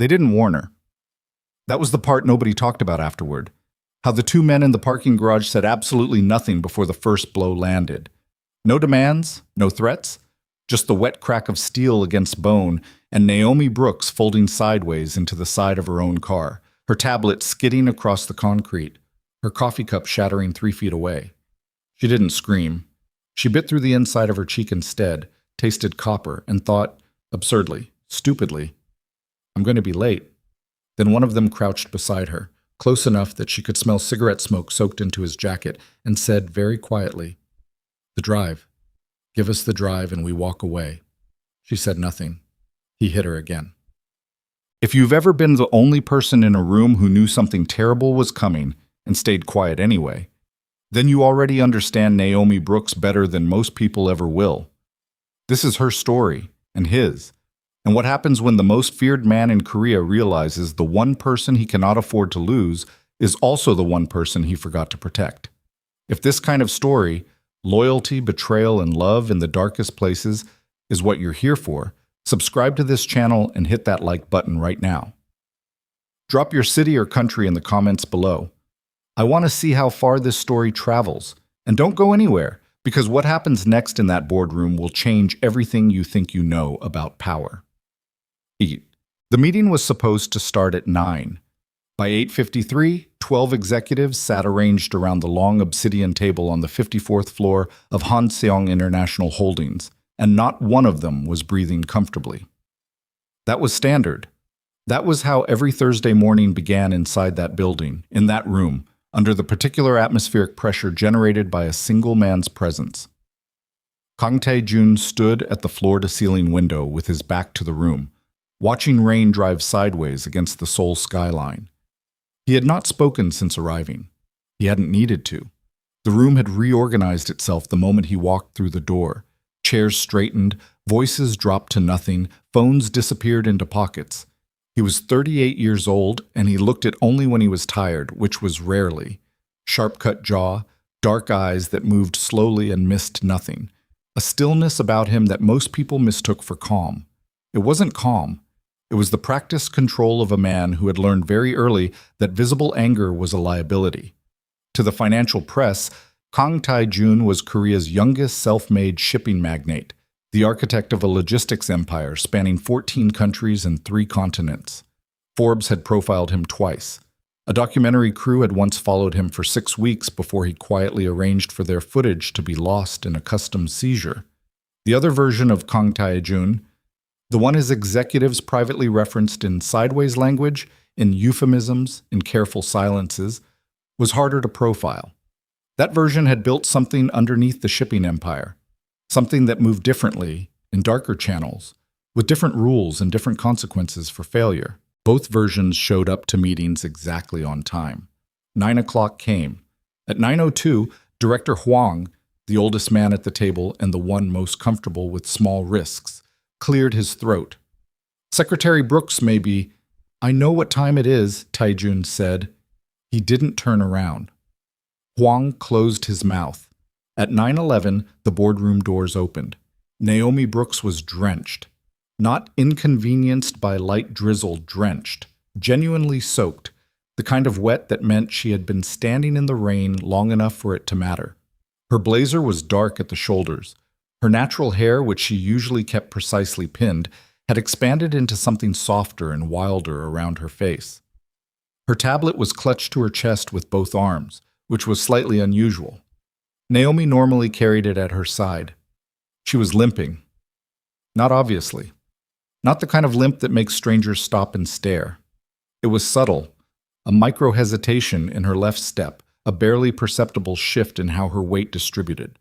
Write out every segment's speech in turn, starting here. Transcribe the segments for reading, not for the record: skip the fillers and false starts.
They didn't warn her. That was the part nobody talked about afterward. How the two men in the parking garage said absolutely nothing before the first blow landed. No demands, no threats, just the wet crack of steel against bone and Naomi Brooks folding sideways into the side of her own car, her tablet skidding across the concrete, her coffee cup shattering 3 feet away. She didn't scream. She bit through the inside of her cheek instead, tasted copper, and thought, absurdly, stupidly, I'm going to be late. Then one of them crouched beside her, close enough that she could smell cigarette smoke soaked into his jacket, and said very quietly, "The drive. Give us the drive and we walk away." She said nothing. He hit her again. If you've ever been the only person in a room who knew something terrible was coming and stayed quiet anyway, then you already understand Naomi Brooks better than most people ever will. This is her story, and his, and what happens when the most feared man in Korea realizes the one person he cannot afford to lose is also the one person he forgot to protect. If this kind of story, loyalty, betrayal, and love in the darkest places, is what you're here for, subscribe to this channel and hit that like button right now. Drop your city or country in the comments below. I want to see how far this story travels. And don't go anywhere, because what happens next in that boardroom will change everything you think you know about power. Eat. The meeting was supposed to start at 9. By 8:53, 12 executives sat arranged around the long obsidian table on the 54th floor of Hanseong International Holdings, and not one of them was breathing comfortably. That was standard. That was how every Thursday morning began inside that building, in that room, under the particular atmospheric pressure generated by a single man's presence. Kang Tae-jun stood at the floor-to-ceiling window with his back to the room, watching rain drive sideways against the Seoul skyline. He had not spoken since arriving. He hadn't needed to. The room had reorganized itself the moment he walked through the door. Chairs straightened, voices dropped to nothing, phones disappeared into pockets. He was 38 years old, and he looked it only when he was tired, which was rarely. Sharp-cut jaw, dark eyes that moved slowly and missed nothing. A stillness about him that most people mistook for calm. It wasn't calm. It was the practiced control of a man who had learned very early that visible anger was a liability. To the financial press, Kang Tae-jun was Korea's youngest self-made shipping magnate, the architect of a logistics empire spanning 14 countries and 3 continents. Forbes had profiled him twice. A documentary crew had once followed him for 6 weeks before he quietly arranged for their footage to be lost in a customs seizure. The other version of Kang Tae-jun, the one his executives privately referenced in sideways language, in euphemisms, in careful silences, was harder to profile. That version had built something underneath the shipping empire, something that moved differently, in darker channels, with different rules and different consequences for failure. Both versions showed up to meetings exactly on time. 9 o'clock came. At 9:02, Director Huang, the oldest man at the table and the one most comfortable with small risks, cleared his throat. "Secretary Brooks may be—" "I know what time it is," Tae-jun said. He didn't turn around. Huang closed his mouth. At 9:11, the boardroom doors opened. Naomi Brooks was drenched. Not inconvenienced by light drizzle, drenched. Genuinely soaked. The kind of wet that meant she had been standing in the rain long enough for it to matter. Her blazer was dark at the shoulders. Her natural hair, which she usually kept precisely pinned, had expanded into something softer and wilder around her face. Her tablet was clutched to her chest with both arms, which was slightly unusual. Naomi normally carried it at her side. She was limping. Not obviously. Not the kind of limp that makes strangers stop and stare. It was subtle, a micro-hesitation in her left step, a barely perceptible shift in how her weight distributed.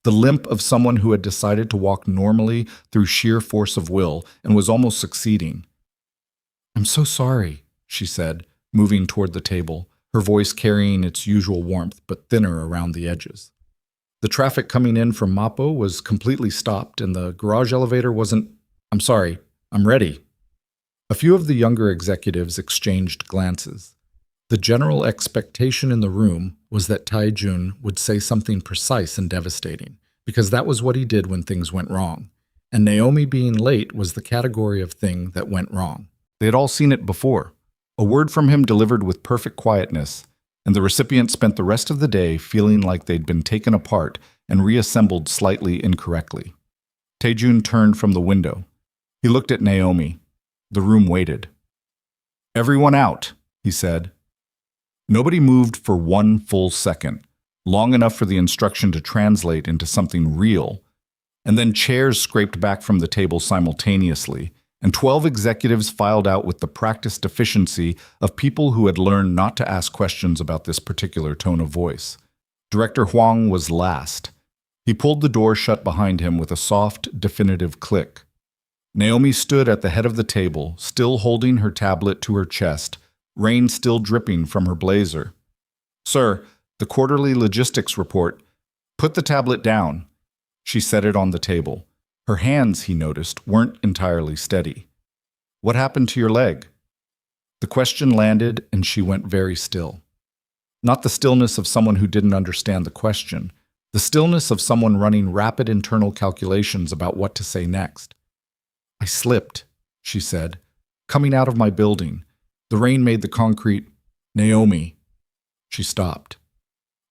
The limp of someone who had decided to walk normally through sheer force of will and was almost succeeding. "I'm so sorry," she said, moving toward the table, her voice carrying its usual warmth but thinner around the edges. The traffic coming in from Mapo was completely stopped, and the garage elevator wasn't— "I'm sorry, I'm ready." A few of the younger executives exchanged glances. The general expectation in the room was that Tae-jun would say something precise and devastating, because that was what he did when things went wrong, and Naomi being late was the category of thing that went wrong. They had all seen it before. A word from him delivered with perfect quietness, and the recipient spent the rest of the day feeling like they'd been taken apart and reassembled slightly incorrectly. Taejun turned from the window. He looked at Naomi. The room waited. "Everyone out," he said. Nobody moved for 1 full second, long enough for the instruction to translate into something real, and then chairs scraped back from the table simultaneously, and 12 executives filed out with the practiced efficiency of people who had learned not to ask questions about this particular tone of voice. Director Huang was last. He pulled the door shut behind him with a soft, definitive click. Naomi stood at the head of the table, still holding her tablet to her chest, rain still dripping from her blazer. "Sir, the quarterly logistics report. Put the tablet down." She set it on the table. Her hands, he noticed, weren't entirely steady. "What happened to your leg?" The question landed, and she went very still. Not the stillness of someone who didn't understand the question, the stillness of someone running rapid internal calculations about what to say next. "I slipped," she said, "coming out of my building. The rain made the concrete—" "Naomi." She stopped.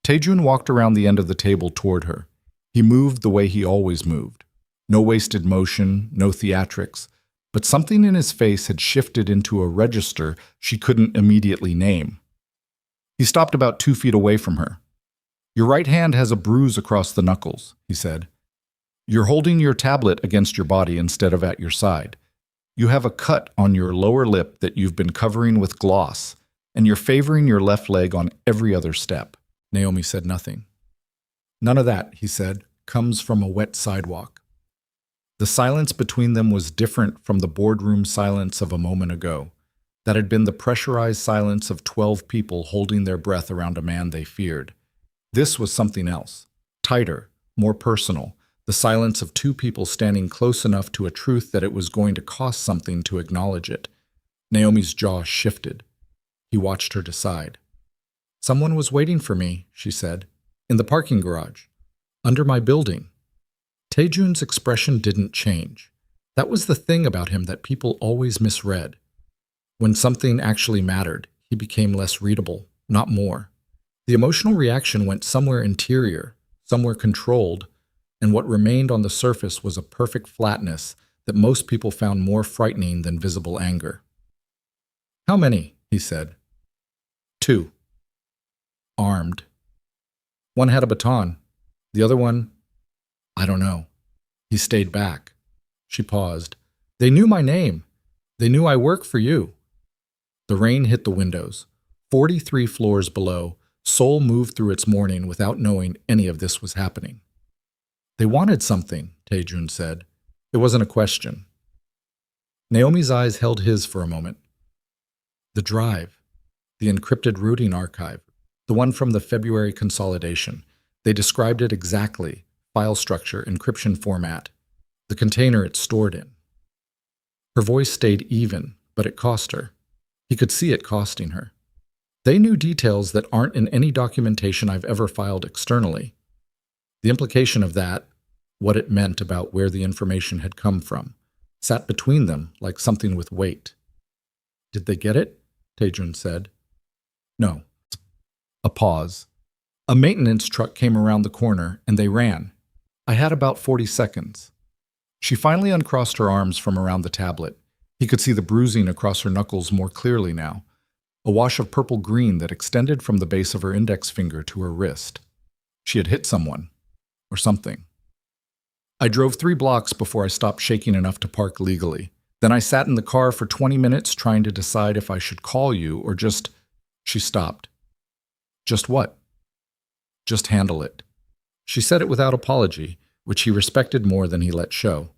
Taejun walked around the end of the table toward her. He moved the way he always moved. No wasted motion, no theatrics, but something in his face had shifted into a register she couldn't immediately name. He stopped about 2 feet away from her. "Your right hand has a bruise across the knuckles," he said. "You're holding your tablet against your body instead of at your side. You have a cut on your lower lip that you've been covering with gloss, and you're favoring your left leg on every other step." Naomi said nothing. "None of that," he said, "comes from a wet sidewalk." The silence between them was different from the boardroom silence of a moment ago. That had been the pressurized silence of 12 people holding their breath around a man they feared. This was something else, tighter, more personal, the silence of 2 people standing close enough to a truth that it was going to cost something to acknowledge it. Naomi's jaw shifted. He watched her decide. "Someone was waiting for me," she said, "in the parking garage, under my building." Taejun's expression didn't change. That was the thing about him that people always misread. When something actually mattered, he became less readable, not more. The emotional reaction went somewhere interior, somewhere controlled, and what remained on the surface was a perfect flatness that most people found more frightening than visible anger. "How many?" he said. "2. Armed. One had a baton. The other one, I don't know." He stayed back. She paused. "They knew my name. They knew I work for you." The rain hit the windows. 43 floors below, Seoul moved through its morning without knowing any of this was happening. "They wanted something," Taejun said. It wasn't a question. Naomi's eyes held his for a moment. "The drive. The encrypted routing archive. The one from the February consolidation. They described it exactly. File structure, encryption format. The container it's stored in." Her voice stayed even, but it cost her. He could see it costing her. "They knew details that aren't in any documentation I've ever filed externally." The implication of that, what it meant about where the information had come from, sat between them like something with weight. "Did they get it?" Taejun said. "No." A pause. A maintenance truck came around the corner, and they ran. "I had about 40 seconds. She finally uncrossed her arms from around the tablet. He could see the bruising across her knuckles more clearly now, a wash of purple-green that extended from the base of her index finger to her wrist. She had hit someone, or something. "I drove 3 blocks before I stopped shaking enough to park legally. Then I sat in the car for 20 minutes trying to decide if I should call you or just—" She stopped. "Just what?" "Just handle it." She said it without apology, which he respected more than he let show.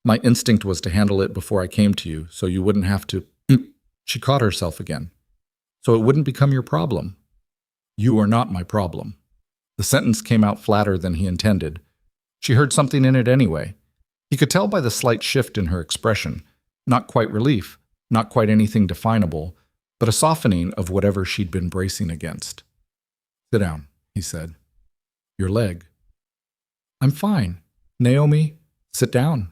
"My instinct was to handle it before I came to you, so you wouldn't have to—" She caught herself again. "So it wouldn't become your problem." "You are not my problem." The sentence came out flatter than he intended. She heard something in it anyway. He could tell by the slight shift in her expression, not quite relief, not quite anything definable, but a softening of whatever she'd been bracing against. "Sit down," he said. "Your leg." "I'm fine." "Naomi, sit down."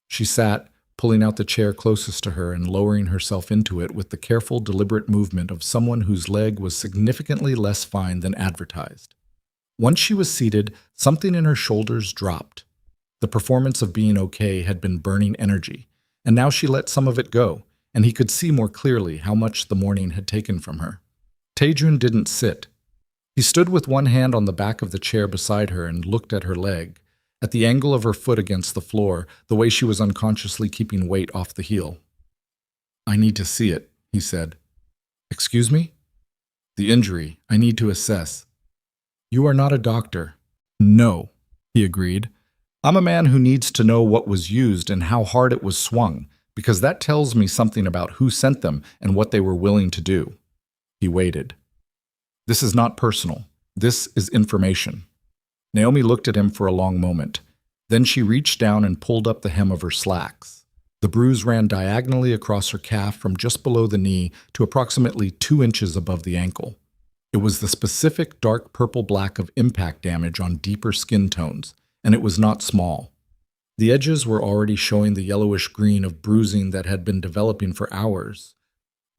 She sat, pulling out the chair closest to her and lowering herself into it with the careful, deliberate movement of someone whose leg was significantly less fine than advertised. Once she was seated, something in her shoulders dropped. The performance of being okay had been burning energy, and now she let some of it go, and he could see more clearly how much the morning had taken from her. Taejun didn't sit. He stood with one hand on the back of the chair beside her and looked at her leg, at the angle of her foot against the floor, the way she was unconsciously keeping weight off the heel. "I need to see it," he said. "Excuse me?" "The injury. I need to assess." "You are not a doctor." "No," he agreed. "I'm a man who needs to know what was used and how hard it was swung, because that tells me something about who sent them and what they were willing to do." He waited. "This is not personal. This is information." Naomi looked at him for a long moment. Then she reached down and pulled up the hem of her slacks. The bruise ran diagonally across her calf from just below the knee to approximately 2 inches above the ankle. It was the specific dark purple-black of impact damage on deeper skin tones, and it was not small. The edges were already showing the yellowish green of bruising that had been developing for hours,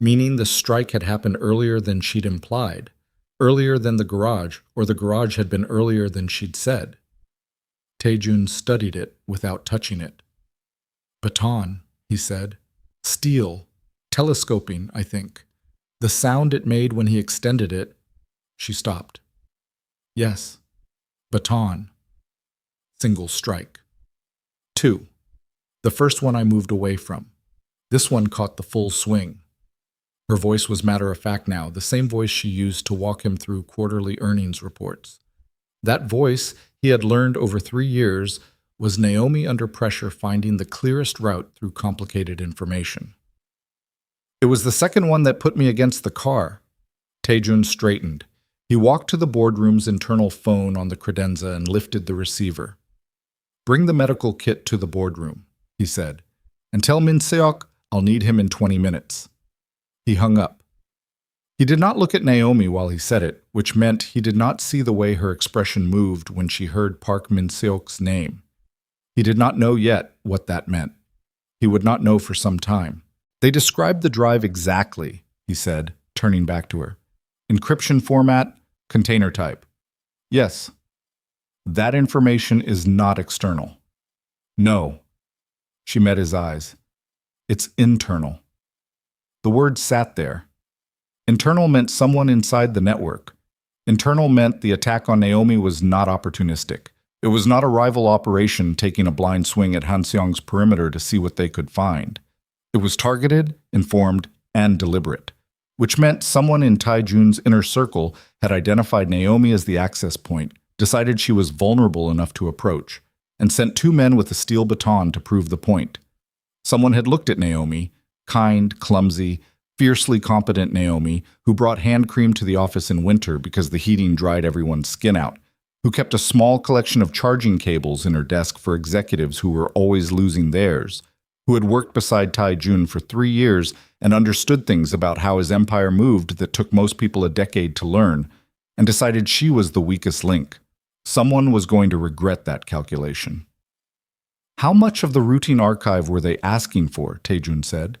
meaning the strike had happened earlier than she'd implied, earlier than the garage, or the garage had been earlier than she'd said. Taejun studied it without touching it. "Baton," he said. "Steel. Telescoping, I think. The sound it made when he extended it." She stopped. "Yes. Baton. Single strike." 2. The first one I moved away from. This one caught the full swing. Her voice was matter-of-fact now, the same voice she used to walk him through quarterly earnings reports. That voice, he had learned over 3 years, was Naomi under pressure finding the clearest route through complicated information. "It was the second one that put me against the car." Taejun straightened. He walked to the boardroom's internal phone on the credenza and lifted the receiver. "Bring the medical kit to the boardroom," he said, "and tell Min Seok I'll need him in 20 minutes. He hung up. He did not look at Naomi while he said it, which meant he did not see the way her expression moved when she heard Park Min-seok's name. He did not know yet what that meant. He would not know for some time. "They described the drive exactly," he said, turning back to her. "Encryption format, container type." "Yes." "That information is not external." "No." She met his eyes. "It's internal." The word sat there. Internal meant someone inside the network. Internal meant the attack on Naomi was not opportunistic. It was not a rival operation taking a blind swing at Hanseong's perimeter to see what they could find. It was targeted, informed, and deliberate, which meant someone in Taejun's inner circle had identified Naomi as the access point, decided she was vulnerable enough to approach, and sent 2 men with a steel baton to prove the point. Someone had looked at Naomi, kind, clumsy, fiercely competent Naomi, who brought hand cream to the office in winter because the heating dried everyone's skin out, who kept a small collection of charging cables in her desk for executives who were always losing theirs, who had worked beside Taejun for 3 years and understood things about how his empire moved that took most people a decade to learn, and decided she was the weakest link. Someone was going to regret that calculation. "How much of the routine archive were they asking for?" Taejun said.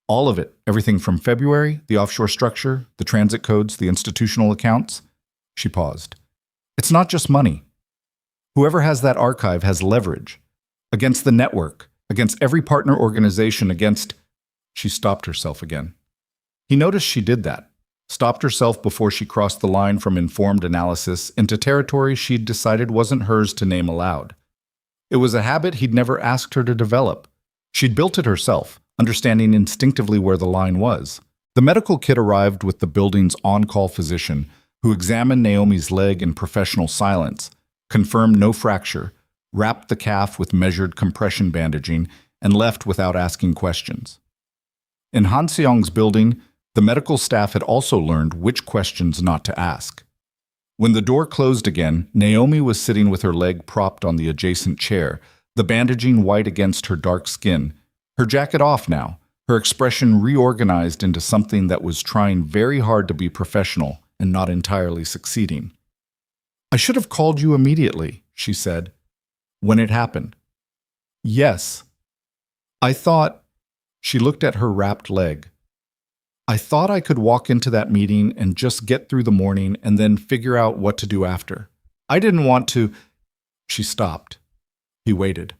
"All of it. Everything from February, the offshore structure, the transit codes, the institutional accounts." She paused. "It's not just money. Whoever has that archive has leverage. Against the network, against every partner organization, against—" She stopped herself again. He noticed she did that, stopped herself before she crossed the line from informed analysis into territory she'd decided wasn't hers to name aloud. It was a habit he'd never asked her to develop. She'd built it herself, understanding instinctively where the line was. The medical kit arrived with the building's on-call physician, who examined Naomi's leg in professional silence, confirmed no fracture, wrapped the calf with measured compression bandaging, and left without asking questions. In Hanseong's building, the medical staff had also learned which questions not to ask. When the door closed again, Naomi was sitting with her leg propped on the adjacent chair, the bandaging white against her dark skin, her jacket off now, her expression reorganized into something that was trying very hard to be professional and not entirely succeeding. "I should have called you immediately," she said. "When it happened." "Yes." I thought, she looked at her wrapped leg. I thought I could walk into that meeting and just get through the morning and then figure out what to do after. I didn't want to. She stopped. He waited.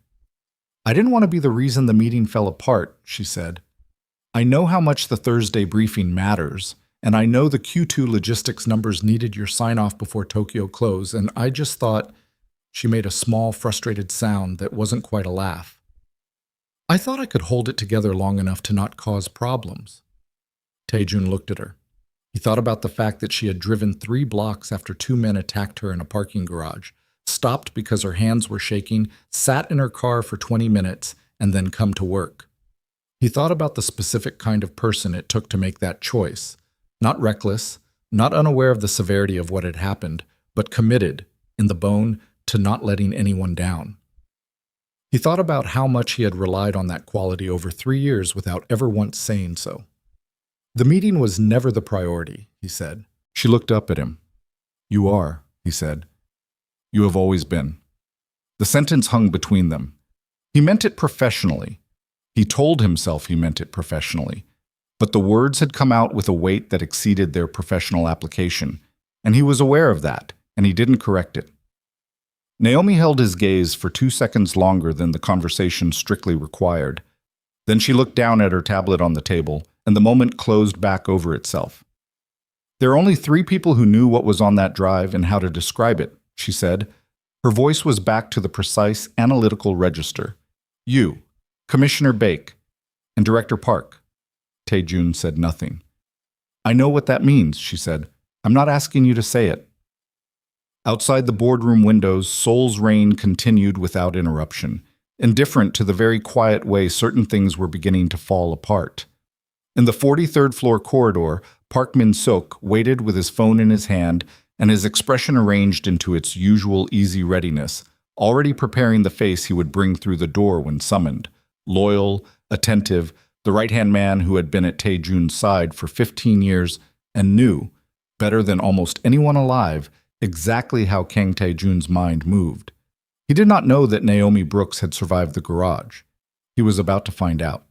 I didn't want to be the reason the meeting fell apart, she said. I know how much the Thursday briefing matters, and I know the Q2 logistics numbers needed your sign-off before Tokyo closed, and I just thought. She made a small, frustrated sound that wasn't quite a laugh. I thought I could hold it together long enough to not cause problems. Taejun looked at her. He thought about the fact that she had driven 3 blocks after 2 men attacked her in a parking garage, stopped because her hands were shaking, sat in her car for 20 minutes, and then come to work. He thought about the specific kind of person it took to make that choice. Not reckless, not unaware of the severity of what had happened, but committed, in the bone, to not letting anyone down. He thought about how much he had relied on that quality over 3 years without ever once saying so. The meeting was never the priority, he said. She looked up at him. You are, he said. You have always been. The sentence hung between them. He meant it professionally. He told himself he meant it professionally. But the words had come out with a weight that exceeded their professional application, and he was aware of that, and he didn't correct it. Naomi held his gaze for 2 seconds longer than the conversation strictly required. Then she looked down at her tablet on the table, and the moment closed back over itself. There are only 3 people who knew what was on that drive and how to describe it, she said. Her voice was back to the precise, analytical register. You, Commissioner Baek, and Director Park. Taejun said nothing. I know what that means, she said. I'm not asking you to say it. Outside the boardroom windows, Seoul's rain continued without interruption, indifferent to the very quiet way certain things were beginning to fall apart. In the 43rd floor corridor, Park Min-seok waited with his phone in his hand and his expression arranged into its usual easy readiness, already preparing the face he would bring through the door when summoned. Loyal, attentive, the right-hand man who had been at Taejun's side for 15 years and knew, better than almost anyone alive, exactly how Kang Taejun's mind moved. He did not know that Naomi Brooks had survived the garage. He was about to find out.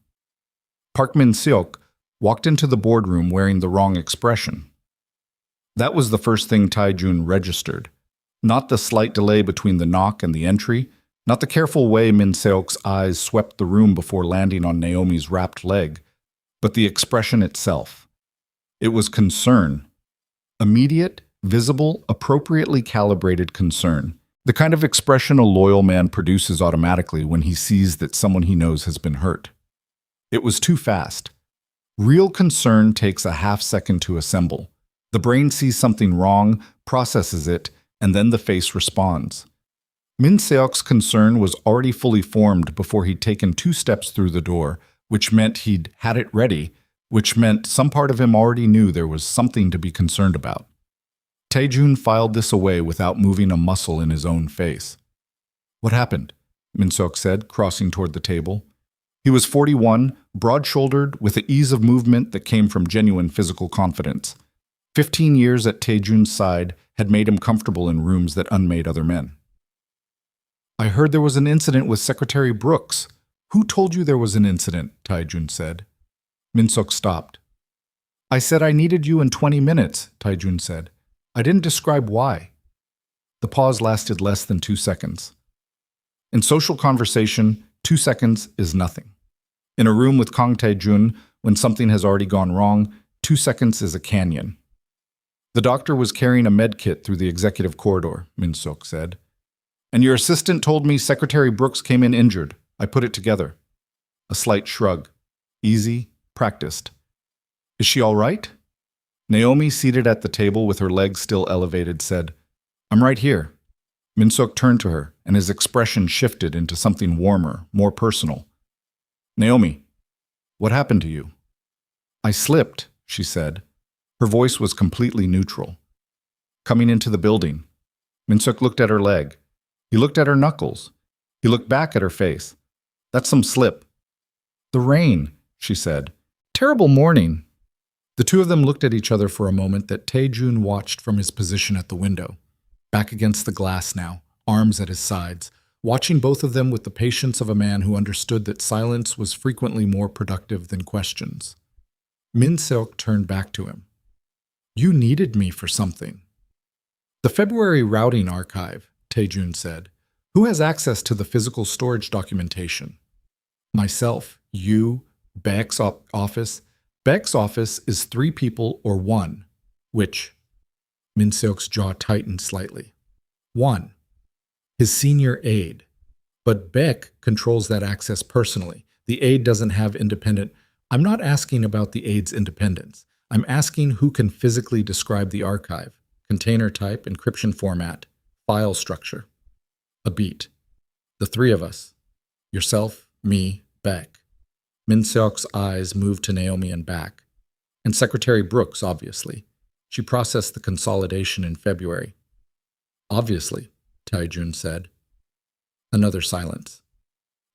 Park Min-seok walked into the boardroom wearing the wrong expression. That was the first thing Taejun registered. Not the slight delay between the knock and the entry, not the careful way Min-seok's eyes swept the room before landing on Naomi's wrapped leg, but the expression itself. It was concern. Immediate, visible, appropriately calibrated concern. The kind of expression a loyal man produces automatically when he sees that someone he knows has been hurt. It was too fast. Real concern takes a half-second to assemble. The brain sees something wrong, processes it, and then the face responds. Min-seok's concern was already fully formed before he'd taken 2 steps through the door, which meant he'd had it ready, which meant some part of him already knew there was something to be concerned about. Taejun filed this away without moving a muscle in his own face. What happened? Min-seok said, crossing toward the table. He was 41, broad-shouldered, with the ease of movement that came from genuine physical confidence. 15 years at Taejun's side had made him comfortable in rooms that unmade other men. I heard there was an incident with Secretary Brooks. Who told you there was an incident? Taejun said. Min-seok stopped. I said I needed you in 20 minutes, Taejun said. I didn't describe why. The pause lasted less than 2 seconds. In social conversation, 2 seconds is nothing. In a room with Kang Taejun, when something has already gone wrong, 2 seconds is a canyon. The doctor was carrying a med kit through the executive corridor, Min-seok said. And your assistant told me Secretary Brooks came in injured. I put it together. A slight shrug. Easy, practiced. Is she all right? Naomi, seated at the table with her legs still elevated, said, I'm right here. Min-seok turned to her, and his expression shifted into something warmer, more personal. Naomi, what happened to you? I slipped, she said. Her voice was completely neutral. Coming into the building. Min-seok looked at her leg. He looked at her knuckles. He looked back at her face. That's some slip. The rain, she said. Terrible morning. The two of them looked at each other for a moment that Taejun watched from his position at the window. Back against the glass now, arms at his sides, watching both of them with the patience of a man who understood that silence was frequently more productive than questions. Min Seok turned back to him. You needed me for something. The February routing archive, Taejun said. Who has access to the physical storage documentation? Myself, you, Baek's office. Baek's office is 3 people or 1. Which? Min Seok's jaw tightened slightly. 1. His senior aide. But Baek controls that access personally. The aide doesn't have independent. I'm not asking about the aide's independence. I'm asking who can physically describe the archive. Container type, encryption format, file structure. A beat. The 3 of us. Yourself, me, Baek. Min Seok's eyes moved to Naomi and back. And Secretary Brooks, obviously. She processed the consolidation in February. Obviously, Taejun said. Another silence.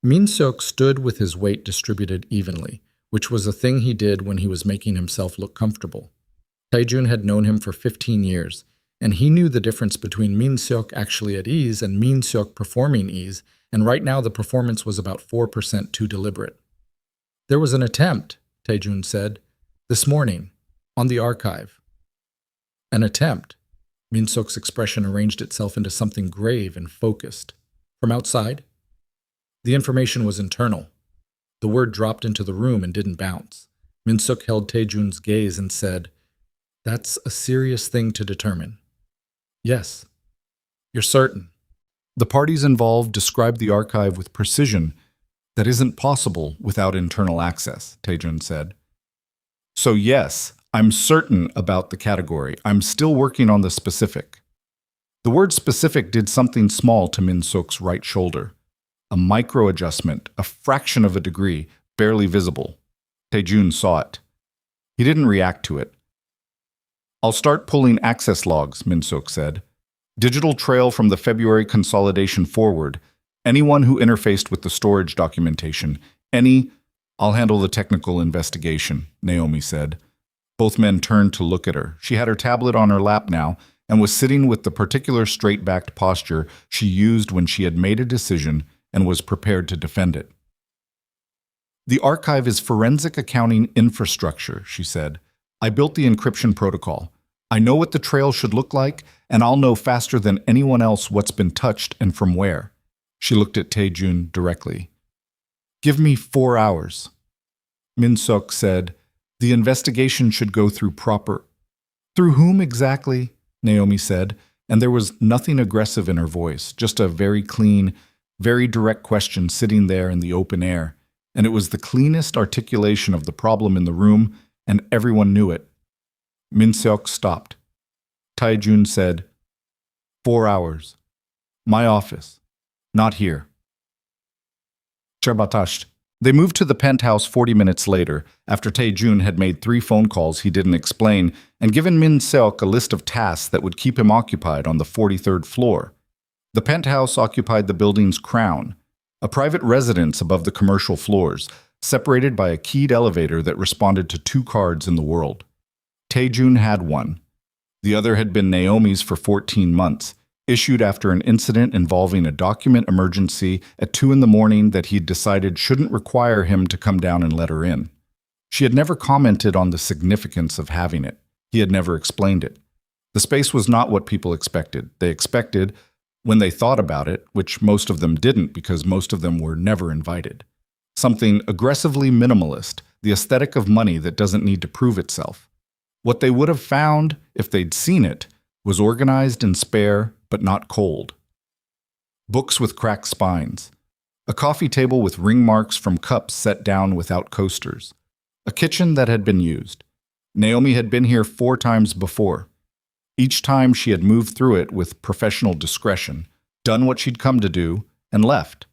Min Seok stood with his weight distributed evenly, which was a thing he did when he was making himself look comfortable. Taejun had known him for 15 years, and he knew the difference between Min Seok actually at ease and Min Seok performing ease, and right now the performance was about 4% too deliberate. There was an attempt, Taejun said, this morning, on the archive. An attempt. Min Seok's expression arranged itself into something grave and focused. From outside? The information was internal. The word dropped into the room and didn't bounce. Min Seok held Taejun's gaze and said, That's a serious thing to determine. Yes. You're certain. The parties involved described the archive with precision that isn't possible without internal access, Taejun said. So yes, I'm certain about the category. I'm still working on the specific. The word specific did something small to Min Seok's right shoulder. A micro-adjustment, a fraction of a degree, barely visible. Taejun saw it. He didn't react to it. I'll start pulling access logs, Min Seok said. Digital trail from the February consolidation forward. Anyone who interfaced with the storage documentation. I'll handle the technical investigation, Naomi said. Both men turned to look at her. She had her tablet on her lap now and was sitting with the particular straight-backed posture she used when she had made a decision and was prepared to defend it. The archive is forensic accounting infrastructure, she said. I built the encryption protocol. I know what the trail should look like, and I'll know faster than anyone else what's been touched and from where. She looked at Taejun directly. Give me 4 hours. Min Seok said, the investigation should go through proper. Through whom exactly? Naomi said, and there was nothing aggressive in her voice, just a very clean, very direct question sitting there in the open air, and it was the cleanest articulation of the problem in the room, and everyone knew it. Min Seok stopped. Taejun said, 4 hours. My office. Not here. Cherbatasht. They moved to the penthouse 40 minutes later, after Taejun had made 3 phone calls he didn't explain and given Min Seok a list of tasks that would keep him occupied on the 43rd floor. The penthouse occupied the building's crown, a private residence above the commercial floors, separated by a keyed elevator that responded to 2 cards in the world. Taejun had one. The other had been Naomi's for 14 months, issued after an incident involving a document emergency at 2 in the morning that he'd decided shouldn't require him to come down and let her in. She had never commented on the significance of having it. He had never explained it. The space was not what people expected. They expected, when they thought about it, which most of them didn't because most of them were never invited, something aggressively minimalist, the aesthetic of money that doesn't need to prove itself. What they would have found, if they'd seen it, was organized and spare, but not cold. Books with cracked spines. A coffee table with ring marks from cups set down without coasters. A kitchen that had been used. Naomi had been here 4 times before. Each time she had moved through it with professional discretion, done what she'd come to do, and left.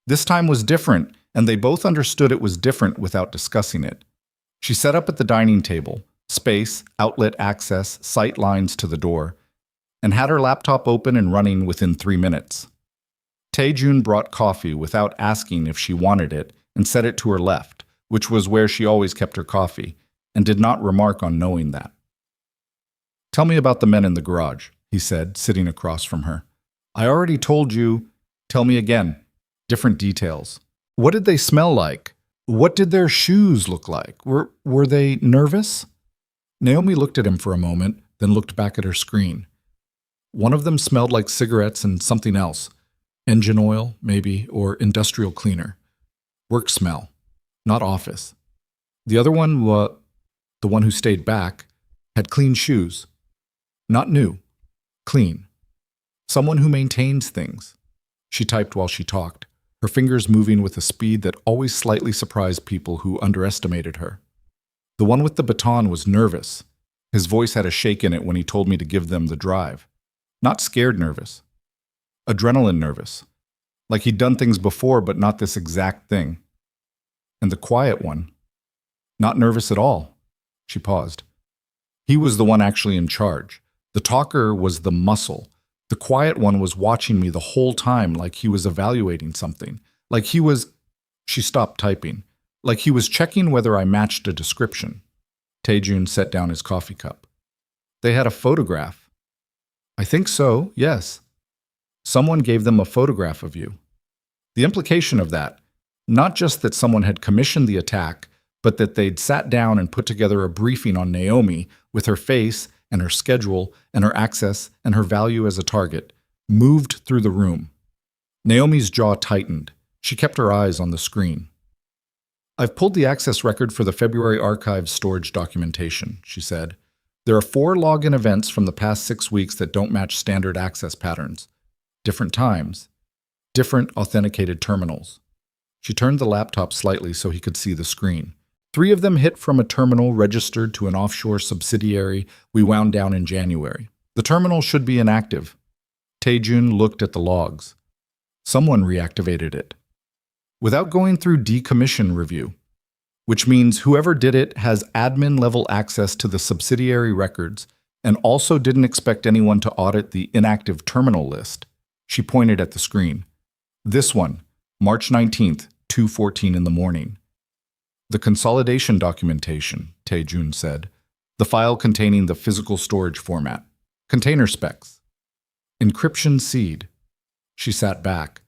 This time was different, and they both understood it was different without discussing it. She sat up at the dining table, space, outlet access, sight lines to the door, and had her laptop open and running within 3 minutes. Taejun brought coffee without asking if she wanted it and set it to her left, which was where she always kept her coffee, and did not remark on knowing that. Tell me about the men in the garage, he said, sitting across from her. I already told you. Tell me again. Different details. What did they smell like? What did their shoes look like? Were they nervous? Naomi looked at him for a moment, then looked back at her screen. One of them smelled like cigarettes and something else. Engine oil, maybe, or industrial cleaner. Work smell, not office. The other one, the one who stayed back, had clean shoes. Not new, clean. Someone who maintains things. She typed while she talked, her fingers moving with a speed that always slightly surprised people who underestimated her. The one with the baton was nervous. His voice had a shake in it when he told me to give them the drive. Not scared nervous. Adrenaline nervous. Like he'd done things before, but not this exact thing. And the quiet one, not nervous at all. She paused. He was the one actually in charge. The talker was the muscle. The quiet one was watching me the whole time like he was evaluating something. Like he was... She stopped typing. Like he was checking whether I matched a description. Taejun set down his coffee cup. They had a photograph. I think so, yes. Someone gave them a photograph of you. The implication of that, not just that someone had commissioned the attack, but that they'd sat down and put together a briefing on Naomi with her face and her schedule and her access and her value as a target, moved through the room. Naomi's jaw tightened. She kept her eyes on the screen. I've pulled the access record for the February archives storage documentation, she said. There are 4 login events from the past 6 weeks that don't match standard access patterns. Different times. Different authenticated terminals. She turned the laptop slightly so he could see the screen. 3 of them hit from a terminal registered to an offshore subsidiary we wound down in January. The terminal should be inactive. Taejun looked at the logs. Someone reactivated it. Without going through decommission review, which means whoever did it has admin-level access to the subsidiary records and also didn't expect anyone to audit the inactive terminal list. She pointed at the screen. This one, March 19th, 2:14 in the morning. The consolidation documentation, Taejun said. The file containing the physical storage format. Container specs. Encryption seed. She sat back.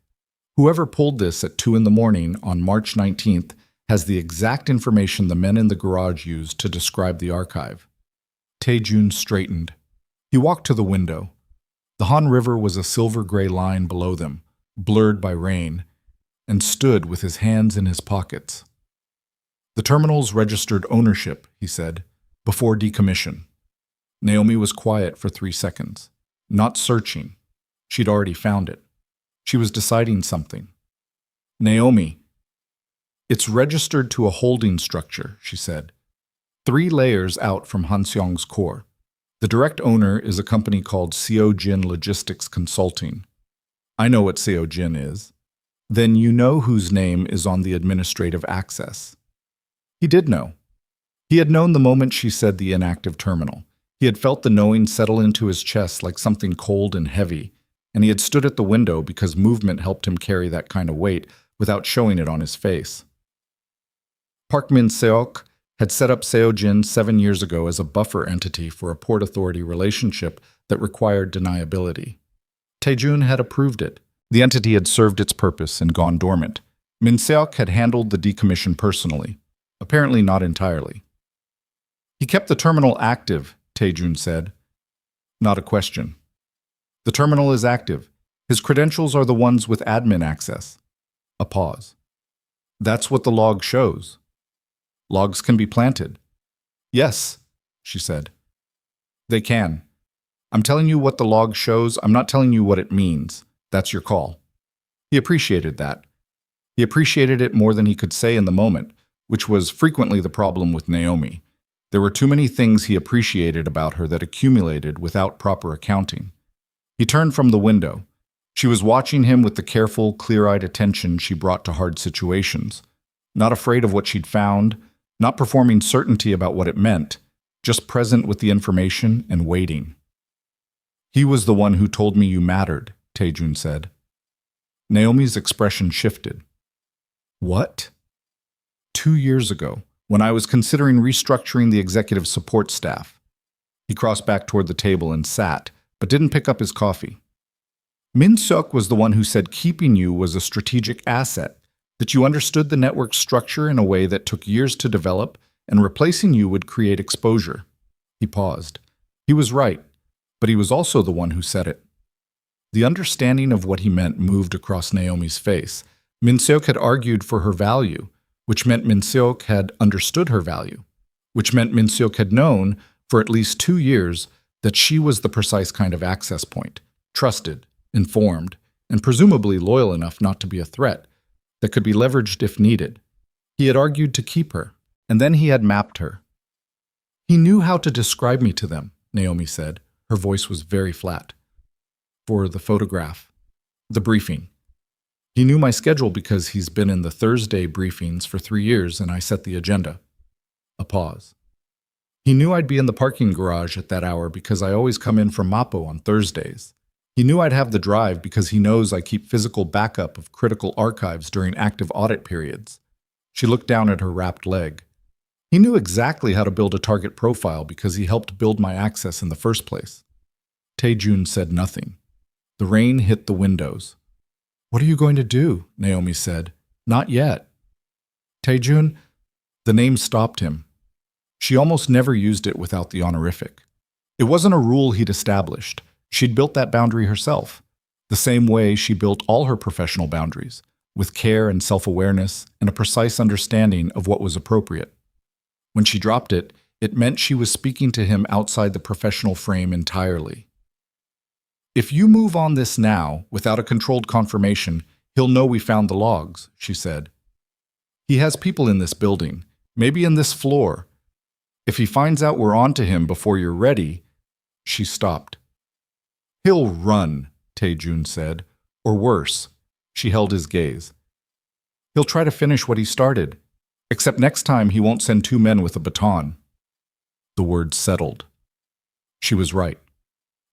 Whoever pulled this at 2 in the morning on March 19th has the exact information the men in the garage used to describe the archive. Taejun straightened. He walked to the window. The Han River was a silver-gray line below them, blurred by rain, and stood with his hands in his pockets. The terminals registered ownership, he said, before decommission. Naomi was quiet for 3 seconds, not searching. She'd already found it. She was deciding something. Naomi. It's registered to a holding structure, she said. 3 layers out from Hanseong's core. The direct owner is a company called Seojin Logistics Consulting. I know what Seojin is. Then you know whose name is on the administrative access. He did know. He had known the moment she said the inactive terminal. He had felt the knowing settle into his chest like something cold and heavy, and he had stood at the window because movement helped him carry that kind of weight without showing it on his face. Park Min-seok had set up Seojin 7 years ago as a buffer entity for a Port Authority relationship that required deniability. Taejun had approved it. The entity had served its purpose and gone dormant. Min-seok had handled the decommission personally, apparently not entirely. He kept the terminal active, Taejun said. Not a question. The terminal is active. His credentials are the ones with admin access. A pause. That's what the log shows. Logs can be planted. Yes, she said. They can. I'm telling you what the log shows. I'm not telling you what it means. That's your call. He appreciated that. He appreciated it more than he could say in the moment, which was frequently the problem with Naomi. There were too many things he appreciated about her that accumulated without proper accounting. He turned from the window. She was watching him with the careful, clear-eyed attention she brought to hard situations, not afraid of what she'd found, not performing certainty about what it meant, just present with the information and waiting. He was the one who told me you mattered, Taejun said. Naomi's expression shifted. What? 2 years ago, when I was considering restructuring the executive support staff. He crossed back toward the table and sat, but didn't pick up his coffee. Min Seok was the one who said keeping you was a strategic asset, that you understood the network's structure in a way that took years to develop, and replacing you would create exposure. He paused. He was right, but he was also the one who said it. The understanding of what he meant moved across Naomi's face. Min Seok had argued for her value, which meant Min Seok had understood her value, which meant Min Seok had known, for at least 2 years, that she was the precise kind of access point, trusted, informed, and presumably loyal enough not to be a threat, that could be leveraged if needed. He had argued to keep her, and then he had mapped her. He knew how to describe me to them, Naomi said. Her voice was very flat. For the photograph, the briefing. He knew my schedule because he's been in the Thursday briefings for 3 years and I set the agenda. A pause. He knew I'd be in the parking garage at that hour because I always come in from Mapo on Thursdays. He knew I'd have the drive because he knows I keep physical backup of critical archives during active audit periods. She looked down at her wrapped leg. He knew exactly how to build a target profile because he helped build my access in the first place. Taejun said nothing. The rain hit the windows. "What are you going to do?" Naomi said. "Not yet." Taejun, the name stopped him. She almost never used it without the honorific. It wasn't a rule he'd established. She'd built that boundary herself, the same way she built all her professional boundaries, with care and self-awareness and a precise understanding of what was appropriate. When she dropped it, it meant she was speaking to him outside the professional frame entirely. "If you move on this now, without a controlled confirmation, he'll know we found the logs," she said. "He has people in this building, maybe in this floor. If he finds out we're on to him before you're ready..." She stopped. "He'll run," Taejun said. "Or worse." She held his gaze. "He'll try to finish what he started. Except next time he won't send 2 men with a baton." The words settled. She was right.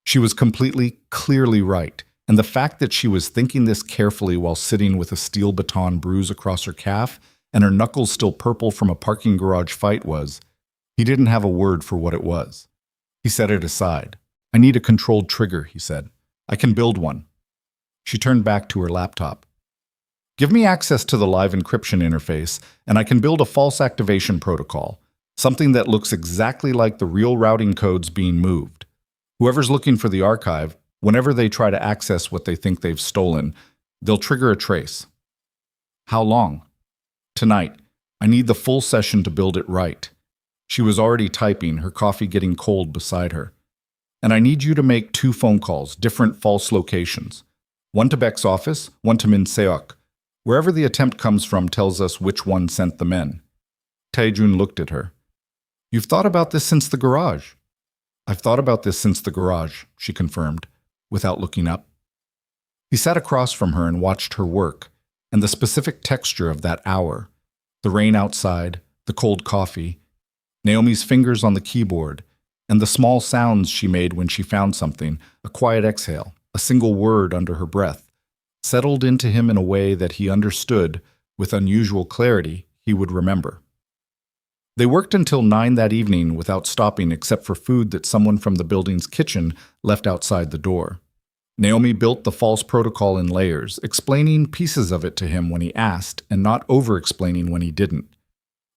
She was completely, clearly right, and the fact that she was thinking this carefully while sitting with a steel baton bruise across her calf and her knuckles still purple from a parking garage fight was, he didn't have a word for what it was. He set it aside. "I need a controlled trigger," he said. "I can build one." She turned back to her laptop. "Give me access to the live encryption interface, and I can build a false activation protocol, something that looks exactly like the real routing codes being moved. Whoever's looking for the archive, whenever they try to access what they think they've stolen, they'll trigger a trace." "How long?" "Tonight. I need the full session to build it right." She was already typing, her coffee getting cold beside her. "And I need you to make 2 phone calls, different false locations. One to Beck's office, one to Min Seok. Wherever the attempt comes from tells us which one sent the men." Taejun looked at her. "You've thought about this since the garage." "I've thought about this since the garage," she confirmed, without looking up. He sat across from her and watched her work, and the specific texture of that hour, the rain outside, the cold coffee, Naomi's fingers on the keyboard, and the small sounds she made when she found something, a quiet exhale, a single word under her breath, settled into him in a way that he understood, with unusual clarity, he would remember. They worked until 9 that evening without stopping except for food that someone from the building's kitchen left outside the door. Naomi built the false protocol in layers, explaining pieces of it to him when he asked and not over-explaining when he didn't.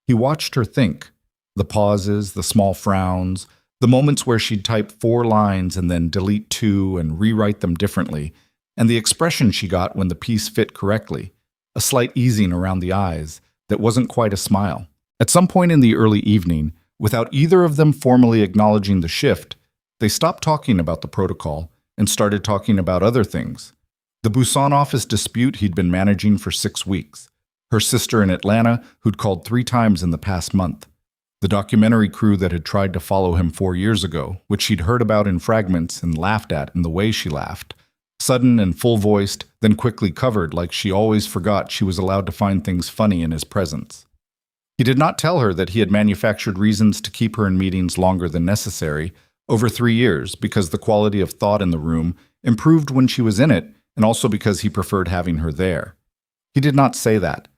He watched her think, the pauses, the small frowns, the moments where she'd type 4 lines and then delete 2 and rewrite them differently, and the expression she got when the piece fit correctly, a slight easing around the eyes that wasn't quite a smile. At some point in the early evening, without either of them formally acknowledging the shift, they stopped talking about the protocol and started talking about other things. The Busan office dispute he'd been managing for 6 weeks, her sister in Atlanta who'd called 3 times in the past month, the documentary crew that had tried to follow him 4 years ago, which she'd heard about in fragments and laughed at in the way she laughed, sudden and full-voiced, then quickly covered like she always forgot she was allowed to find things funny in his presence. He did not tell her that he had manufactured reasons to keep her in meetings longer than necessary, over 3 years, because the quality of thought in the room improved when she was in it, and also because he preferred having her there. He did not say that.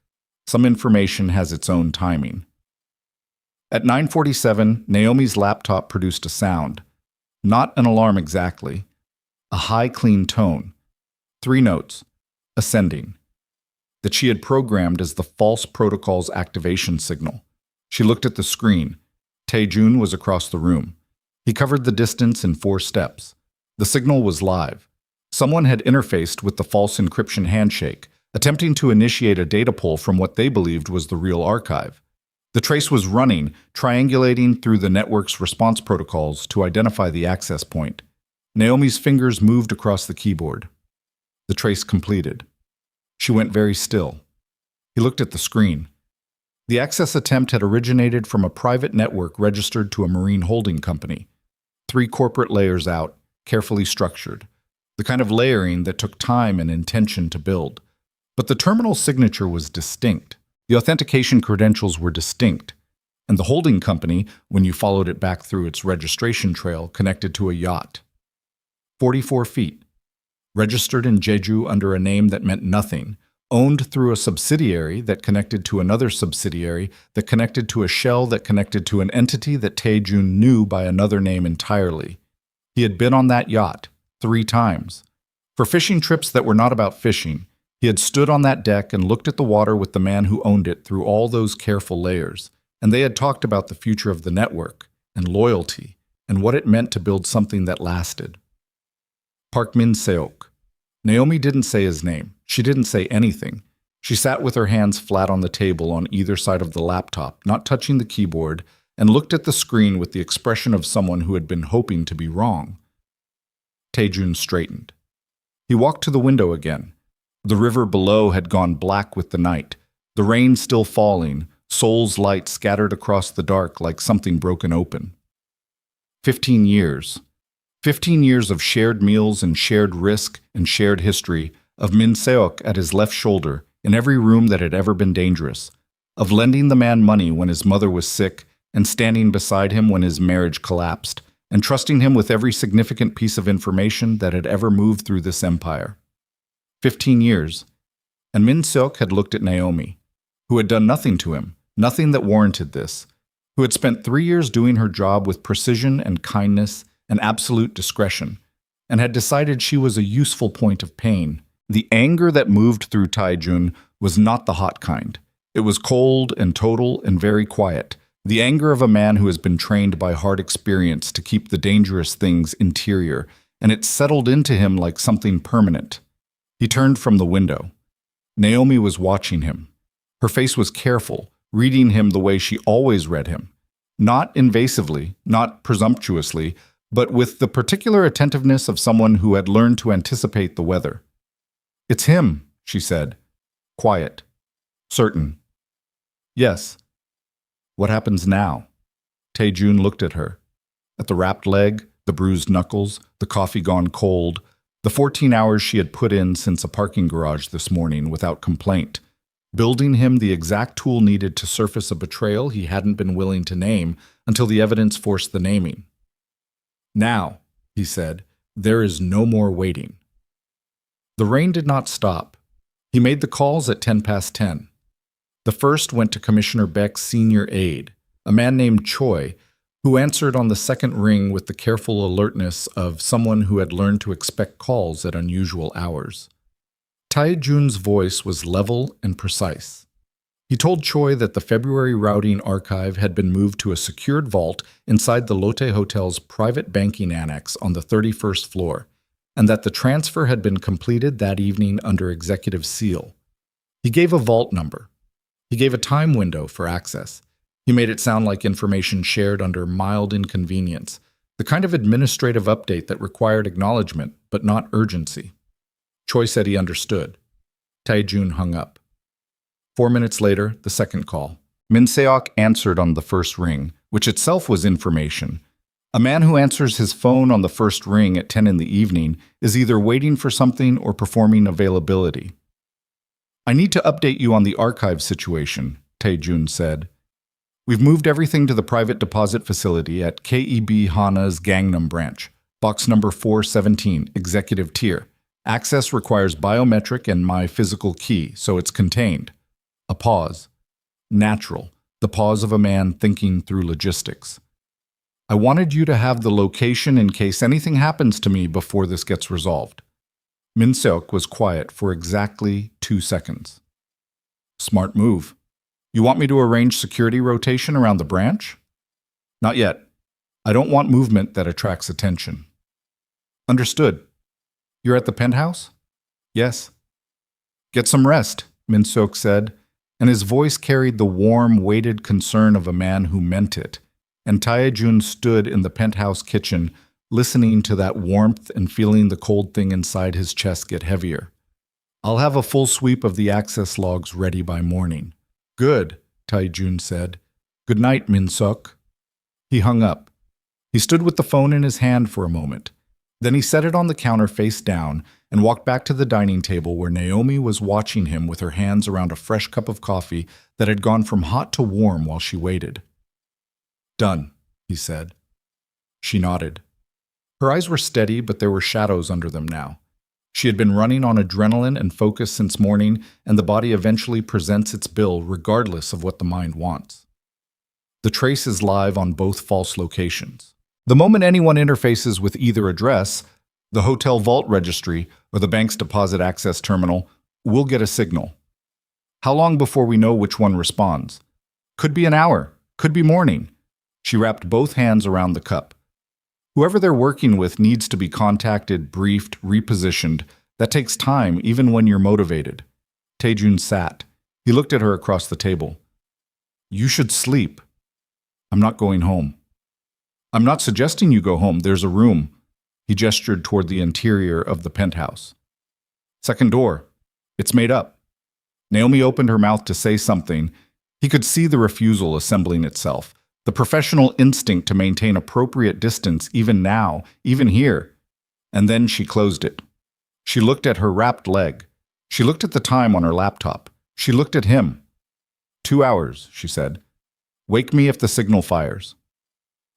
Some information has its own timing. At 9:47, Naomi's laptop produced a sound. Not an alarm exactly. A high, clean tone. 3 notes. Ascending. That she had programmed as the false protocol's activation signal. She looked at the screen. Tae-jun was across the room. He covered the distance in 4 steps. The signal was live. Someone had interfaced with the false encryption handshake, attempting to initiate a data pull from what they believed was the real archive. The trace was running, triangulating through the network's response protocols to identify the access point. Naomi's fingers moved across the keyboard. The trace completed. She went very still. He looked at the screen. The access attempt had originated from a private network registered to a marine holding company. 3 corporate layers out, carefully structured. The kind of layering that took time and intention to build. But the terminal signature was distinct. The authentication credentials were distinct. And the holding company, when you followed it back through its registration trail, connected to a yacht. 44 feet. Registered in Jeju under a name that meant nothing. Owned through a subsidiary that connected to another subsidiary that connected to a shell that connected to an entity that Tae-jun knew by another name entirely. He had been on that yacht 3 times. For fishing trips that were not about fishing, he had stood on that deck and looked at the water with the man who owned it through all those careful layers, and they had talked about the future of the network, and loyalty, and what it meant to build something that lasted. Park Min-seok. Naomi didn't say his name. She didn't say anything. She sat with her hands flat on the table on either side of the laptop, not touching the keyboard, and looked at the screen with the expression of someone who had been hoping to be wrong. Tae-jun straightened. He walked to the window again. The river below had gone black with the night, the rain still falling, Seoul's light scattered across the dark like something broken open. 15 years. 15 years of shared meals and shared risk and shared history, of Min-seok at his left shoulder, in every room that had ever been dangerous, of lending the man money when his mother was sick and standing beside him when his marriage collapsed, and trusting him with every significant piece of information that had ever moved through this empire. 15 years, and Min-seok had looked at Naomi, who had done nothing to him, nothing that warranted this, who had spent 3 years doing her job with precision and kindness and absolute discretion, and had decided she was a useful point of pain. The anger that moved through Tae-jun was not the hot kind. It was cold and total and very quiet, the anger of a man who has been trained by hard experience to keep the dangerous things interior, and it settled into him like something permanent. He turned from the window. Naomi was watching him. Her face was careful, reading him the way she always read him. Not invasively, not presumptuously, but with the particular attentiveness of someone who had learned to anticipate the weather. "It's him," she said. Quiet. Certain. "Yes." "What happens now?" Tae-jun looked at her. At the wrapped leg, the bruised knuckles, the coffee gone cold, the 14 hours she had put in since a parking garage this morning without complaint, building him the exact tool needed to surface a betrayal he hadn't been willing to name until the evidence forced the naming. "Now," he said, "there is no more waiting." The rain did not stop. He made the calls at 10 past 10. The first went to Commissioner Beck's senior aide, a man named Choi, who answered on the second ring with the careful alertness of someone who had learned to expect calls at unusual hours. Tae-jun's voice was level and precise. He told Choi that the February routing archive had been moved to a secured vault inside the Lotte Hotel's private banking annex on the 31st floor, and that the transfer had been completed that evening under executive seal. He gave a vault number. He gave a time window for access. He made it sound like information shared under mild inconvenience, the kind of administrative update that required acknowledgement but not urgency. Choi said he understood. Tae-jun hung up. 4 minutes later, the second call. Min-seok answered on the first ring, which itself was information. A man who answers his phone on the first ring at 10 in the evening is either waiting for something or performing availability. "I need to update you on the archive situation," Tae-jun said. "We've moved everything to the private deposit facility at KEB Hana's Gangnam branch, box number 417, executive tier. Access requires biometric and my physical key, so it's contained." A pause. Natural. The pause of a man thinking through logistics. "I wanted you to have the location in case anything happens to me before this gets resolved." Min Seok was quiet for exactly 2 seconds. Smart move. You want me to arrange security rotation around the branch? Not yet. I don't want movement that attracts attention. Understood. You're at the penthouse? Yes. Get some rest, Min Seok said, and his voice carried the warm, weighted concern of a man who meant it. And Tae-jun stood in the penthouse kitchen, listening to that warmth and feeling the cold thing inside his chest get heavier. I'll have a full sweep of the access logs ready by morning. Good, Tae-jun said. Good night, Min Seok. He hung up. He stood with the phone in his hand for a moment. Then he set it on the counter face down and walked back to the dining table where Naomi was watching him with her hands around a fresh cup of coffee that had gone from hot to warm while she waited. Done, he said. She nodded. Her eyes were steady, but there were shadows under them now. She had been running on adrenaline and focus since morning, and the body eventually presents its bill regardless of what the mind wants. The trace is live on both false locations. The moment anyone interfaces with either address, the hotel vault registry or the bank's deposit access terminal, we'll get a signal. How long before we know which one responds? Could be an hour, could be morning. She wrapped both hands around the cup. Whoever they're working with needs to be contacted, briefed, repositioned. That takes time, even when you're motivated. Tae-jun sat. He looked at her across the table. You should sleep. I'm not going home. I'm not suggesting you go home. There's a room. He gestured toward the interior of the penthouse. Second door. It's made up. Naomi opened her mouth to say something. He could see the refusal assembling itself. The professional instinct to maintain appropriate distance even now, even here. And then she closed it. She looked at her wrapped leg. She looked at the time on her laptop. She looked at him. 2 hours, she said. Wake me if the signal fires.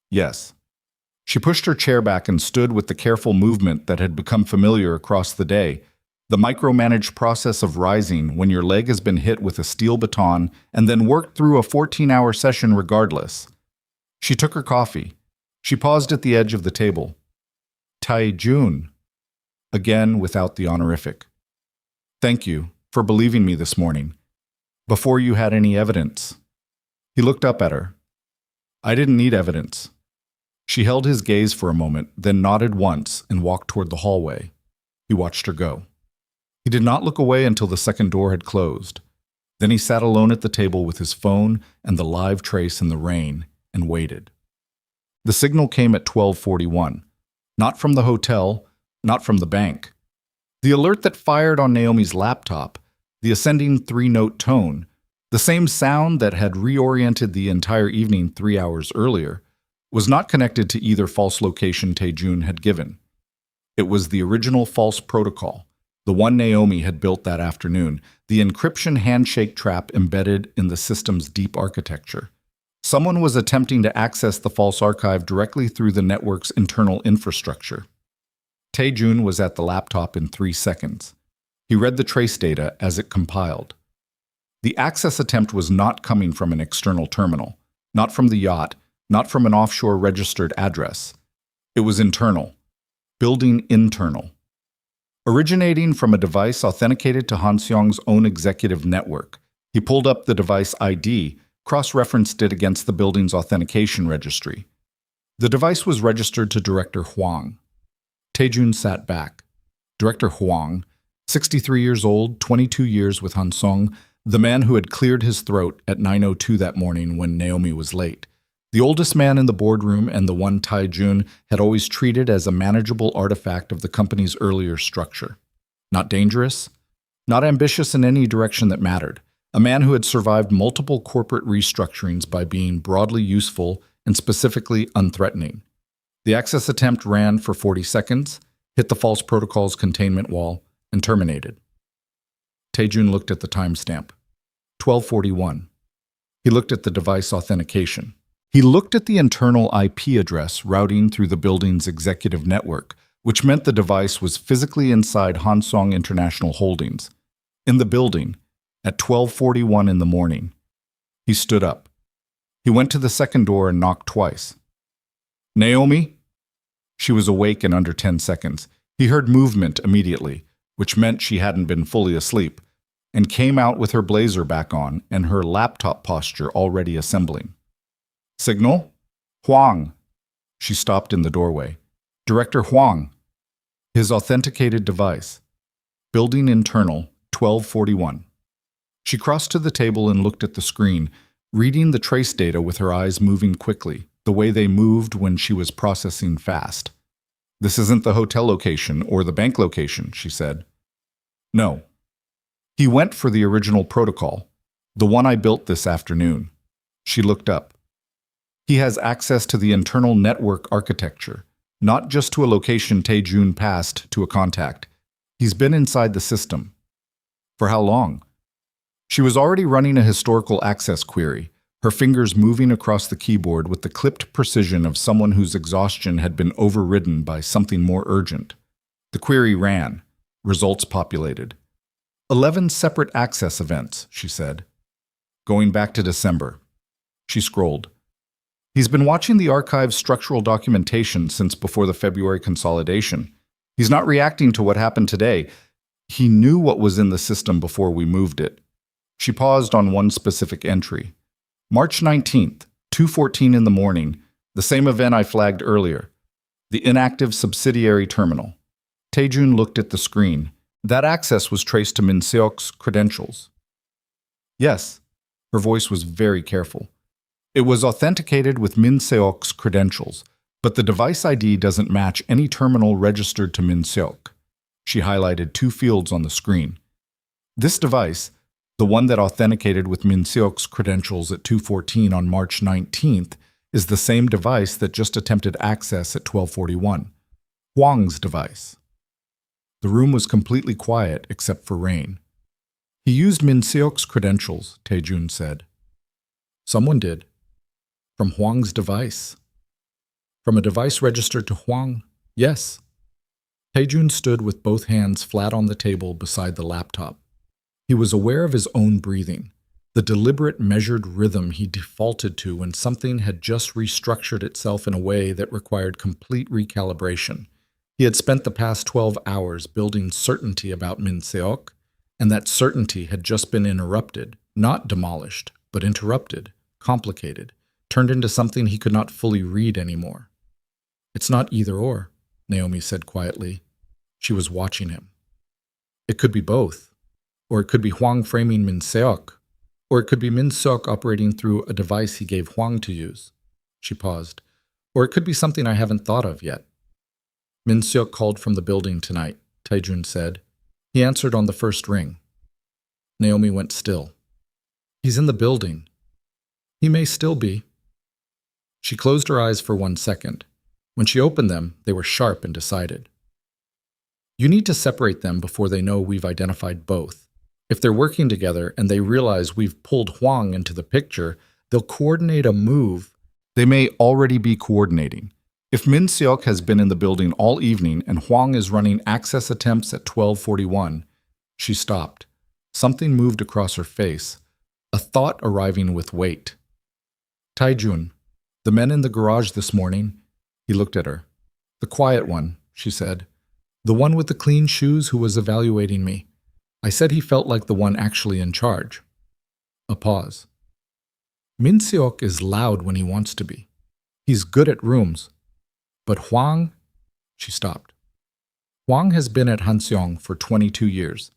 Yes. She pushed her chair back and stood with the careful movement that had become familiar across the day, the micromanaged process of rising when your leg has been hit with a steel baton and then worked through a 14-hour session regardless. She took her coffee. She paused at the edge of the table. Tae-jun. Again without the honorific. Thank you for believing me this morning, before you had any evidence. He looked up at her. I didn't need evidence. She held his gaze for a moment, then nodded once and walked toward the hallway. He watched her go. He did not look away until the second door had closed. Then he sat alone at the table with his phone and the live trace in the rain and waited. The signal came at 12:41, not from the hotel, not from the bank. The alert that fired on Naomi's laptop, the ascending 3-note tone, the same sound that had reoriented the entire evening 3 hours earlier, was not connected to either false location Tae-jun had given. It was the original false protocol, the one Naomi had built that afternoon, the encryption handshake trap embedded in the system's deep architecture. Someone was attempting to access the false archive directly through the network's internal infrastructure. Tae-jun was at the laptop in 3 seconds. He read the trace data as it compiled. The access attempt was not coming from an external terminal, not from the yacht, not from an offshore registered address. It was internal, building internal. Originating from a device authenticated to Hanseong's own executive network, he pulled up the device ID, cross-referenced it against the building's authentication registry. The device was registered to Director Huang. Tae-jun sat back. Director Huang, 63 years old, 22 years with Hansong, the man who had cleared his throat at 9:02 that morning when Naomi was late. The oldest man in the boardroom and the one Tae-jun had always treated as a manageable artifact of the company's earlier structure. Not dangerous, not ambitious in any direction that mattered. A man who had survived multiple corporate restructurings by being broadly useful and specifically unthreatening. The access attempt ran for 40 seconds, hit the false protocol's containment wall, and terminated. Tae-jun looked at the timestamp. 12:41. He looked at the device authentication. He looked at the internal IP address routing through the building's executive network, which meant the device was physically inside Hansong International Holdings, in the building, at 12:41 in the morning. He stood up. He went to the second door and knocked twice. Naomi? She was awake in under 10 seconds. He heard movement immediately, which meant she hadn't been fully asleep, and came out with her blazer back on and her laptop posture already assembling. Signal? Huang. She stopped in the doorway. Director Huang. His authenticated device. Building internal, 1241. She crossed to the table and looked at the screen, reading the trace data with her eyes moving quickly, the way they moved when she was processing fast. This isn't the hotel location or the bank location, she said. No. He went for the original protocol, the one I built this afternoon. She looked up. He has access to the internal network architecture, not just to a location Taejun passed to a contact. He's been inside the system. For how long? She was already running a historical access query, her fingers moving across the keyboard with the clipped precision of someone whose exhaustion had been overridden by something more urgent. The query ran. Results populated. 11 separate access events, she said. Going back to December. She scrolled. He's been watching the archive's structural documentation since before the February consolidation. He's not reacting to what happened today. He knew what was in the system before we moved it. She paused on one specific entry. March 19th, 2:14 in the morning, the same event I flagged earlier. The inactive subsidiary terminal. Taejun looked at the screen. That access was traced to Min Seok's credentials. Yes, her voice was very careful. It was authenticated with Min Seok's credentials, but the device ID doesn't match any terminal registered to Min Seok. She highlighted 2 fields on the screen. This device, the one that authenticated with Min Seok's credentials at 2:14 on March 19th, is the same device that just attempted access at 12:41. Huang's device. The room was completely quiet except for rain. He used Min Seok's credentials, Taejun said. Someone did. From Huang's device. From a device registered to Huang? Yes. Taejun stood with both hands flat on the table beside the laptop. He was aware of his own breathing, the deliberate, measured rhythm he defaulted to when something had just restructured itself in a way that required complete recalibration. He had spent the past 12 hours building certainty about Min Seok, and that certainty had just been interrupted, not demolished, but interrupted, complicated, turned into something he could not fully read anymore. It's not either or, Naomi said quietly. She was watching him. It could be both, or it could be Huang framing Min Seok, or it could be Min Seok operating through a device he gave Huang to use. She paused. Or it could be something I haven't thought of yet. Min Seok called from the building tonight, Taejun said. He answered on the first ring. Naomi went still. He's in the building. He may still be. She closed her eyes for 1 second. When she opened them, they were sharp and decided. You need to separate them before they know we've identified both. If they're working together and they realize we've pulled Huang into the picture, they'll coordinate a move. They may already be coordinating. If Min Seok has been in the building all evening and Huang is running access attempts at 12:41, she stopped. Something moved across her face, a thought arriving with weight. Taejun, the men in the garage this morning, he looked at her. The quiet one, she said. The one with the clean shoes who was evaluating me. I said he felt like the one actually in charge. A pause. Min Seok is loud when he wants to be. He's good at rooms. But Huang, she stopped. Huang has been at Hanseong for 22 years.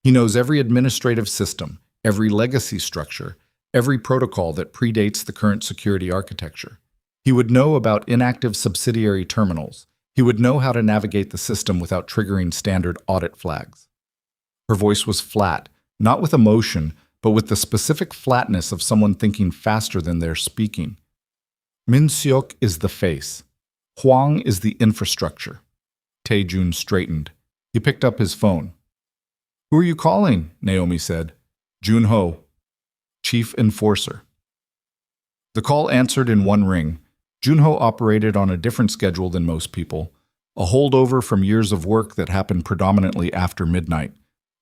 He knows every administrative system, every legacy structure, every protocol that predates the current security architecture. He would know about inactive subsidiary terminals. He would know how to navigate the system without triggering standard audit flags. Her voice was flat, not with emotion, but with the specific flatness of someone thinking faster than they're speaking. Min Seok is the face. Huang is the infrastructure. Taejun straightened. He picked up his phone. Who are you calling? Naomi said. Junho, Chief Enforcer. The call answered in one ring. Junho operated on a different schedule than most people, a holdover from years of work that happened predominantly after midnight.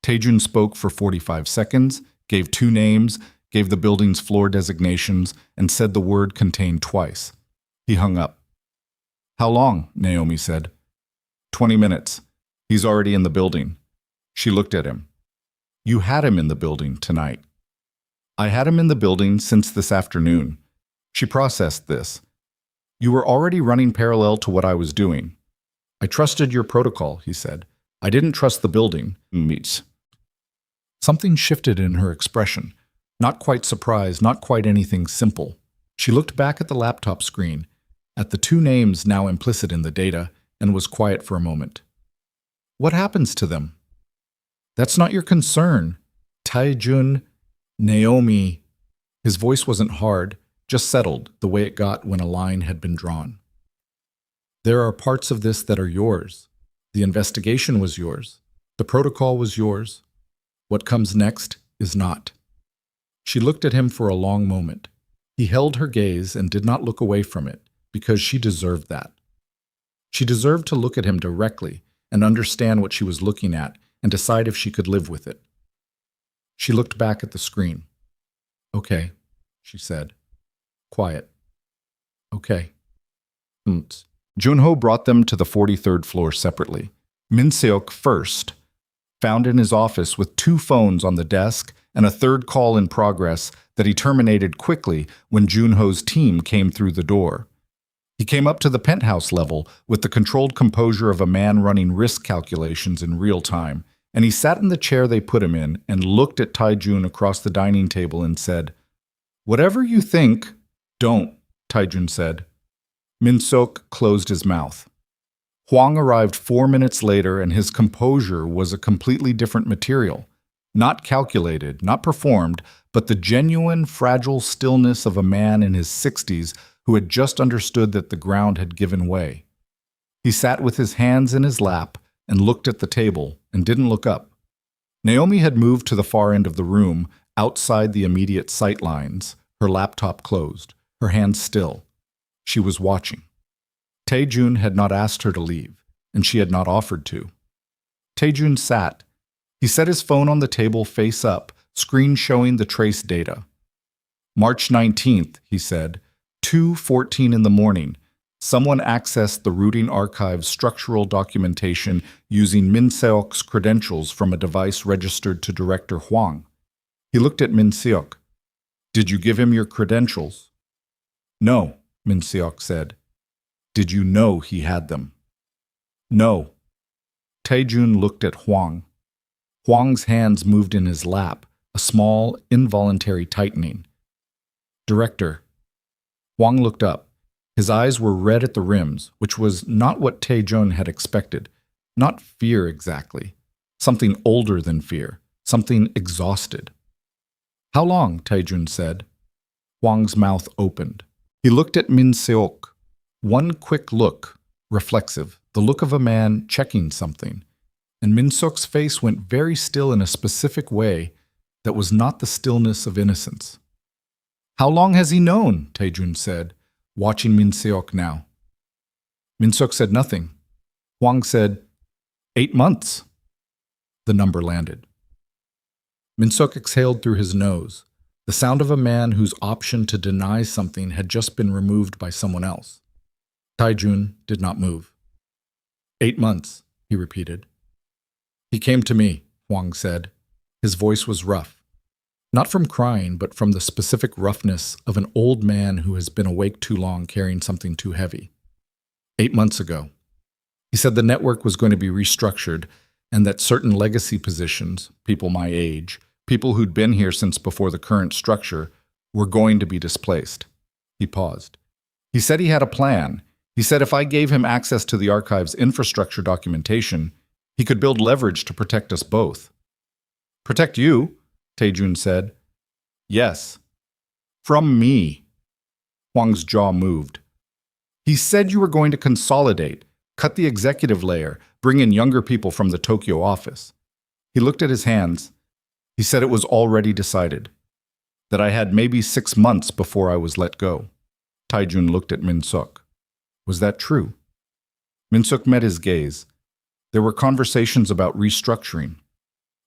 Taejun spoke for 45 seconds, gave 2 names, gave the building's floor designations, and said the word contained twice. He hung up. How long? Naomi said. 20 minutes. He's already in the building. She looked at him. You had him in the building tonight. I had him in the building since this afternoon. She processed this. You were already running parallel to what I was doing. I trusted your protocol, he said. I didn't trust the building. Meets. Something shifted in her expression. Not quite surprise, not quite anything simple. She looked back at the laptop screen, at the two names now implicit in the data, and was quiet for a moment. What happens to them? That's not your concern. Taejun, Naomi. His voice wasn't hard, just settled, the way it got when a line had been drawn. There are parts of this that are yours. The investigation was yours. The protocol was yours. What comes next is not. She looked at him for a long moment. He held her gaze and did not look away from it, because she deserved that. She deserved to look at him directly and understand what she was looking at and decide if she could live with it. She looked back at the screen. Okay, she said. Quiet. Okay. Junho brought them to the 43rd floor separately. Min Seok first, found in his office with 2 phones on the desk and a 3rd call in progress that he terminated quickly when Junho's team came through the door. He came up to the penthouse level with the controlled composure of a man running risk calculations in real time, and he sat in the chair they put him in and looked at Taejun across the dining table and said, "Whatever you think, don't," Taejun said. Min Seok closed his mouth. Hwang arrived 4 minutes later, and his composure was a completely different material. Not calculated, not performed, but the genuine, fragile stillness of a man in his 60s who had just understood that the ground had given way. He sat with his hands in his lap and looked at the table and didn't look up. Naomi had moved to the far end of the room, outside the immediate sight lines, her laptop closed, her hands still. She was watching. Taejun had not asked her to leave, and she had not offered to. Taejun sat. He set his phone on the table face up, screen showing the trace data. March 19th, he said, 2:14 in the morning. Someone accessed the routing archive's structural documentation using Min Seok's credentials from a device registered to Director Hwang. He looked at Min Seok. Did you give him your credentials? No, Min Seok said. Did you know he had them? No. Taejun looked at Hwang. Hwang's hands moved in his lap, a small, involuntary tightening. Director. Hwang looked up. His eyes were red at the rims, which was not what Taejun had expected. Not fear exactly. Something older than fear. Something exhausted. How long? Taejun said. Hwang's mouth opened. He looked at Min Seok. One quick look, reflexive, the look of a man checking something. And Min Seok's face went very still in a specific way that was not the stillness of innocence. How long has he known? Taejun said, watching Min Seok now. Min Seok said nothing. Hwang said, 8 months. The number landed. Min Seok exhaled through his nose, the sound of a man whose option to deny something had just been removed by someone else. Taejun did not move. 8 months, he repeated. He came to me, Hwang said. His voice was rough. Not from crying, but from the specific roughness of an old man who has been awake too long carrying something too heavy. 8 months ago. He said the network was going to be restructured and that certain legacy positions, people my age, people who'd been here since before the current structure, were going to be displaced. He paused. He said he had a plan. He said if I gave him access to the archive's infrastructure documentation, he could build leverage to protect us both. Protect you? Taejun said. Yes. From me. Hwang's jaw moved. He said you were going to consolidate, cut the executive layer, bring in younger people from the Tokyo office. He looked at his hands. He said it was already decided, that I had maybe 6 months before I was let go. Taejun looked at Min Seok. Was that true? Min Seok met his gaze. There were conversations about restructuring.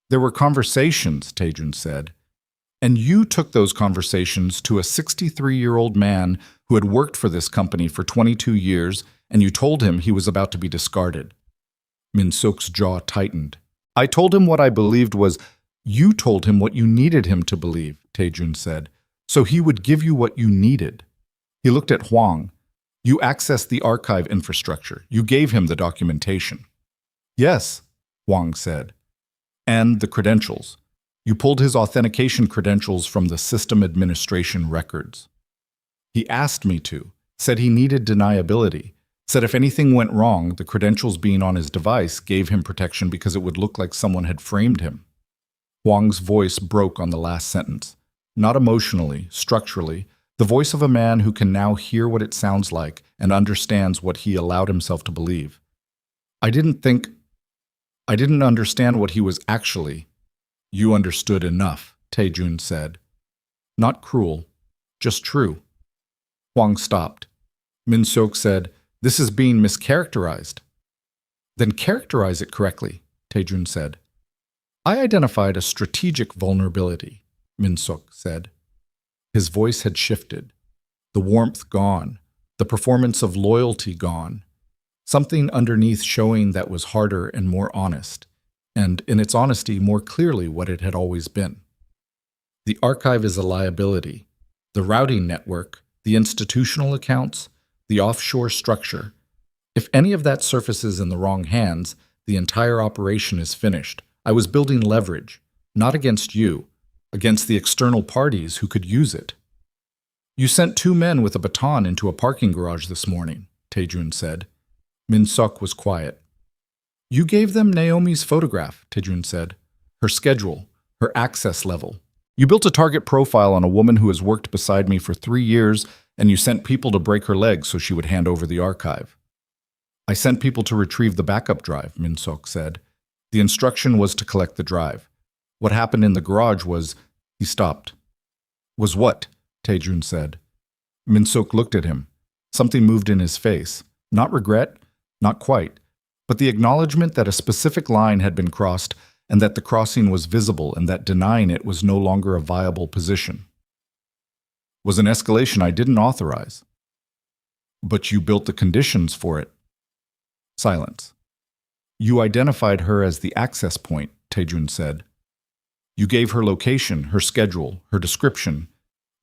There were conversations, Taejun said. And you took those conversations to a 63-year-old man who had worked for this company for 22 years, and you told him he was about to be discarded. Min Seok's jaw tightened. I told him what I believed was, you told him what you needed him to believe, Taejun said, so he would give you what you needed. He looked at Huang. You accessed the archive infrastructure. You gave him the documentation. Yes, Huang said. And the credentials. You pulled his authentication credentials from the system administration records. He asked me to, said he needed deniability, said if anything went wrong, the credentials being on his device gave him protection because it would look like someone had framed him. Huang's voice broke on the last sentence. Not emotionally, structurally, the voice of a man who can now hear what it sounds like and understands what he allowed himself to believe. I didn't understand what he was actually. You understood enough, Taejun said. Not cruel, just true. Huang stopped. Min-seok said, this is being mischaracterized. Then characterize it correctly, Taejun said. I identified a strategic vulnerability, Min-seok said. His voice had shifted. The warmth gone. The performance of loyalty gone. Something underneath showing that was harder and more honest, and in its honesty more clearly what it had always been. The archive is a liability. The routing network, the institutional accounts, the offshore structure. If any of that surfaces in the wrong hands, the entire operation is finished. I was building leverage, not against you, against the external parties who could use it. You sent 2 men with a baton into a parking garage this morning, Taejun said. Min-seok was quiet. You gave them Naomi's photograph, Taejun said. Her schedule, her access level. You built a target profile on a woman who has worked beside me for 3 years, and you sent people to break her legs so she would hand over the archive. I sent people to retrieve the backup drive, Min-seok said. The instruction was to collect the drive. What happened in the garage was... He stopped. Was what? Taejun said. Min-seok looked at him. Something moved in his face. Not regret, not quite, but the acknowledgement that a specific line had been crossed and that the crossing was visible and that denying it was no longer a viable position. Was an escalation I didn't authorize. But you built the conditions for it. Silence. You identified her as the access point, Taejun said. You gave her location, her schedule, her description,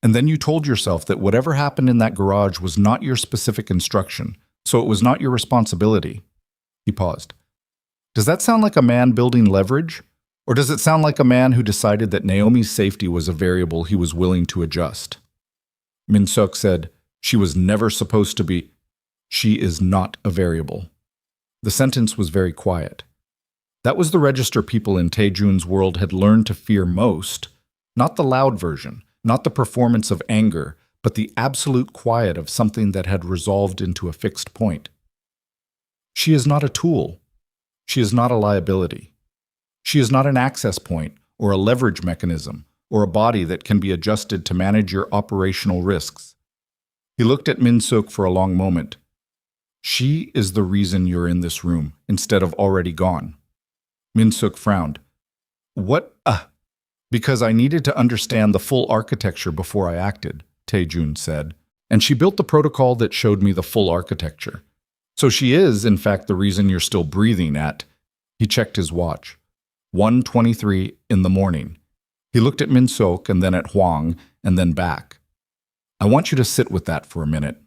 and then you told yourself that whatever happened in that garage was not your specific instruction, so it was not your responsibility. He paused. Does that sound like a man building leverage? Or does it sound like a man who decided that Naomi's safety was a variable he was willing to adjust? Min-seok said, she was never supposed to be. She is not a variable. The sentence was very quiet. That was the register people in Taejun's world had learned to fear most, not the loud version, not the performance of anger, but the absolute quiet of something that had resolved into a fixed point. She is not a tool. She is not a liability. She is not an access point or a leverage mechanism or a body that can be adjusted to manage your operational risks. He looked at Min-seok for a long moment. She is the reason you're in this room instead of already gone. Min-seok frowned. What? Because I needed to understand the full architecture before I acted, Taejun said, and she built the protocol that showed me the full architecture. So she is, in fact, the reason you're still breathing at... He checked his watch. 1:23 in the morning. He looked at Min-seok and then at Huang and then back. I want you to sit with that for a minute.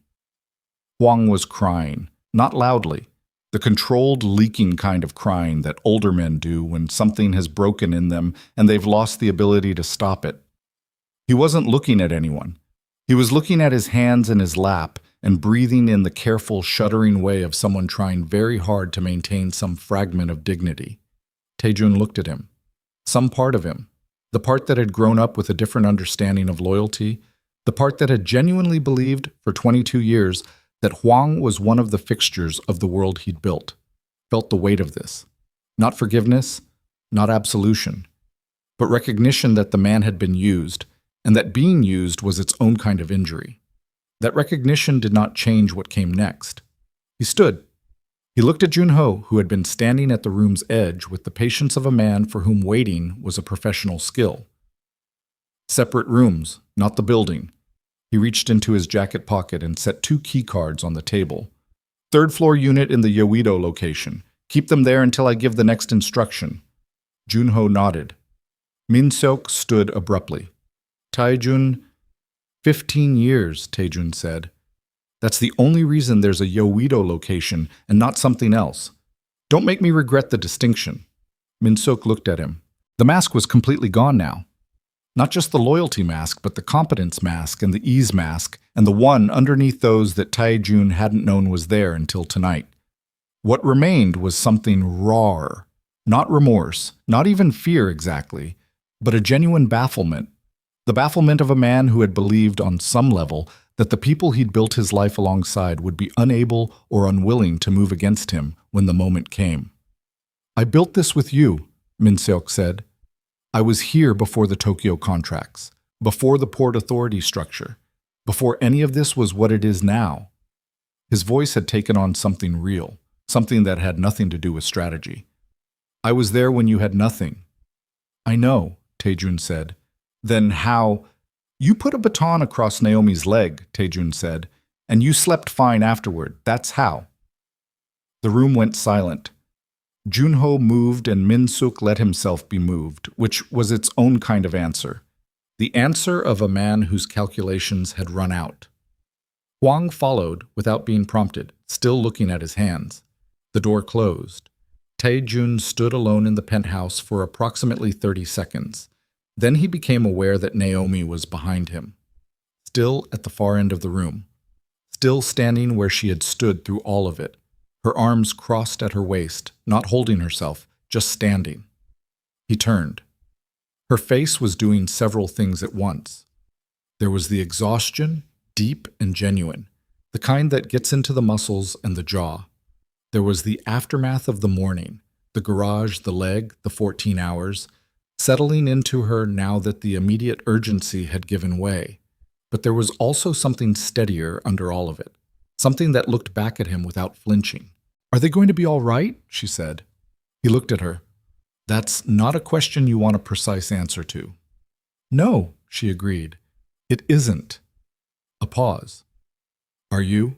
Huang was crying, not loudly. The controlled, leaking kind of crying that older men do when something has broken in them and they've lost the ability to stop it. He wasn't looking at anyone. He was looking at his hands in his lap and breathing in the careful, shuddering way of someone trying very hard to maintain some fragment of dignity. Taejun looked at him. Some part of him, the part that had grown up with a different understanding of loyalty, the part that had genuinely believed for 22 years that Huang was one of the fixtures of the world he'd built, felt the weight of this. Not forgiveness, not absolution, but recognition that the man had been used, and that being used was its own kind of injury. That recognition did not change what came next. He stood. He looked at Junho, who had been standing at the room's edge with the patience of a man for whom waiting was a professional skill. Separate rooms, not the building. He reached into his jacket pocket and set 2 key cards on the table. 3rd floor unit in the Yeouido location. Keep them there until I give the next instruction. Junho nodded. Min-seok stood abruptly. Taejun, 15 years, Taejun said. That's the only reason there's a Yoido location and not something else. Don't make me regret the distinction. Min-seok looked at him. The mask was completely gone now. Not just the loyalty mask, but the competence mask and the ease mask, and the one underneath those that Taejun hadn't known was there until tonight. What remained was something rawer. Not remorse, not even fear exactly, but a genuine bafflement. The bafflement of a man who had believed on some level that the people he'd built his life alongside would be unable or unwilling to move against him when the moment came. I built this with you, Min-seok said. I was here before the Tokyo contracts, before the Port Authority structure, before any of this was what it is now. His voice had taken on something real, something that had nothing to do with strategy. I was there when you had nothing. I know, Taejun said. Then how? You put a baton across Naomi's leg, Taejun said, and you slept fine afterward. That's how. The room went silent. Junho moved and Min-seok let himself be moved, which was its own kind of answer. The answer of a man whose calculations had run out. Hwang followed without being prompted, still looking at his hands. The door closed. Taejun stood alone in the penthouse for approximately 30 seconds. Then he became aware that Naomi was behind him, still at the far end of the room, still standing where she had stood through all of it, her arms crossed at her waist, not holding herself, just standing. He turned. Her face was doing several things at once. There was the exhaustion, deep and genuine, the kind that gets into the muscles and the jaw. There was the aftermath of the morning, the garage, the leg, the 14 hours, settling into her now that the immediate urgency had given way. But there was also something steadier under all of it, something that looked back at him without flinching. Are they going to be all right? She said. He looked at her. That's not a question you want a precise answer to. No, she agreed. It isn't. A pause. Are you?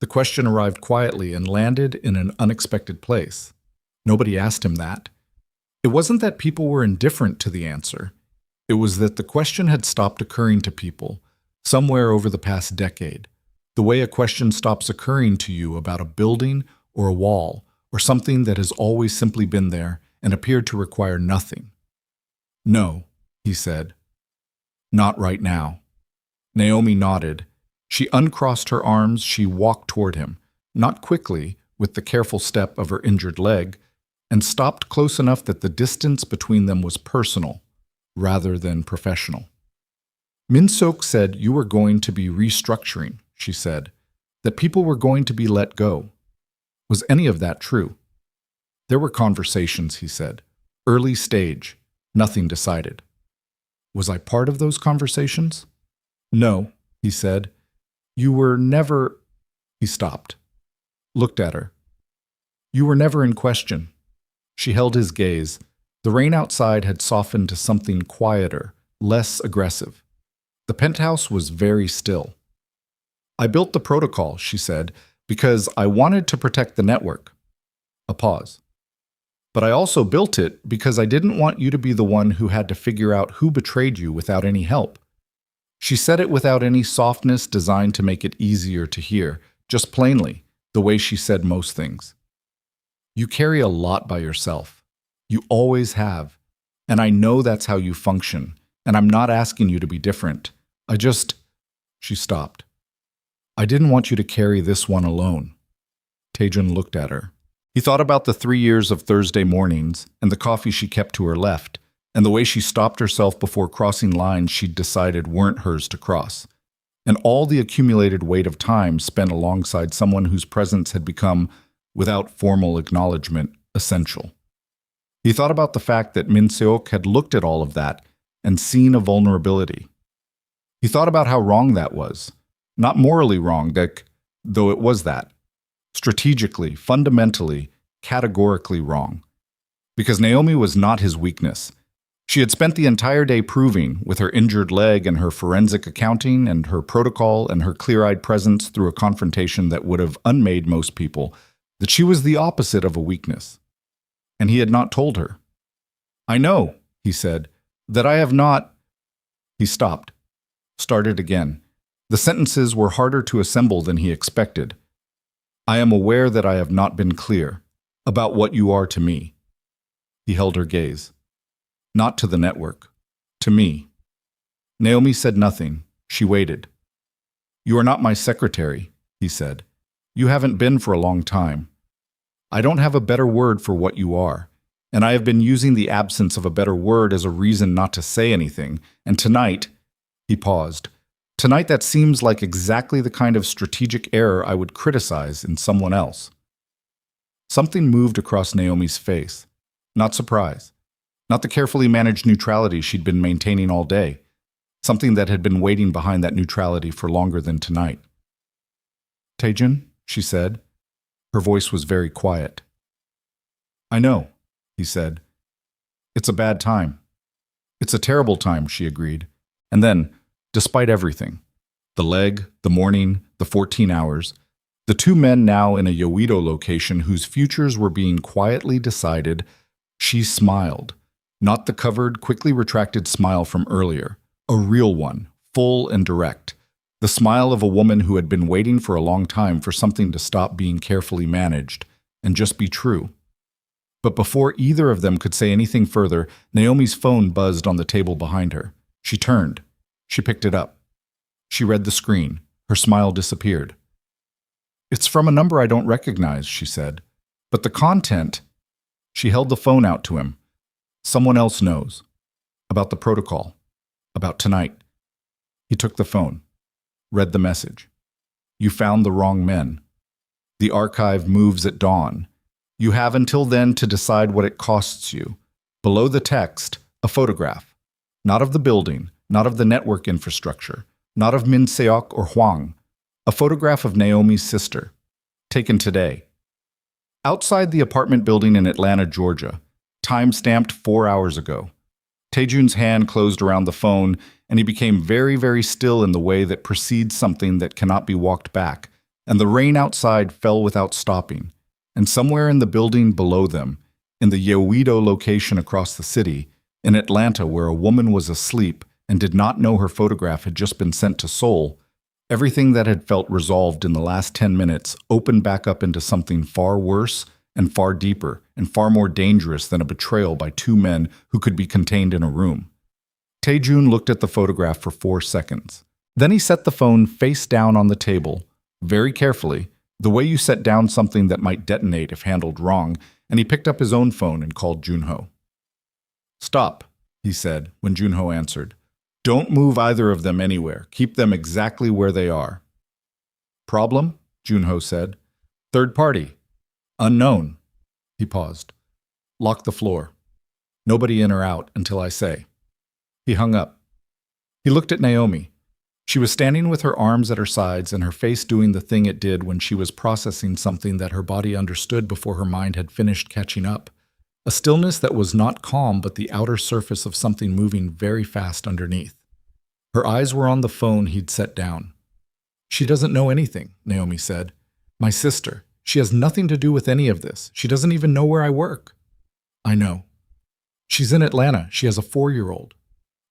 The question arrived quietly and landed in an unexpected place. Nobody asked him that. It wasn't that people were indifferent to the answer. It was that the question had stopped occurring to people, somewhere over the past decade, the way a question stops occurring to you about a building or a wall or something that has always simply been there and appeared to require nothing. No, he said. Not right now. Naomi nodded. She uncrossed her arms, she walked toward him, not quickly, with the careful step of her injured leg, and stopped close enough that the distance between them was personal, rather than professional. Min-seok said you were going to be restructuring, she said, that people were going to be let go. Was any of that true? There were conversations, he said. Early stage, nothing decided. Was I part of those conversations? No, he said. You were never... He stopped. Looked at her. You were never in question. She held his gaze. The rain outside had softened to something quieter, less aggressive. The penthouse was very still. I built the protocol, she said, because I wanted to protect the network. A pause. But I also built it because I didn't want you to be the one who had to figure out who betrayed you without any help. She said it without any softness designed to make it easier to hear, just plainly, the way she said most things. You carry a lot by yourself. You always have. And I know that's how you function, and I'm not asking you to be different. She stopped. I didn't want you to carry this one alone. Taejun looked at her. He thought about the 3 years of Thursday mornings and the coffee she kept to her left, and the way she stopped herself before crossing lines she'd decided weren't hers to cross, and all the accumulated weight of time spent alongside someone whose presence had become, without formal acknowledgement, essential. He thought about the fact that Min-seok had looked at all of that and seen a vulnerability. He thought about how wrong that was. Not morally wrong, though it was that. Strategically, fundamentally, categorically wrong. Because Naomi was not his weakness. She had spent the entire day proving, with her injured leg and her forensic accounting and her protocol and her clear-eyed presence through a confrontation that would have unmade most people, that she was the opposite of a weakness. And he had not told her. I know, he said, that I have not. He stopped, started again. The sentences were harder to assemble than he expected. I am aware that I have not been clear about what you are to me. He held her gaze. Not to the network. To me. Naomi said nothing. She waited. You are not my secretary, he said. You haven't been for a long time. I don't have a better word for what you are, and I have been using the absence of a better word as a reason not to say anything, and tonight, he paused. Tonight that seems like exactly the kind of strategic error I would criticize in someone else. Something moved across Naomi's face. Not surprise. Not the carefully managed neutrality she'd been maintaining all day. Something that had been waiting behind that neutrality for longer than tonight. Taejun, she said. Her voice was very quiet. I know, he said. It's a bad time. It's a terrible time, she agreed. And then, despite everything, the leg, the morning, the 14 hours, the two men now in a Yoido location whose futures were being quietly decided, she smiled. Not the covered, quickly retracted smile from earlier. A real one, full and direct. The smile of a woman who had been waiting for a long time for something to stop being carefully managed and just be true. But before either of them could say anything further, Naomi's phone buzzed on the table behind her. She turned. She picked it up. She read the screen. Her smile disappeared. It's from a number I don't recognize, she said. But the content... She held the phone out to him. Someone else knows. About the protocol. About tonight. He took the phone. Read the message. You found the wrong men. The archive moves at dawn. You have until then to decide what it costs you. Below the text, a photograph. Not of the building, not of the network infrastructure, not of Min Seok or Hwang. A photograph of Naomi's sister. Taken today. Outside the apartment building in Atlanta, Georgia. Time-stamped 4 hours ago. Taejun's hand closed around the phone, and he became very, very still in the way that precedes something that cannot be walked back, and the rain outside fell without stopping. And somewhere in the building below them, in the Yoido location across the city, in Atlanta where a woman was asleep and did not know her photograph had just been sent to Seoul, everything that had felt resolved in the last 10 minutes opened back up into something far worse and far deeper and far more dangerous than a betrayal by two men who could be contained in a room. Taejun looked at the photograph for 4 seconds. Then he set the phone face down on the table, very carefully, the way you set down something that might detonate if handled wrong, and he picked up his own phone and called Junho. Stop, he said when Junho answered. Don't move either of them anywhere. Keep them exactly where they are. Problem? Junho said. Third party. Unknown. He paused. Lock the floor. Nobody in or out until I say. He hung up. He looked at Naomi. She was standing with her arms at her sides and her face doing the thing it did when she was processing something that her body understood before her mind had finished catching up. A stillness that was not calm but the outer surface of something moving very fast underneath. Her eyes were on the phone he'd set down. She doesn't know anything, Naomi said. My sister. She has nothing to do with any of this. She doesn't even know where I work. I know. She's in Atlanta. She has a 4-year-old.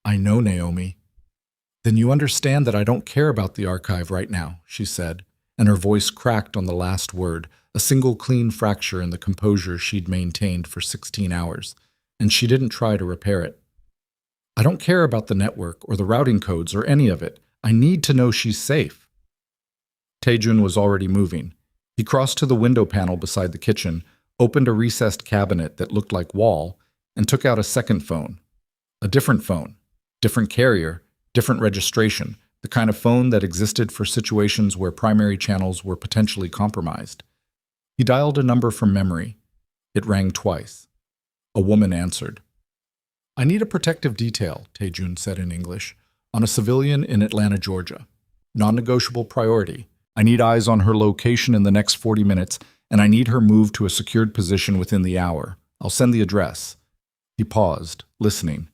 I know, Naomi. Then you understand that I don't care about the archive right now, she said, and her voice cracked on the last word, a single clean fracture in the composure she'd maintained for 16 hours, and she didn't try to repair it. I don't care about the network or the routing codes or any of it. I need to know she's safe. Taejun was already moving. He crossed to the window panel beside the kitchen, opened a recessed cabinet that looked like wall, and took out a second phone. A different phone, different carrier, different registration, the kind of phone that existed for situations where primary channels were potentially compromised. He dialed a number from memory. It rang twice. A woman answered. I need a protective detail, Taejun said in English, on a civilian in Atlanta, Georgia. Non-negotiable priority. I need eyes on her location in the next 40 minutes, and I need her moved to a secured position within the hour. I'll send the address. He paused, listening.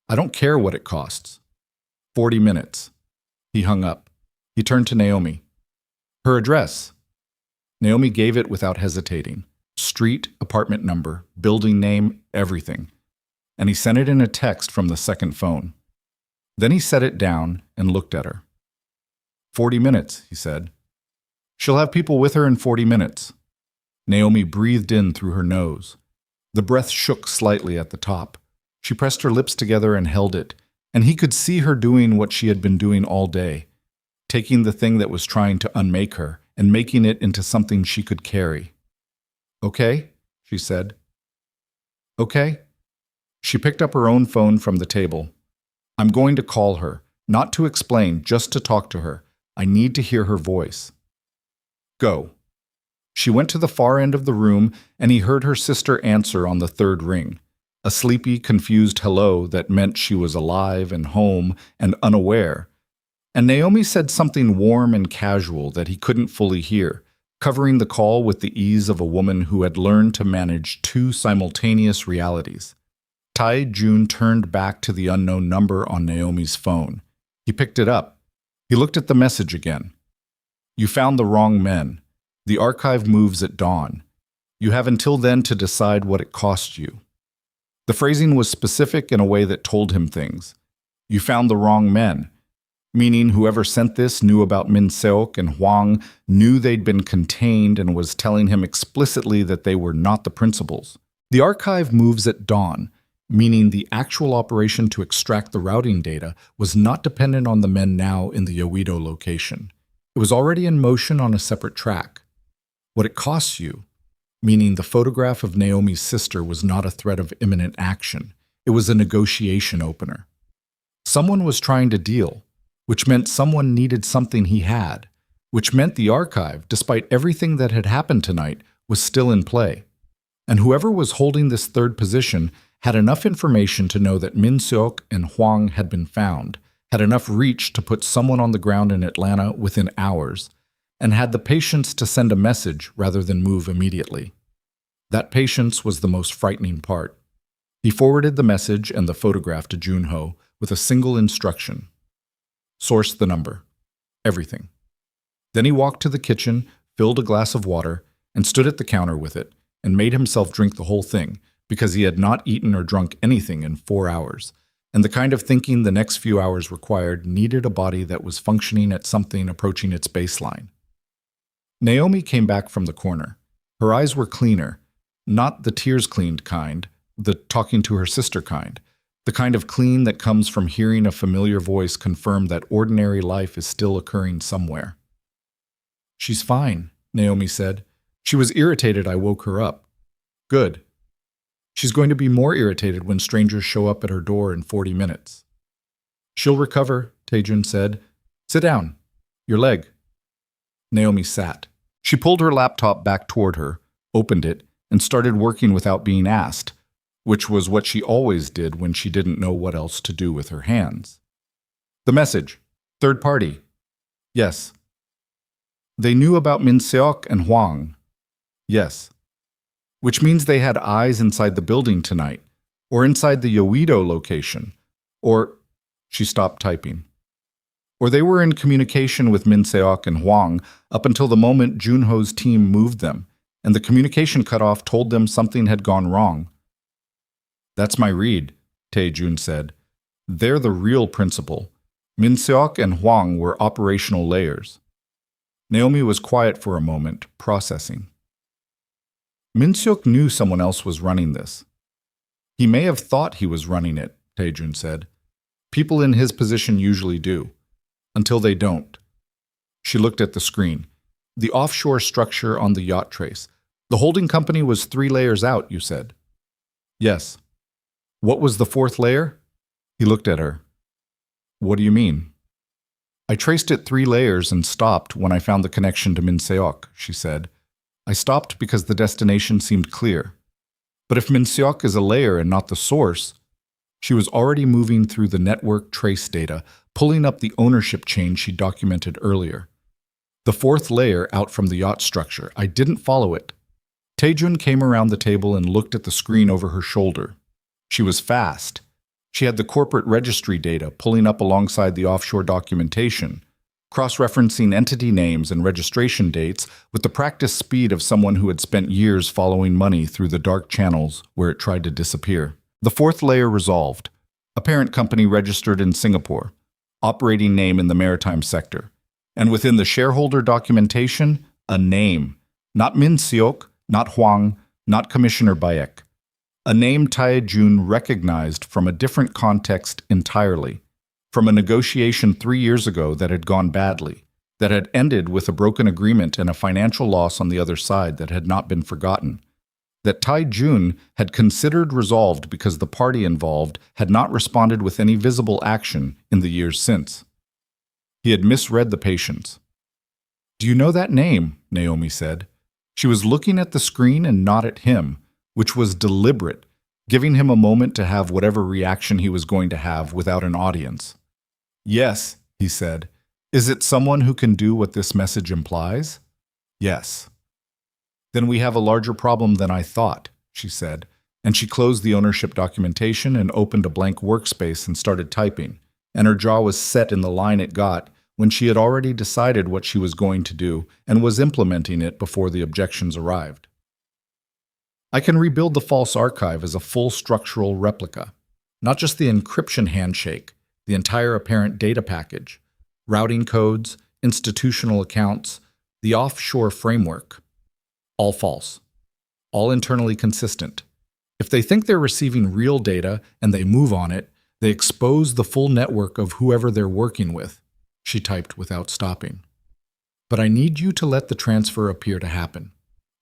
I don't care what it costs. 40 minutes. He hung up. He turned to Naomi. Her address. Naomi gave it without hesitating. Street, apartment number, building name, everything. and he sent it in a text from the second phone. Then he set it down and looked at her. 40 minutes, he said. She'll have people with her in 40 minutes. Naomi breathed in through her nose. The breath shook slightly at the top. She pressed her lips together and held it, and he could see her doing what she had been doing all day, taking the thing that was trying to unmake her and making it into something she could carry. Okay, she said. Okay. She picked up her own phone from the table. I'm going to call her, not to explain, just to talk to her. I need to hear her voice. Go. She went to the far end of the room, and he heard her sister answer on the third ring, a sleepy, confused hello that meant she was alive and home and unaware. And Naomi said something warm and casual that he couldn't fully hear, covering the call with the ease of a woman who had learned to manage two simultaneous realities. Tae-jun turned back to the unknown number on Naomi's phone. He picked it up. He looked at the message again. You found the wrong men. The archive moves at dawn. You have until then to decide what it cost you. The phrasing was specific in a way that told him things. You found the wrong men, meaning whoever sent this knew about Min Seok and Hwang, knew they'd been contained, and was telling him explicitly that they were not the principals. The archive moves at dawn, meaning the actual operation to extract the routing data was not dependent on the men now in the Yoido location. It was already in motion on a separate track. What it costs you, meaning the photograph of Naomi's sister, was not a threat of imminent action. It was a negotiation opener. Someone was trying to deal, which meant someone needed something he had, which meant the archive, despite everything that had happened tonight, was still in play. And whoever was holding this third position had enough information to know that Min Seok and Hwang had been found, had enough reach to put someone on the ground in Atlanta within hours, and had the patience to send a message rather than move immediately. That patience was the most frightening part. He forwarded the message and the photograph to Junho with a single instruction. Source the number. Everything. Then he walked to the kitchen, filled a glass of water, and stood at the counter with it, and made himself drink the whole thing, because he had not eaten or drunk anything in 4 hours, and the kind of thinking the next few hours required needed a body that was functioning at something approaching its baseline. Naomi came back from the corner. Her eyes were cleaner, not the tears-cleaned kind, the talking to her sister kind, the kind of clean that comes from hearing a familiar voice confirm that ordinary life is still occurring somewhere. She's fine, Naomi said. She was irritated I woke her up. Good. She's going to be more irritated when strangers show up at her door in 40 minutes. She'll recover, Tae-jun said. Sit down. Your leg. Naomi sat. She pulled her laptop back toward her, opened it, and started working without being asked, which was what she always did when she didn't know what else to do with her hands. The message. Third party. Yes. They knew about Min Seok and Hwang. Yes. Which means they had eyes inside the building tonight, or inside the Yoido location, or... She stopped typing. Or they were in communication with Min Seok and Hwang up until the moment Junho's team moved them, and the communication cutoff told them something had gone wrong. That's my read, Tae-jun said. They're the real principal. Min Seok and Hwang were operational layers. Naomi was quiet for a moment, processing. Min Seok knew someone else was running this. He may have thought he was running it, Tae-jun said. People in his position usually do. Until they don't. She looked at the screen. The offshore structure on the yacht trace. The holding company was 3 layers out, you said. Yes. What was the 4th layer? He looked at her. What do you mean? I traced it 3 layers and stopped when I found the connection to Min Seok, she said. I stopped because the destination seemed clear. But if Min Seok is a layer and not the source, she was already moving through the network trace data, pulling up the ownership chain she documented earlier. The 4th layer out from the yacht structure. I didn't follow it. Tae-jun came around the table and looked at the screen over her shoulder. She was fast. She had the corporate registry data pulling up alongside the offshore documentation, cross-referencing entity names and registration dates with the practiced speed of someone who had spent years following money through the dark channels where it tried to disappear. The fourth layer resolved. A parent company registered in Singapore, operating name in the maritime sector. And within the shareholder documentation, a name. Not Min Seok, not Huang, not Commissioner Bayek. A name Tae-jun recognized from a different context entirely. From a negotiation 3 years ago that had gone badly, that had ended with a broken agreement and a financial loss on the other side that had not been forgotten. That Tae-jun had considered resolved because the party involved had not responded with any visible action in the years since. He had misread the patients. "Do you know that name?" Naomi said. She was looking at the screen and not at him, which was deliberate, giving him a moment to have whatever reaction he was going to have without an audience. "Yes," he said. "Is it someone who can do what this message implies?" "Yes." "Then we have a larger problem than I thought," she said, and she closed the ownership documentation and opened a blank workspace and started typing, and her jaw was set in the line it got when she had already decided what she was going to do and was implementing it before the objections arrived. "I can rebuild the false archive as a full structural replica, not just the encryption handshake, the entire apparent data package, routing codes, institutional accounts, the offshore framework. All false. All internally consistent. If they think they're receiving real data and they move on it, they expose the full network of whoever they're working with," she typed without stopping. "But I need you to let the transfer appear to happen.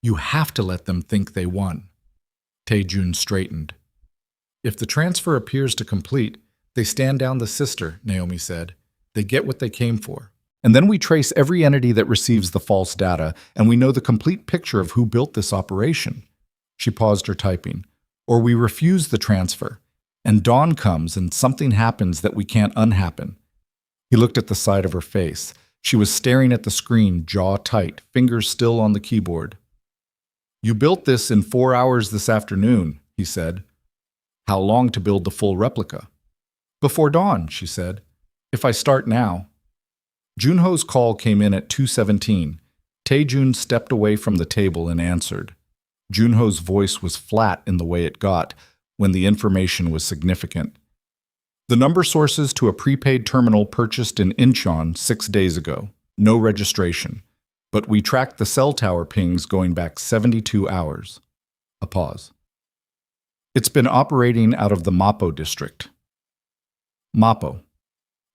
You have to let them think they won." Tae-jun straightened. "If the transfer appears to complete, they stand down the sister," Naomi said. "They get what they came for. And then we trace every entity that receives the false data, and we know the complete picture of who built this operation." She paused her typing. "Or we refuse the transfer, and dawn comes and something happens that we can't unhappen." He looked at the side of her face. She was staring at the screen, jaw tight, fingers still on the keyboard. "You built this in 4 hours this afternoon," he said. "How long to build the full replica?" "Before dawn," she said. "If I start now." Junho's call came in at 2:17. Tae-jun stepped away from the table and answered. Junho's voice was flat in the way it got when the information was significant. "The number sources to a prepaid terminal purchased in Incheon 6 days ago. No registration. But we tracked the cell tower pings going back 72 hours. A pause. "It's been operating out of the Mapo district." Mapo.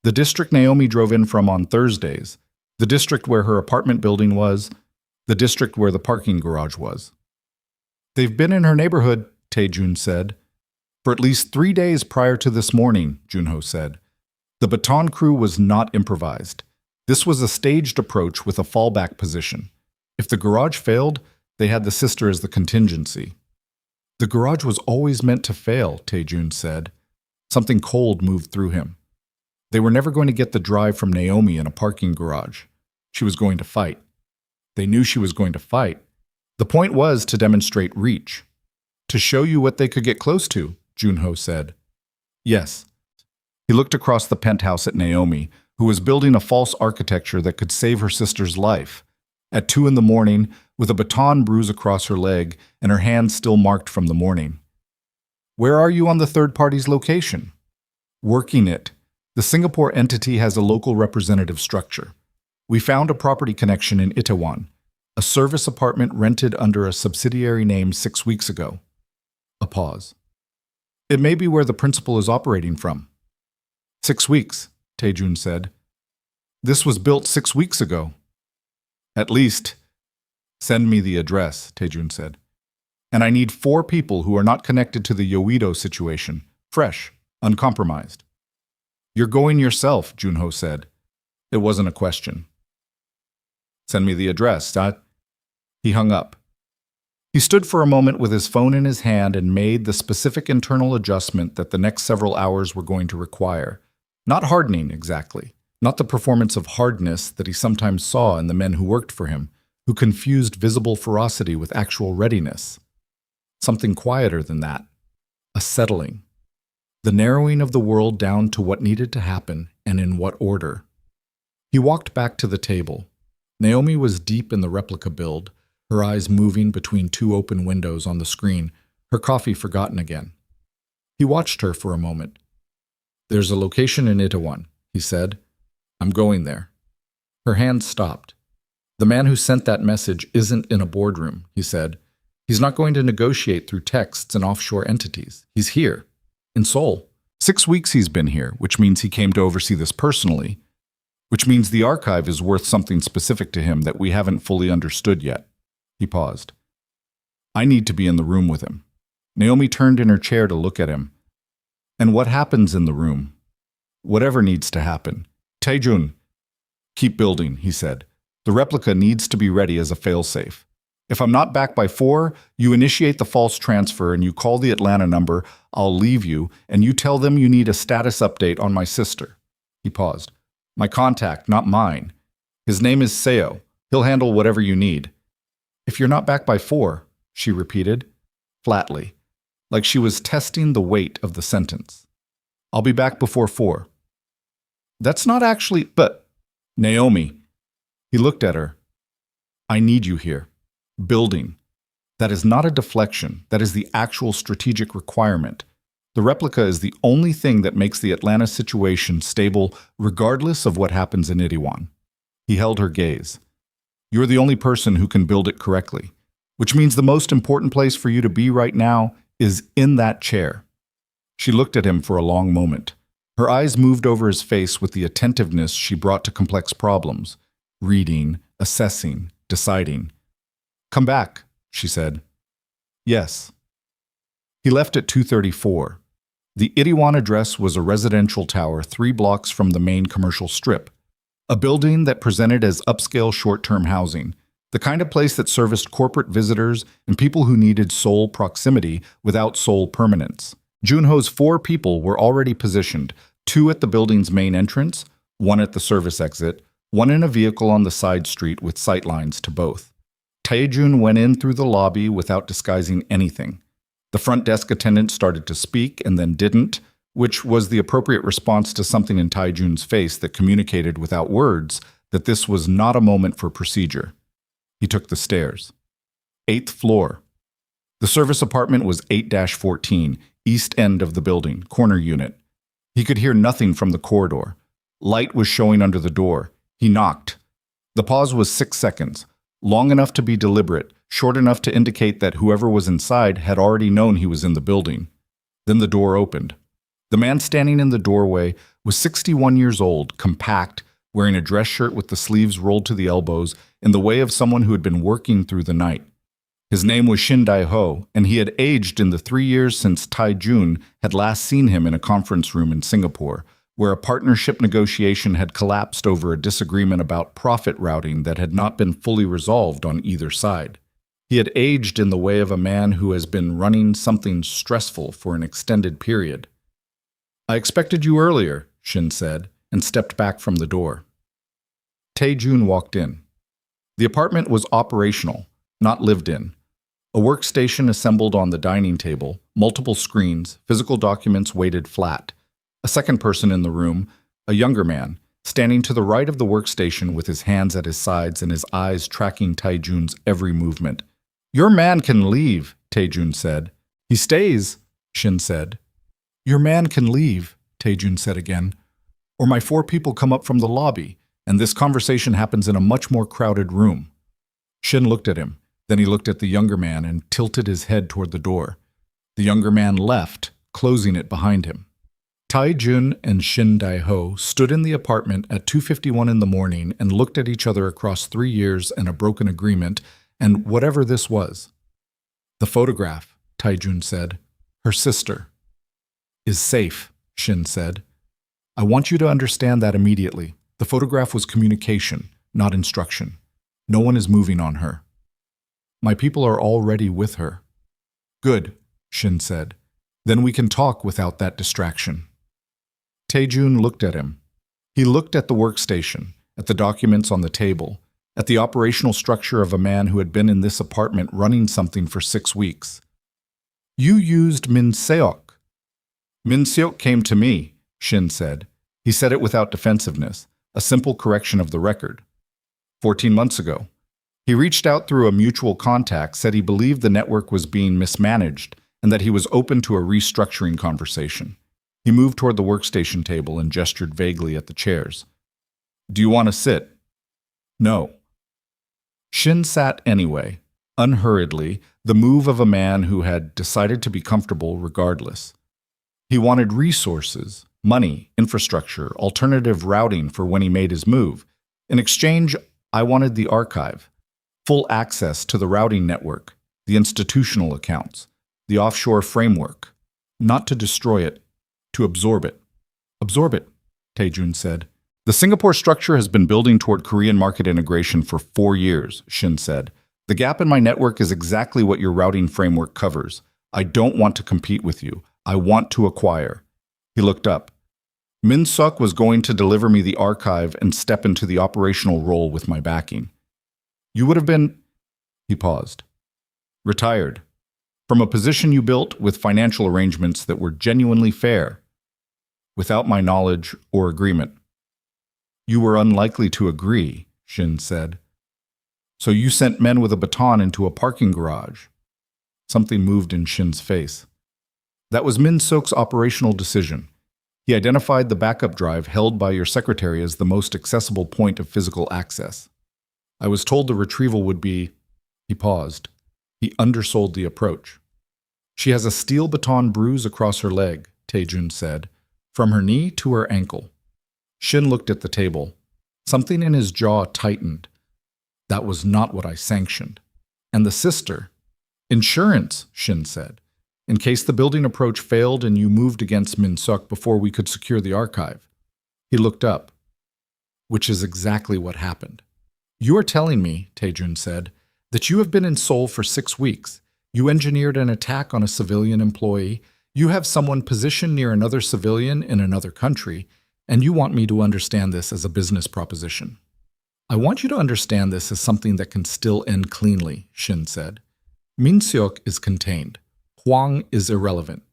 The district Naomi drove in from on Thursdays, the district where her apartment building was, the district where the parking garage was. "They've been in her neighborhood," Tae-jun said. "For at least 3 days prior to this morning," Junho said. "The baton crew was not improvised. This was a staged approach with a fallback position. If the garage failed, they had the sister as the contingency." "The garage was always meant to fail," Tae-jun said. Something cold moved through him. They were never going to get the drive from Naomi in a parking garage. She was going to fight. They knew she was going to fight. The point was to demonstrate reach. "To show you what they could get close to," Junho said. "Yes." He looked across the penthouse at Naomi, who was building a false architecture that could save her sister's life. At 2 in the morning, with a baton bruise across her leg and her hand still marked from the morning. "Where are you on the third party's location?" "Working it. The Singapore entity has a local representative structure. We found a property connection in Itaewon, a service apartment rented under a subsidiary name 6 weeks ago." A pause. "It may be where the principal is operating from." 6 weeks, Tae-jun said. "This was built 6 weeks ago." "At least." "Send me the address," Tae-jun said. "And I need 4 people who are not connected to the Yoido situation, fresh, uncompromised." "You're going yourself," Junho said. It wasn't a question. "Send me the address, Dot." He hung up. He stood for a moment with his phone in his hand and made the specific internal adjustment that the next several hours were going to require. Not hardening, exactly. Not the performance of hardness that he sometimes saw in the men who worked for him, who confused visible ferocity with actual readiness. Something quieter than that. A settling. The narrowing of the world down to what needed to happen and in what order. He walked back to the table. Naomi was deep in the replica build, her eyes moving between 2 open windows on the screen, her coffee forgotten again. He watched her for a moment. "There's a location in Itaewon," he said. "I'm going there." Her hand stopped. "The man who sent that message isn't in a boardroom," he said. "He's not going to negotiate through texts and offshore entities. He's here, in Seoul. 6 weeks he's been here, which means he came to oversee this personally, which means the archive is worth something specific to him that we haven't fully understood yet." He paused. "I need to be in the room with him." Naomi turned in her chair to look at him. "And what happens in the room? Whatever needs to happen. Taejun, keep building," he said. "The replica needs to be ready as a failsafe. If I'm not back by 4, you initiate the false transfer and you call the Atlanta number. I'll leave you, and you tell them you need a status update on my sister." He paused. "My contact, not mine. His name is Seo. He'll handle whatever you need." "If you're not back by 4, she repeated, flatly, like she was testing the weight of the sentence. "I'll be back before 4. "That's not actually, but—" "Naomi." He looked at her. "I need you here. Building. That is not a deflection. That is the actual strategic requirement. The replica is the only thing that makes the Atlanta situation stable regardless of what happens in Itaewon." He held her gaze. "You're the only person who can build it correctly, which means the most important place for you to be right now is in that chair." She looked at him for a long moment. Her eyes moved over his face with the attentiveness she brought to complex problems, reading, assessing, deciding. "Come back," she said. "Yes." He left at 2:34. The Itaewon address was a residential tower 3 blocks from the main commercial strip, a building that presented as upscale short-term housing, the kind of place that serviced corporate visitors and people who needed Seoul proximity without Seoul permanence. Junho's 4 people were already positioned, 2 at the building's main entrance, 1 at the service exit, 1 in a vehicle on the side street with sightlines to both. Taejun went in through the lobby without disguising anything. The front desk attendant started to speak and then didn't, which was the appropriate response to something in Taejun's face that communicated without words that this was not a moment for procedure. He took the stairs. 8th floor. The service apartment was 8-14, east end of the building, corner unit. He could hear nothing from the corridor. Light was showing under the door. He knocked. The pause was 6 seconds, long enough to be deliberate, short enough to indicate that whoever was inside had already known he was in the building. Then the door opened. The man standing in the doorway was 61 years old, compact, wearing a dress shirt with the sleeves rolled to the elbows, in the way of someone who had been working through the night. His name was Shin Dae-ho, and he had aged in the 3 years since Taejun had last seen him in a conference room in Singapore, where a partnership negotiation had collapsed over a disagreement about profit routing that had not been fully resolved on either side. He had aged in the way of a man who has been running something stressful for an extended period. "I expected you earlier," Shin said, and stepped back from the door. Taejun walked in. The apartment was operational, not lived in. A workstation assembled on the dining table, multiple screens, physical documents weighted flat. A second person in the room, a younger man, standing to the right of the workstation with his hands at his sides and his eyes tracking Taejun's every movement. "Your man can leave," Taejun said. "He stays," Shin said. "Your man can leave," Taejun said again. "Or my 4 people come up from the lobby, and this conversation happens in a much more crowded room." Shin looked at him. Then he looked at the younger man and tilted his head toward the door. The younger man left, closing it behind him. Taejun and Shin Dae-ho stood in the apartment at 2:51 in the morning and looked at each other across 3 years and a broken agreement, and whatever this was. "The photograph," Taejun said. "Her sister." "Is safe," Shin said. "I want you to understand that immediately. The photograph was communication, not instruction. No one is moving on her. My people are already with her." "Good," Shin said. "Then we can talk without that distraction." Taejun looked at him. He looked at the workstation, at the documents on the table, at the operational structure of a man who had been in this apartment running something for 6 weeks. "You used Min Seok." "Min Seok came to me," Shin said. He said it without defensiveness, a simple correction of the record. 14 months ago. He reached out through a mutual contact, said he believed the network was being mismanaged, and that he was open to a restructuring conversation. He moved toward the workstation table and gestured vaguely at the chairs. Do you want to sit? No. Shin sat anyway, unhurriedly, the move of a man who had decided to be comfortable regardless. He wanted resources, money, infrastructure, alternative routing for when he made his move. In exchange, I wanted the archive, full access to the routing network, the institutional accounts, the offshore framework. Not to destroy it, to absorb it. Absorb it, Taejun said. The Singapore structure has been building toward Korean market integration for 4 years, Shin said. The gap in my network is exactly what your routing framework covers. I don't want to compete with you. I want to acquire. He looked up. Min Suk was going to deliver me the archive and step into the operational role with my backing. You would have been... He paused. Retired. From a position you built with financial arrangements that were genuinely fair, without my knowledge or agreement. You were unlikely to agree, Shin said. So you sent men with a baton into a parking garage. Something moved in Shin's face. That was Min Suk's operational decision. He identified the backup drive held by your secretary as the most accessible point of physical access. I was told the retrieval would be... He paused. He undersold the approach. She has a steel baton bruise across her leg, Taejun said, from her knee to her ankle. Shin looked at the table. Something in his jaw tightened. That was not what I sanctioned. And the sister? Insurance, Shin said, in case the building approach failed and you moved against Min Suk before we could secure the archive. He looked up. Which is exactly what happened. You are telling me, Taejun said, that you have been in Seoul for 6 weeks. You engineered an attack on a civilian employee. You have someone positioned near another civilian in another country, and you want me to understand this as a business proposition. I want you to understand this as something that can still end cleanly, Shin said. Min Seok is contained. Hwang is irrelevant.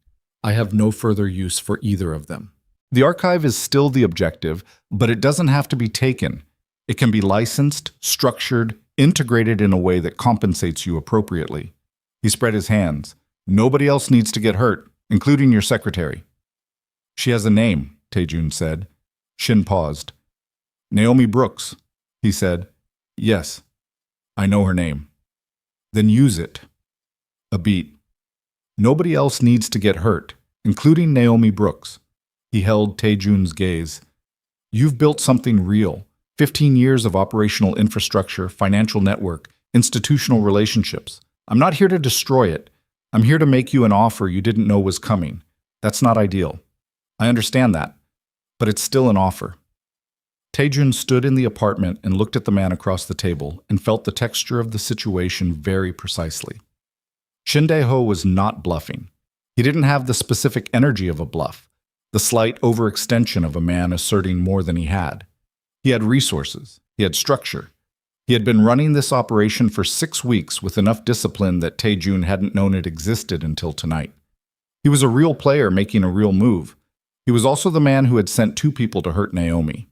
I have no further use for either of them. The archive is still the objective, but it doesn't have to be taken. It can be licensed, structured, integrated in a way that compensates you appropriately. He spread his hands. Nobody else needs to get hurt, including your secretary. She has a name, Taejun said. Shin paused. Naomi Brooks, he said. Yes, I know her name. Then use it. A beat. Nobody else needs to get hurt, including Naomi Brooks. He held Taejun's gaze. You've built something real. 15 years of operational infrastructure, financial network, institutional relationships. I'm not here to destroy it. I'm here to make you an offer you didn't know was coming. That's not ideal. I understand that, but it's still an offer. Taejun stood in the apartment and looked at the man across the table and felt the texture of the situation very precisely. Shin Dae-ho was not bluffing. He didn't have the specific energy of a bluff, the slight overextension of a man asserting more than he had. He had resources. He had structure. He had been running this operation for 6 weeks with enough discipline that Taejun hadn't known it existed until tonight. He was a real player making a real move. He was also the man who had sent 2 people to hurt Naomi.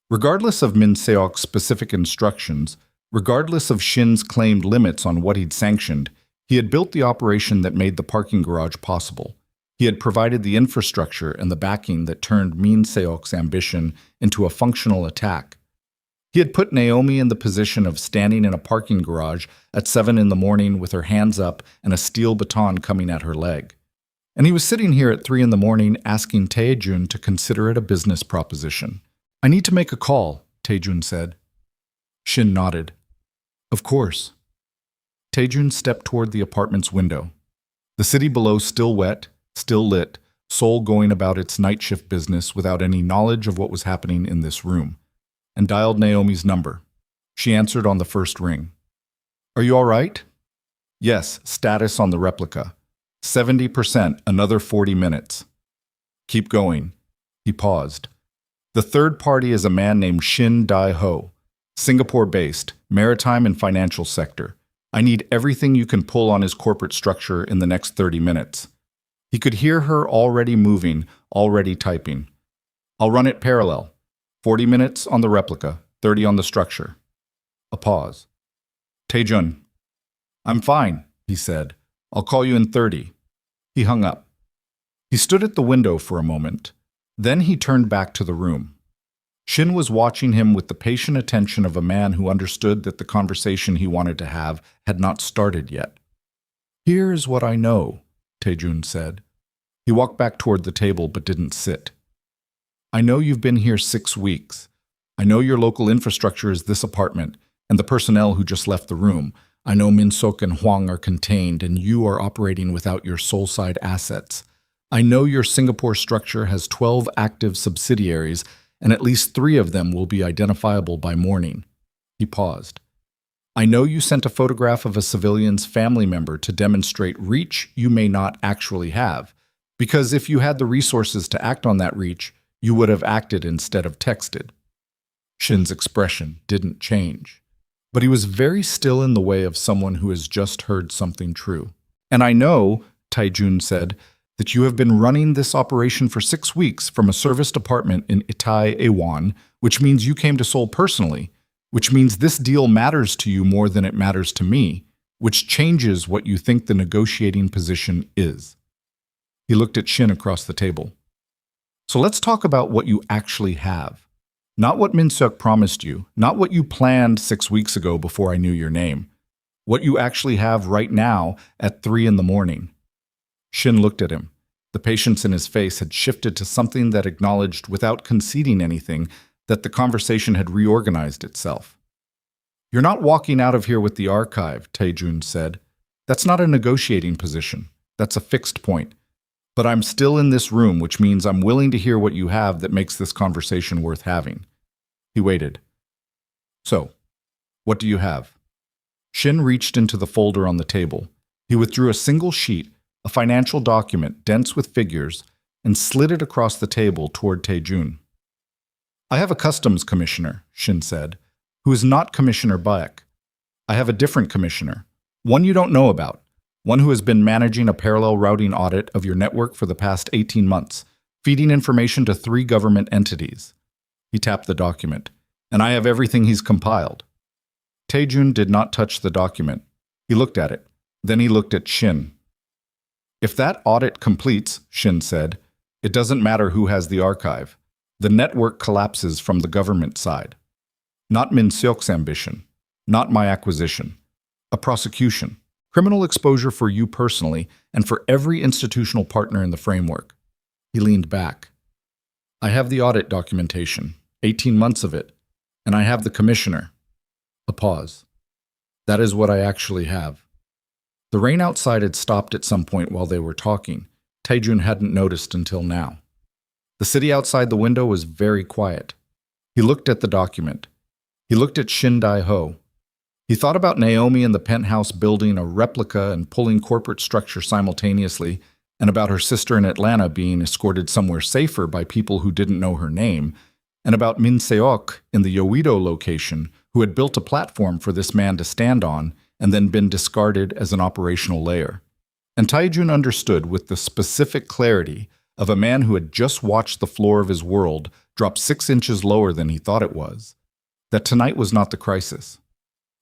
Regardless of Min Seok's specific instructions, regardless of Shin's claimed limits on what he'd sanctioned, he had built the operation that made the parking garage possible. He had provided the infrastructure and the backing that turned Min Seok's ambition into a functional attack. He had put Naomi in the position of standing in a parking garage at 7 in the morning with her hands up and a steel baton coming at her leg. And he was sitting here at 3 in the morning asking Taejun to consider it a business proposition. I need to make a call, Taejun said. Shin nodded. Of course. Taejun stepped toward the apartment's window. The city below still wet, still lit, Seoul going about its night shift business without any knowledge of what was happening in this room, and dialed Naomi's number. She answered on the first ring. Are you all right? Yes, status on the replica. 70%, another 40 minutes. Keep going. He paused. The third party is a man named Shin Dae-ho, Singapore-based, maritime and financial sector. I need everything you can pull on his corporate structure in the next 30 minutes. He could hear her already moving, already typing. I'll run it parallel. 40 minutes on the replica, 30 on the structure. A pause. Taejun. I'm fine, he said. I'll call you in 30. He hung up. He stood at the window for a moment. Then he turned back to the room. Shin was watching him with the patient attention of a man who understood that the conversation he wanted to have had not started yet. "Here is what I know," Taejun said. He walked back toward the table but didn't sit. "I know you've been here 6 weeks. I know your local infrastructure is this apartment and the personnel who just left the room. I know Min-sok and Hwang are contained and you are operating without your Seoul-side assets. I know your Singapore structure has 12 active subsidiaries and at least 3 of them will be identifiable by morning." He paused. "I know you sent a photograph of a civilian's family member to demonstrate reach you may not actually have, because if you had the resources to act on that reach, you would have acted instead of texted." Shin's expression didn't change, but he was very still in the way of someone who has just heard something true. "And I know," Taejun said, "that you have been running this operation for 6 weeks from a serviced apartment in Itae, Awan, which means you came to Seoul personally, which means this deal matters to you more than it matters to me, which changes what you think the negotiating position is." He looked at Shin across the table. "So let's talk about what you actually have. Not what Min-seok promised you, not what you planned 6 weeks ago before I knew your name. What you actually have right now at 3 in the morning. Shin looked at him. The patience in his face had shifted to something that acknowledged, without conceding anything, that the conversation had reorganized itself. "You're not walking out of here with the archive," Taejun said. "That's not a negotiating position. That's a fixed point. But I'm still in this room, which means I'm willing to hear what you have that makes this conversation worth having." He waited. "So, what do you have?" Shin reached into the folder on the table. He withdrew a single sheet, a financial document dense with figures, and slid it across the table toward Taejun. "I have a customs commissioner," Shin said, "who is not Commissioner Baek. I have a different commissioner, one you don't know about, one who has been managing a parallel routing audit of your network for the past 18 months, feeding information to 3 government entities." He tapped the document. "And I have everything he's compiled." Taejun did not touch the document. He looked at it. Then he looked at Shin. "If that audit completes," Shin said, "it doesn't matter who has the archive. The network collapses from the government side. Not Min-seok's ambition. Not my acquisition. A prosecution. Criminal exposure for you personally and for every institutional partner in the framework." He leaned back. "I have the audit documentation, 18 months of it, and I have the commissioner." A pause. "That is what I actually have." The rain outside had stopped at some point while they were talking. Taejun hadn't noticed until now. The city outside the window was very quiet. He looked at the document. He looked at Shin Dae-ho. He thought about Naomi in the penthouse building a replica and pulling corporate structure simultaneously, and about her sister in Atlanta being escorted somewhere safer by people who didn't know her name, and about Min Seok in the Yoido location, who had built a platform for this man to stand on and then been discarded as an operational layer. And Taejun understood with the specific clarity of a man who had just watched the floor of his world drop 6 inches lower than he thought it was, that tonight was not the crisis.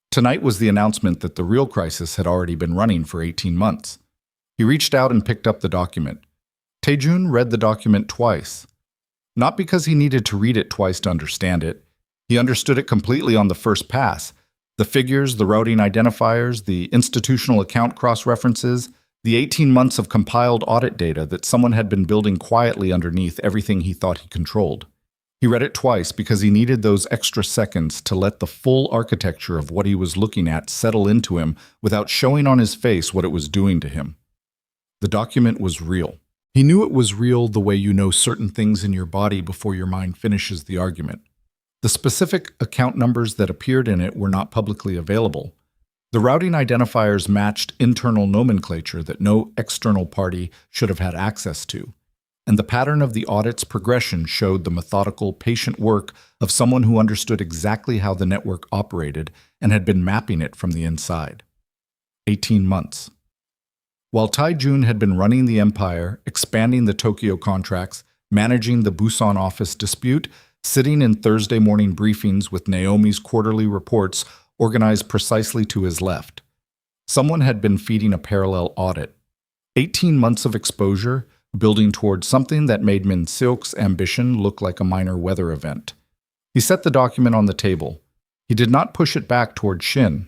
Tonight was the announcement that the real crisis had already been running for 18 months. He reached out and picked up the document. Taejun read the document twice. Not because he needed to read it twice to understand it. He understood it completely on the first pass. The figures, the routing identifiers, the institutional account cross-references, the 18 months of compiled audit data that someone had been building quietly underneath everything he thought he controlled. He read it twice because he needed those extra seconds to let the full architecture of what he was looking at settle into him without showing on his face what it was doing to him. The document was real. He knew it was real the way you know certain things in your body before your mind finishes the argument. The specific account numbers that appeared in it were not publicly available. The routing identifiers matched internal nomenclature that no external party should have had access to. And the pattern of the audit's progression showed the methodical, patient work of someone who understood exactly how the network operated and had been mapping it from the inside. 18 months. While Taejun had been running the empire, expanding the Tokyo contracts, managing the Busan office dispute, sitting in Thursday morning briefings with Naomi's quarterly reports organized precisely to his left, someone had been feeding a parallel audit. 18 months of exposure, building towards something that made Min Seok's ambition look like a minor weather event. He set the document on the table. He did not push it back toward Shin.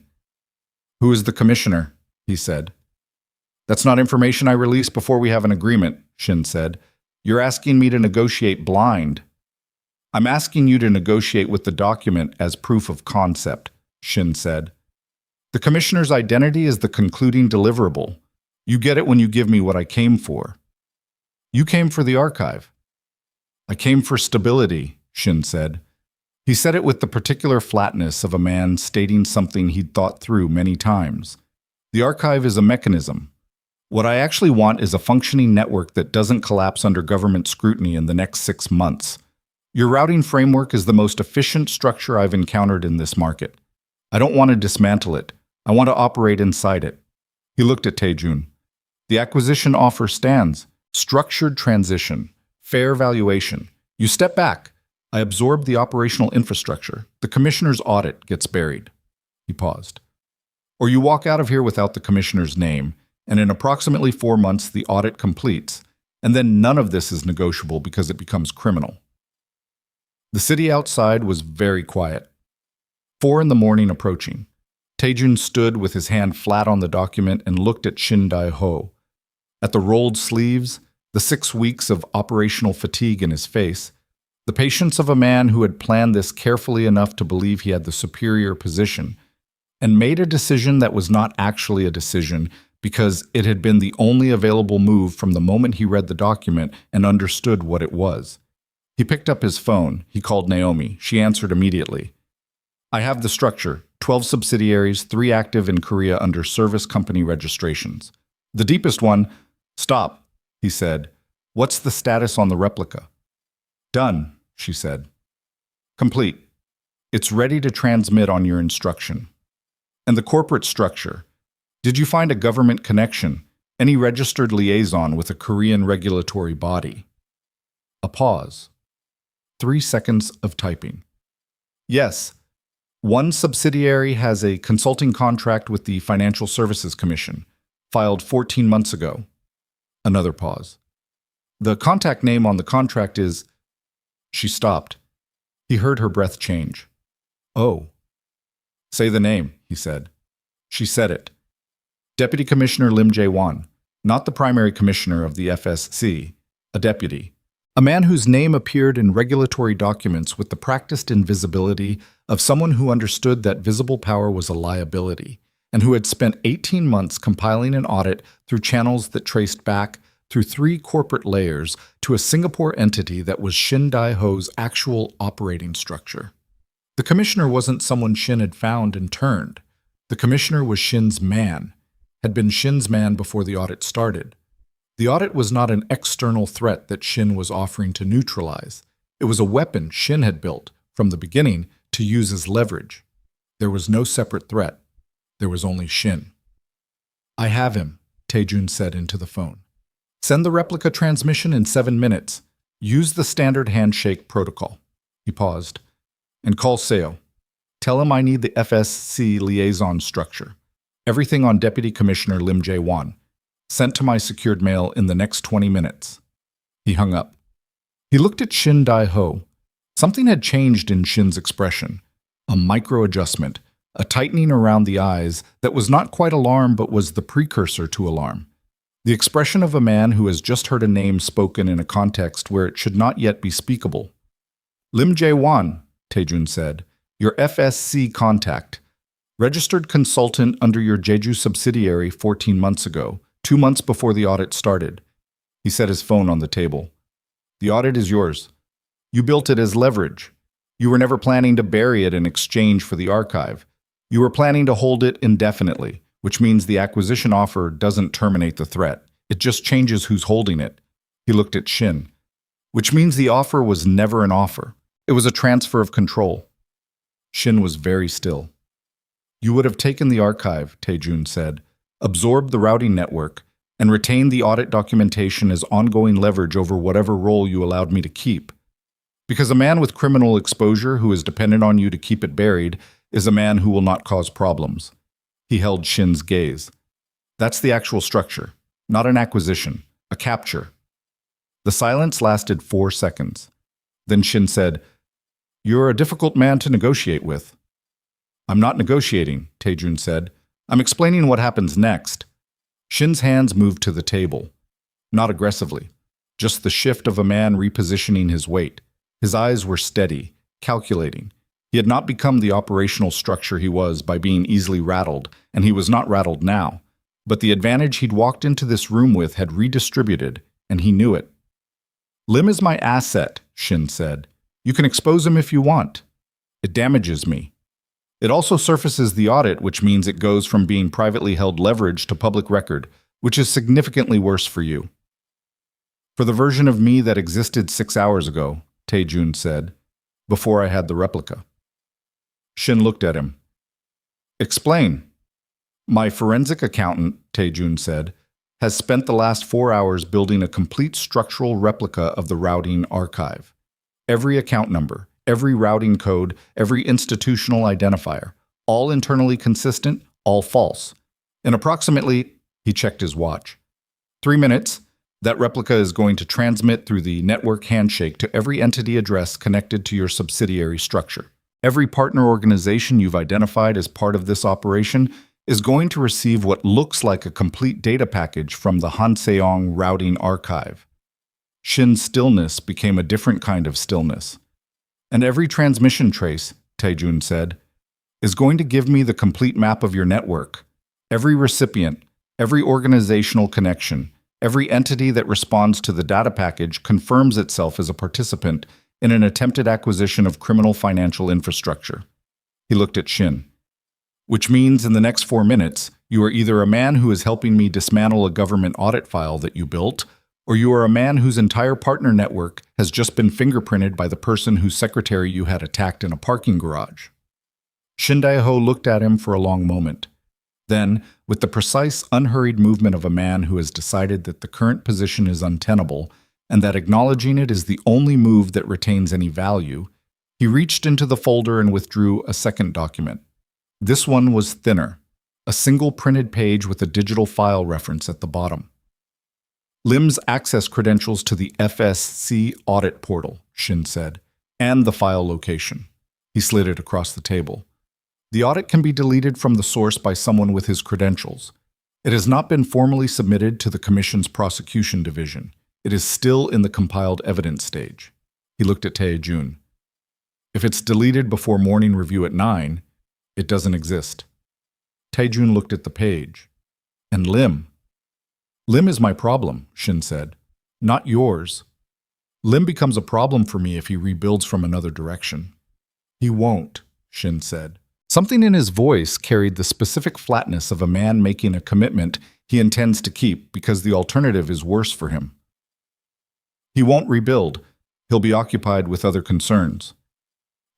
"Who is the commissioner?" he said. "That's not information I release before we have an agreement," Shin said. "You're asking me to negotiate blind." "I'm asking you to negotiate with the document as proof of concept," Shin said. "The commissioner's identity is the concluding deliverable. You get it when you give me what I came for." "You came for the archive." "I came for stability," Shin said. He said it with the particular flatness of a man stating something he'd thought through many times. "The archive is a mechanism. What I actually want is a functioning network that doesn't collapse under government scrutiny in the next 6 months. Your routing framework is the most efficient structure I've encountered in this market. I don't want to dismantle it. I want to operate inside it." He looked at Taejun. "The acquisition offer stands. Structured transition. Fair valuation. You step back. I absorb the operational infrastructure. The commissioner's audit gets buried." He paused. "Or you walk out of here without the commissioner's name, and in approximately 4 months the audit completes, and then none of this is negotiable because it becomes criminal." The city outside was very quiet. 4 in the morning approaching. Taejun stood with his hand flat on the document and looked at Shin Dae-ho. At the rolled sleeves, the 6 weeks of operational fatigue in his face, the patience of a man who had planned this carefully enough to believe he had the superior position, and made a decision that was not actually a decision because it had been the only available move from the moment he read the document and understood what it was. He picked up his phone. He called Naomi. She answered immediately. "I have the structure. 12 subsidiaries, 3 active in Korea under service company registrations. The deepest one—" "Stop," he said. "What's the status on the replica?" "Done," she said. "Complete. It's ready to transmit on your instruction." "And the corporate structure? Did you find a government connection? Any registered liaison with a Korean regulatory body?" A pause. 3 seconds of typing. "Yes. One subsidiary has a consulting contract with the Financial Services Commission, filed 14 months ago." Another pause. "The contact name on the contract is—" She stopped. He heard her breath change. "Oh." "Say the name," he said. She said it. "Deputy Commissioner Lim Jae-won, not the primary commissioner of the FSC, a deputy. A man whose name appeared in regulatory documents with the practiced invisibility of someone who understood that visible power was a liability, and who had spent 18 months compiling an audit through channels that traced back through 3 corporate layers to a Singapore entity that was Shin Dae-ho's actual operating structure. The commissioner wasn't someone Shin had found and turned. The commissioner was Shin's man, had been Shin's man before the audit started. The audit was not an external threat that Shin was offering to neutralize. It was a weapon Shin had built, from the beginning, to use as leverage. There was no separate threat. There was only Shin. "I have him," Taejun said into the phone. "Send the replica transmission in 7 minutes. Use the standard handshake protocol." He paused. "And call Seo. Tell him I need the FSC liaison structure. Everything on Deputy Commissioner Lim Jae-won. Sent to my secured mail in the next 20 minutes. He hung up. He looked at Shin Dae-ho. Something had changed in Shin's expression. A micro-adjustment, a tightening around the eyes that was not quite alarm but was the precursor to alarm. The expression of a man who has just heard a name spoken in a context where it should not yet be speakable. "Lim Jae-won," Taejun said, "your FSC contact. Registered consultant under your Jeju subsidiary 14 months ago, 2 months before the audit started." He set his phone on the table. "The audit is yours. You built it as leverage. You were never planning to bury it in exchange for the archive. You were planning to hold it indefinitely, which means the acquisition offer doesn't terminate the threat. It just changes who's holding it." He looked at Shin. "Which means the offer was never an offer. It was a transfer of control." Shin was very still. "You would have taken the archive," Taejun said, "absorbed the routing network, and retained the audit documentation as ongoing leverage over whatever role you allowed me to keep. Because a man with criminal exposure who is dependent on you to keep it buried is a man who will not cause problems." He held Shin's gaze. "That's the actual structure. not an acquisition, a capture. The silence lasted 4 seconds. Then Shin said, "You're a difficult man to negotiate with." "I'm not negotiating," Taejun said. "I'm explaining what happens next." Shin's hands moved to the table. Not aggressively, just the shift of a man repositioning his weight. His eyes were steady, calculating. He had not become the operational structure he was by being easily rattled, and he was not rattled now. But the advantage he'd walked into this room with had redistributed, and he knew it. "Lim is my asset," Shin said. "You can expose him if you want. It damages me. It also surfaces the audit, which means it goes from being privately held leverage to public record, which is significantly worse for you." "For the version of me that existed 6 hours ago," Taejun said, "before I had the replica." Shin looked at him. "Explain." "My forensic accountant," Taejun said, "has spent the last 4 hours building a complete structural replica of the routing archive. Every account number, every routing code, every institutional identifier, all internally consistent, all false. In approximately," he checked his watch, "3 minutes, that replica is going to transmit through the network handshake to every entity address connected to your subsidiary structure. Every partner organization you've identified as part of this operation is going to receive what looks like a complete data package from the Hanseong routing archive." Shin's stillness became a different kind of stillness. "And every transmission trace," Taejun said, "is going to give me the complete map of your network. Every recipient, every organizational connection, every entity that responds to the data package confirms itself as a participant in an attempted acquisition of criminal financial infrastructure." He looked at Shin. "Which means in the next 4 minutes, you are either a man who is helping me dismantle a government audit file that you built, or you are a man whose entire partner network has just been fingerprinted by the person whose secretary you had attacked in a parking garage." Shin Dae-ho looked at him for a long moment. Then, with the precise, unhurried movement of a man who has decided that the current position is untenable and that acknowledging it is the only move that retains any value, he reached into the folder and withdrew a second document. This one was thinner, a single printed page with a digital file reference at the bottom. "Lim's access credentials to the FSC audit portal," Shin said, "and the file location." He slid it across the table. "The audit can be deleted from the source by someone with his credentials. It has not been formally submitted to the Commission's prosecution division. It is still in the compiled evidence stage." He looked at Taejun. "If it's deleted before morning review at 9, it doesn't exist." Taejun looked at the page. "And Lim?" "Lim is my problem," Shin said. "Not yours. Lim becomes a problem for me if he rebuilds from another direction." "He won't," Shin said. Something in his voice carried the specific flatness of a man making a commitment he intends to keep because the alternative is worse for him. "He won't rebuild. He'll be occupied with other concerns."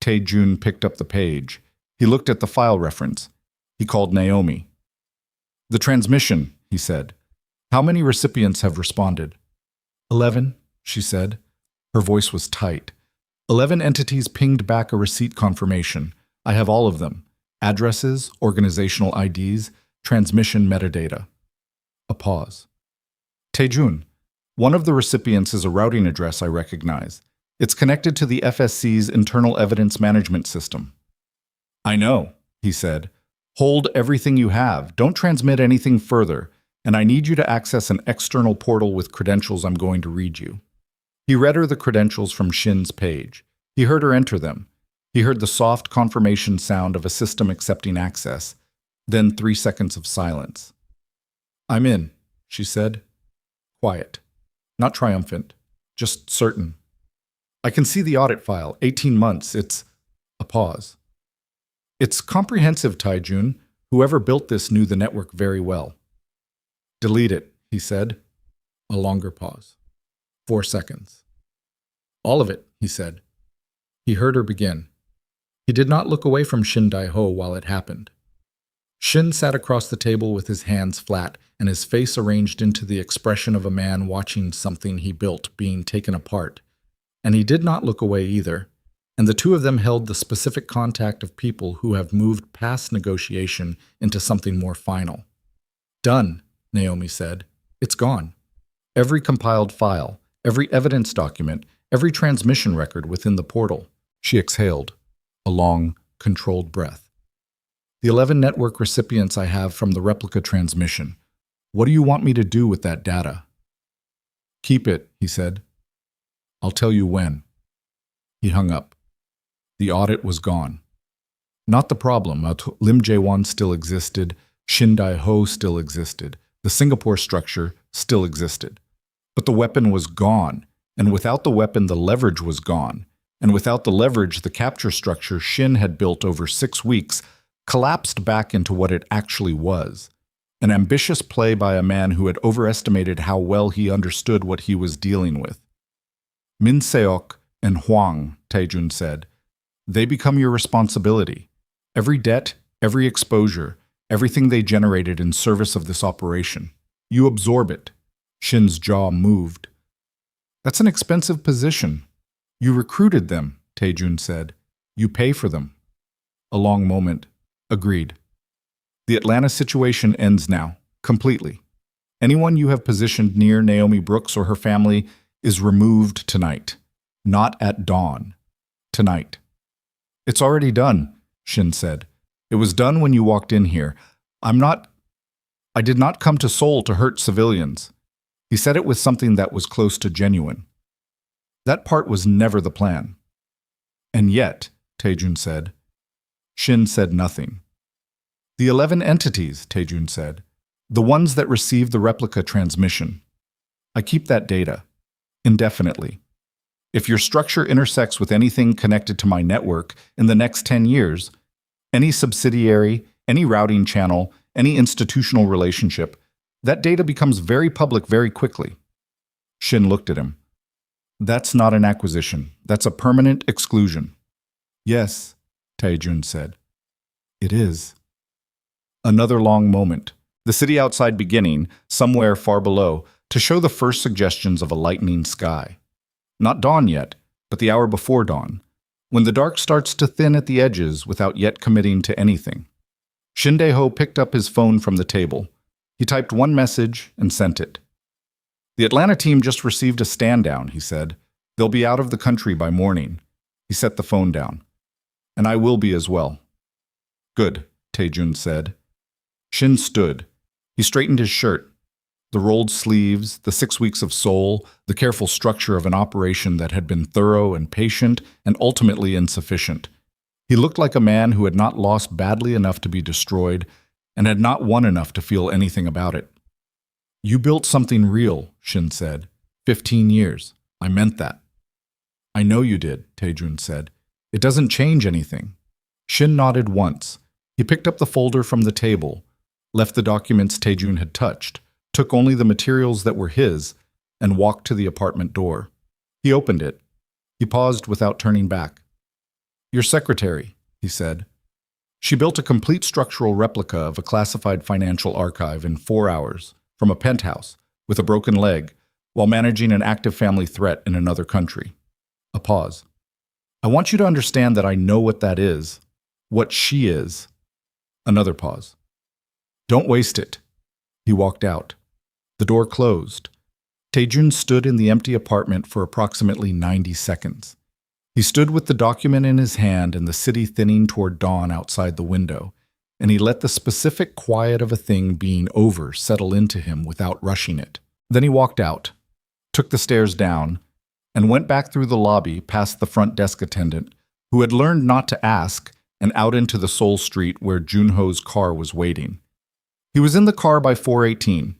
Taejun picked up the page. He looked at the file reference. He called Naomi. "The transmission," he said. "How many recipients have responded?" 11, she said. Her voice was tight. 11 entities pinged back a receipt confirmation. I have all of them. Addresses, organizational IDs, transmission metadata. A pause. "Taejun, one of the recipients is a routing address I recognize. It's connected to the FSC's internal evidence management system." "I know," he said. "Hold everything you have. Don't transmit anything further. And I need you to access an external portal with credentials I'm going to read you." He read her the credentials from Shin's page. He heard her enter them. He heard the soft confirmation sound of a system accepting access, then 3 seconds of silence. "I'm in," she said. Quiet. Not triumphant. Just certain. "I can see the audit file. 18 months. It's..." A pause. "It's comprehensive, Taejun. Whoever built this knew the network very well." "Delete it," he said. A longer pause. 4 seconds. "All of it," he said. He heard her begin. He did not look away from Shin Dae-ho while it happened. Shin sat across the table with his hands flat and his face arranged into the expression of a man watching something he built being taken apart. And he did not look away either, and the two of them held the specific contact of people who have moved past negotiation into something more final. "Done," Naomi said. It's gone. Every compiled file, every evidence document, every transmission record within the portal. She exhaled, a long, controlled breath. The 11 network recipients I have from the replica transmission. What do you want me to do with that data? Keep it, he said. I'll tell you when. He hung up. The audit was gone. Not the problem. Lim Jae-won still existed. Shin Dai-ho still existed. The Singapore structure still existed. But the weapon was gone. And without the weapon, the leverage was gone. And without the leverage, the capture structure Shin had built over 6 weeks collapsed back into what it actually was. An ambitious play by a man who had overestimated how well he understood what he was dealing with. Min Seok and Hwang, Taejun said, they become your responsibility. Every debt, every exposure, everything they generated in service of this operation. You absorb it. Shin's jaw moved. That's an expensive position. You recruited them, Taejun said. You pay for them. A long moment. Agreed. The Atlanta situation ends now, completely. Anyone you have positioned near Naomi Brooks or her family is removed tonight. Not at dawn. Tonight. It's already done, Shin said. It was done when you walked in here. I did not come to Seoul to hurt civilians. He said it with something that was close to genuine. That part was never the plan. And yet, Taejun said. Shin said nothing. The 11 entities, Taejun said. The ones that received the replica transmission. I keep that data. Indefinitely. If your structure intersects with anything connected to my network in the next 10 years, any subsidiary, any routing channel, any institutional relationship, that data becomes very public very quickly. Shin looked at him. That's not an acquisition. That's a permanent exclusion. Yes, Taejun said. It is. Another long moment. The city outside beginning, somewhere far below, to show the first suggestions of a lightening sky. Not dawn yet, but the hour before dawn, when the dark starts to thin at the edges without yet committing to anything. Shin Dae-ho picked up his phone from the table. He typed one message and sent it. The Atlanta team just received a stand-down, he said. They'll be out of the country by morning. He set the phone down. And I will be as well. Good, Taejun said. Shin stood. He straightened his shirt. The rolled sleeves, the 6 weeks of Seoul, the careful structure of an operation that had been thorough and patient and ultimately insufficient. He looked like a man who had not lost badly enough to be destroyed and had not won enough to feel anything about it. You built something real, Shin said. 15 years. I meant that. I know you did, Taejun said. It doesn't change anything. Shin nodded once. He picked up the folder from the table, left the documents Taejun had touched, took only the materials that were his, and walked to the apartment door. He opened it. He paused without turning back. Your secretary, he said. She built a complete structural replica of a classified financial archive in 4 hours, from a penthouse, with a broken leg, while managing an active family threat in another country. A pause. I want you to understand that I know what that is, what she is. Another pause. Don't waste it. He walked out. The door closed. Taejun stood in the empty apartment for approximately 90 seconds. He stood with the document in his hand and the city thinning toward dawn outside the window, and he let the specific quiet of a thing being over settle into him without rushing it. Then he walked out, took the stairs down, and went back through the lobby past the front desk attendant, who had learned not to ask, and out into the Seoul street where Junho's car was waiting. He was in the car by 4:18.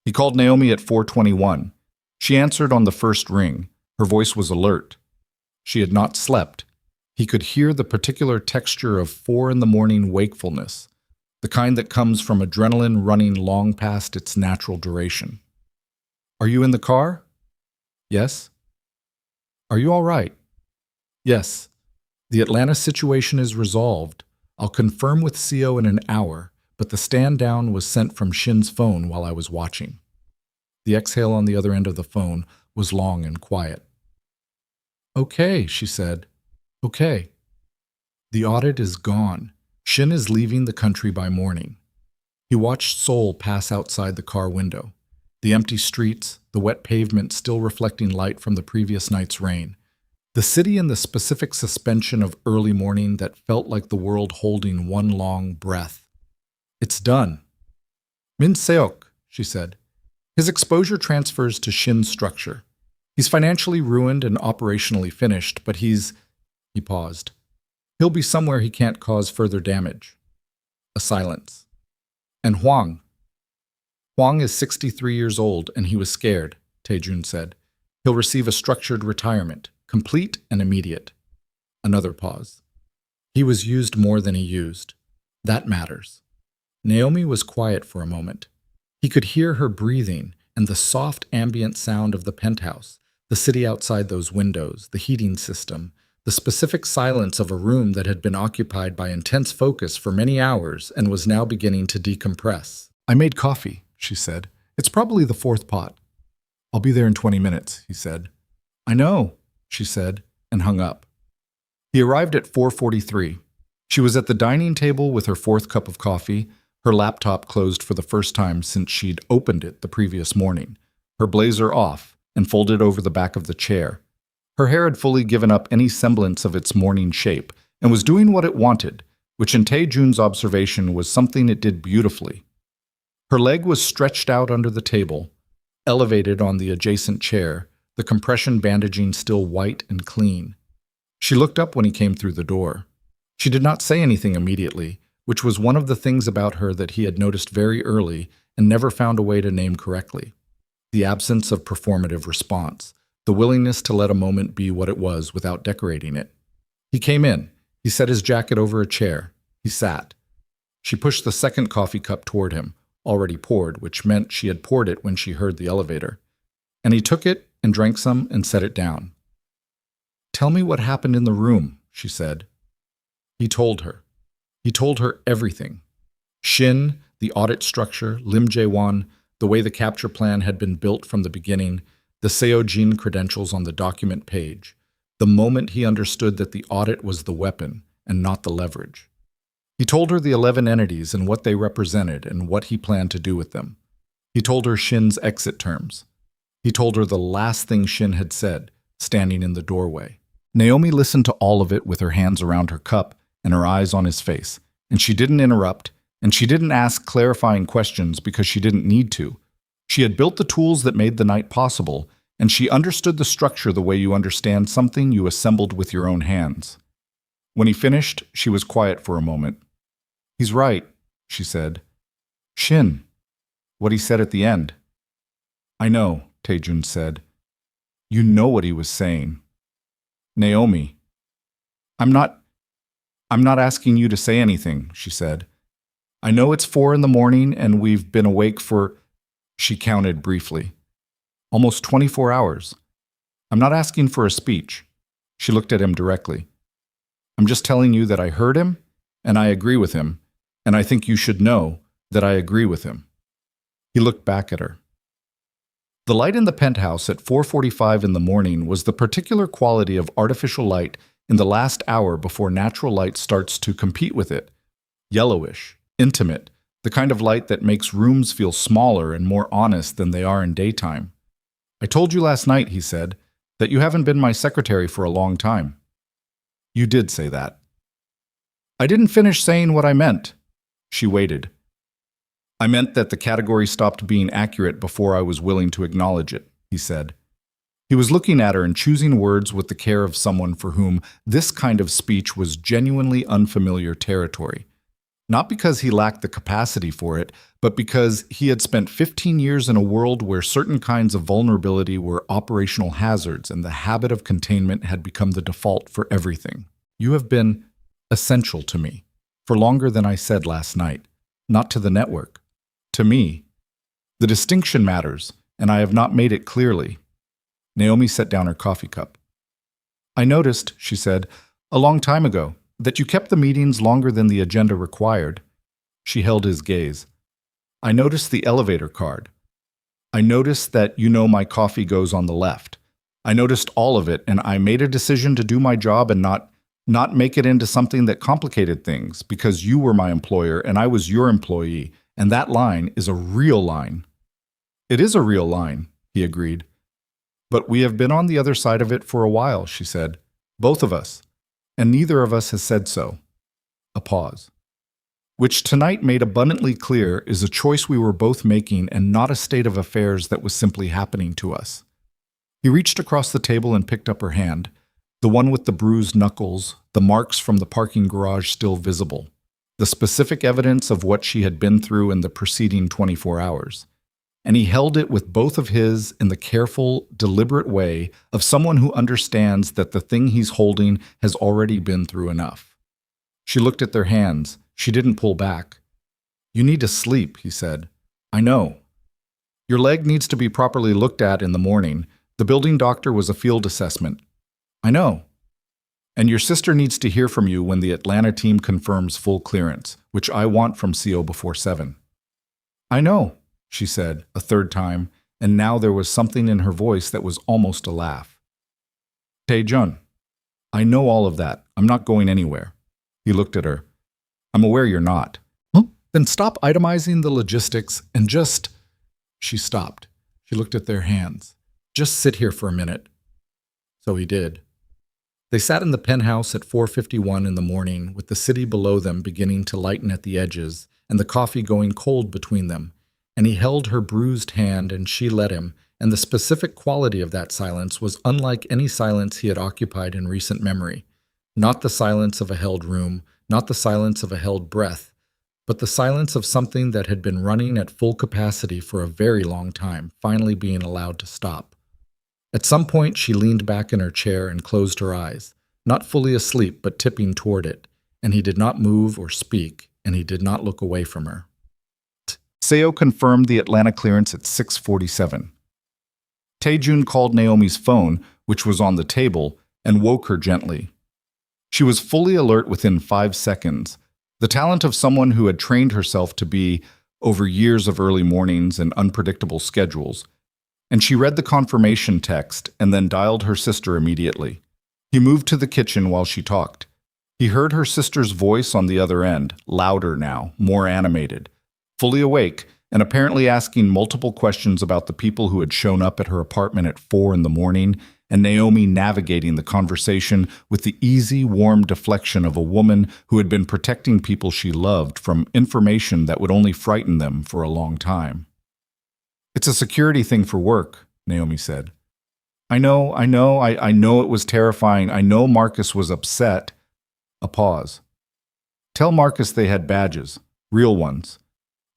He called Naomi at 4:21. She answered on the first ring. Her voice was alert. She had not slept. He could hear the particular texture of 4 in the morning wakefulness, the kind that comes from adrenaline running long past its natural duration. Are you in the car? Yes. Are you all right? Yes. The Atlanta situation is resolved. I'll confirm with CO in an hour, but the stand-down was sent from Shin's phone while I was watching. The exhale on the other end of the phone was long and quiet. Okay, she said. Okay. The audit is gone. Shin is leaving the country by morning. He watched Seoul pass outside the car window. The empty streets, the wet pavement still reflecting light from the previous night's rain. The city in the specific suspension of early morning that felt like the world holding one long breath. It's done. Min Seok, she said. His exposure transfers to Shin's structure. He's financially ruined and operationally finished, but he paused. He'll be somewhere he can't cause further damage. A silence. And Huang? Huang is 63 years old, and he was scared, Taejun said. He'll receive a structured retirement, complete and immediate. Another pause. He was used more than he used. That matters. Naomi was quiet for a moment. He could hear her breathing and the soft ambient sound of the penthouse, the city outside those windows, the heating system, the specific silence of a room that had been occupied by intense focus for many hours and was now beginning to decompress. I made coffee, she said. It's probably the fourth pot. I'll be there in 20 minutes, he said. I know, she said, and hung up. He arrived at 4:43. She was at the dining table with her fourth cup of coffee, her laptop closed for the first time since she'd opened it the previous morning, her blazer off and folded over the back of the chair. Her hair had fully given up any semblance of its morning shape and was doing what it wanted, which in Taejun's observation was something it did beautifully. Her leg was stretched out under the table, elevated on the adjacent chair, the compression bandaging still white and clean. She looked up when he came through the door. She did not say anything immediately, which was one of the things about her that he had noticed very early and never found a way to name correctly. The absence of performative response, the willingness to let a moment be what it was without decorating it. He came in. He set his jacket over a chair. He sat. She pushed the second coffee cup toward him, already poured, which meant she had poured it when she heard the elevator. And he took it and drank some and set it down. Tell me what happened in the room, she said. He told her. He told her everything. Shin, the audit structure, Lim Jae-won, the way the capture plan had been built from the beginning, the Seojin credentials on the document page, the moment he understood that the audit was the weapon and not the leverage. He told her the 11 entities and what they represented and what he planned to do with them. He told her Shin's exit terms. He told her the last thing Shin had said, standing in the doorway. Naomi listened to all of it with her hands around her cup and her eyes on his face, and she didn't interrupt, and she didn't ask clarifying questions because she didn't need to. She had built the tools that made the night possible, and she understood the structure the way you understand something you assembled with your own hands. When he finished, she was quiet for a moment. He's right, she said. Shin, what he said at the end. I know, Taejun said. You know what he was saying. Naomi. I'm not asking you to say anything, she said. I know it's 4 a.m. and we've been awake for, she counted briefly, almost 24 hours. I'm not asking for a speech. She looked at him directly. I'm just telling you that I heard him, and I agree with him, and I think you should know that I agree with him. He looked back at her. The light in the penthouse at 4:45 in the morning was the particular quality of artificial light in the last hour before natural light starts to compete with it. Yellowish, intimate, the kind of light that makes rooms feel smaller and more honest than they are in daytime. I told you last night, he said, that you haven't been my secretary for a long time. You did say that. I didn't finish saying what I meant. She waited. I meant that the category stopped being accurate before I was willing to acknowledge it, he said. He was looking at her and choosing words with the care of someone for whom this kind of speech was genuinely unfamiliar territory. Not because he lacked the capacity for it, but because he had spent 15 years in a world where certain kinds of vulnerability were operational hazards and the habit of containment had become the default for everything. You have been essential to me, for longer than I said last night, not to the network. To me. The distinction matters, and I have not made it clearly. Naomi set down her coffee cup. I noticed, she said, a long time ago, that you kept the meetings longer than the agenda required. She held his gaze. I noticed the elevator card. I noticed that you know my coffee goes on the left. I noticed all of it, and I made a decision to do my job and not make it into something that complicated things, because you were my employer and I was your employee, and that line is a real line. It is a real line, he agreed. But we have been on the other side of it for a while, she said. Both of us. And neither of us has said so. A pause. Which tonight made abundantly clear is a choice we were both making and not a state of affairs that was simply happening to us. He reached across the table and picked up her hand, the one with the bruised knuckles, the marks from the parking garage still visible, the specific evidence of what she had been through in the preceding 24 hours. And he held it with both of his in the careful, deliberate way of someone who understands that the thing he's holding has already been through enough. She looked at their hands. She didn't pull back. You need to sleep, he said. I know. Your leg needs to be properly looked at in the morning. The building doctor was a field assessment. I know. And your sister needs to hear from you when the Atlanta team confirms full clearance, which I want from CO before 7. I know, she said a third time, and now there was something in her voice that was almost a laugh. Tae-jun, I know all of that. I'm not going anywhere. He looked at her. I'm aware you're not. Huh? Then stop itemizing the logistics and just... She stopped. She looked at their hands. Just sit here for a minute. So he did. They sat in the penthouse at 4:51 in the morning, with the city below them beginning to lighten at the edges and the coffee going cold between them, and he held her bruised hand and she let him, and the specific quality of that silence was unlike any silence he had occupied in recent memory. Not the silence of a held room, not the silence of a held breath, but the silence of something that had been running at full capacity for a very long time, finally being allowed to stop. At some point, she leaned back in her chair and closed her eyes, not fully asleep but tipping toward it, and he did not move or speak, and he did not look away from her. Seo confirmed the Atlanta clearance at 6:47. Tae-jun called Naomi's phone, which was on the table, and woke her gently. She was fully alert within 5 seconds, the talent of someone who had trained herself to be over years of early mornings and unpredictable schedules, and she read the confirmation text and then dialed her sister immediately. He moved to the kitchen while she talked. He heard her sister's voice on the other end, louder now, more animated, fully awake, and apparently asking multiple questions about the people who had shown up at her apartment at 4 in the morning, and Naomi navigating the conversation with the easy, warm deflection of a woman who had been protecting people she loved from information that would only frighten them for a long time. It's a security thing for work, Naomi said. I know it was terrifying. I know Marcus was upset. A pause. Tell Marcus they had badges, real ones.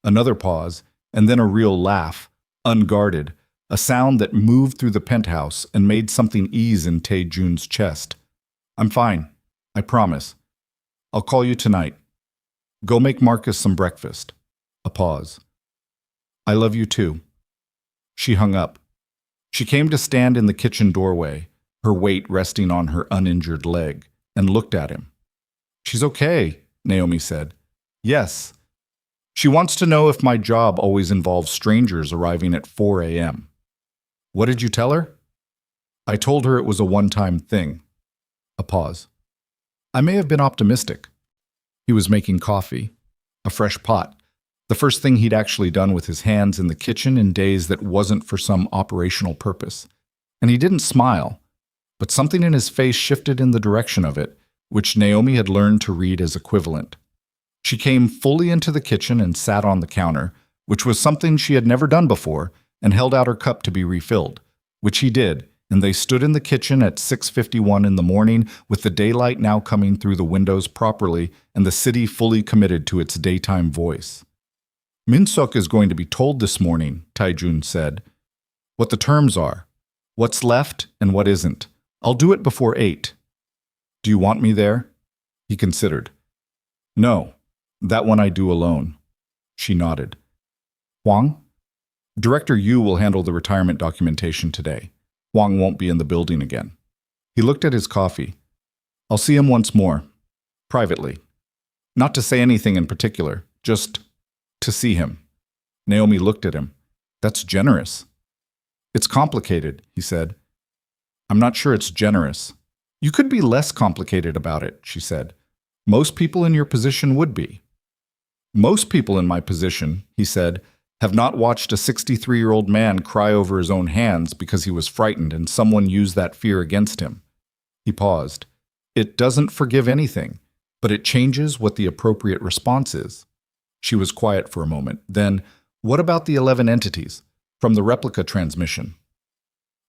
Another pause, and then a real laugh, unguarded, a sound that moved through the penthouse and made something ease in Tae-jun's chest. I'm fine. I promise. I'll call you tonight. Go make Marcus some breakfast. A pause. I love you too. She hung up. She came to stand in the kitchen doorway, her weight resting on her uninjured leg, and looked at him. She's okay, Naomi said. Yes. She wants to know if my job always involves strangers arriving at 4 a.m. What did you tell her? I told her it was a one-time thing. A pause. I may have been optimistic. He was making coffee, a fresh pot, the first thing he'd actually done with his hands in the kitchen in days that wasn't for some operational purpose. And he didn't smile, but something in his face shifted in the direction of it, which Naomi had learned to read as equivalent. She came fully into the kitchen and sat on the counter, which was something she had never done before, and held out her cup to be refilled, which he did, and they stood in the kitchen at 6:51 in the morning with the daylight now coming through the windows properly and the city fully committed to its daytime voice. Min-suk is going to be told this morning, Tae-jun said, what the terms are, what's left and what isn't. I'll do it before 8. Do you want me there? He considered. No, that one I do alone. She nodded. Hwang? Director Yu will handle the retirement documentation today. Hwang won't be in the building again. He looked at his coffee. I'll see him once more. Privately. Not to say anything in particular, just to see him. Naomi looked at him. That's generous. It's complicated, he said. I'm not sure it's generous. You could be less complicated about it, she said. Most people in your position would be. Most people in my position, he said, Have not watched a 63-year-old man cry over his own hands because he was frightened and someone used that fear against him. He paused. It doesn't forgive anything, but it changes what the appropriate response is. She was quiet for a moment. Then, what about the 11 entities from the replica transmission?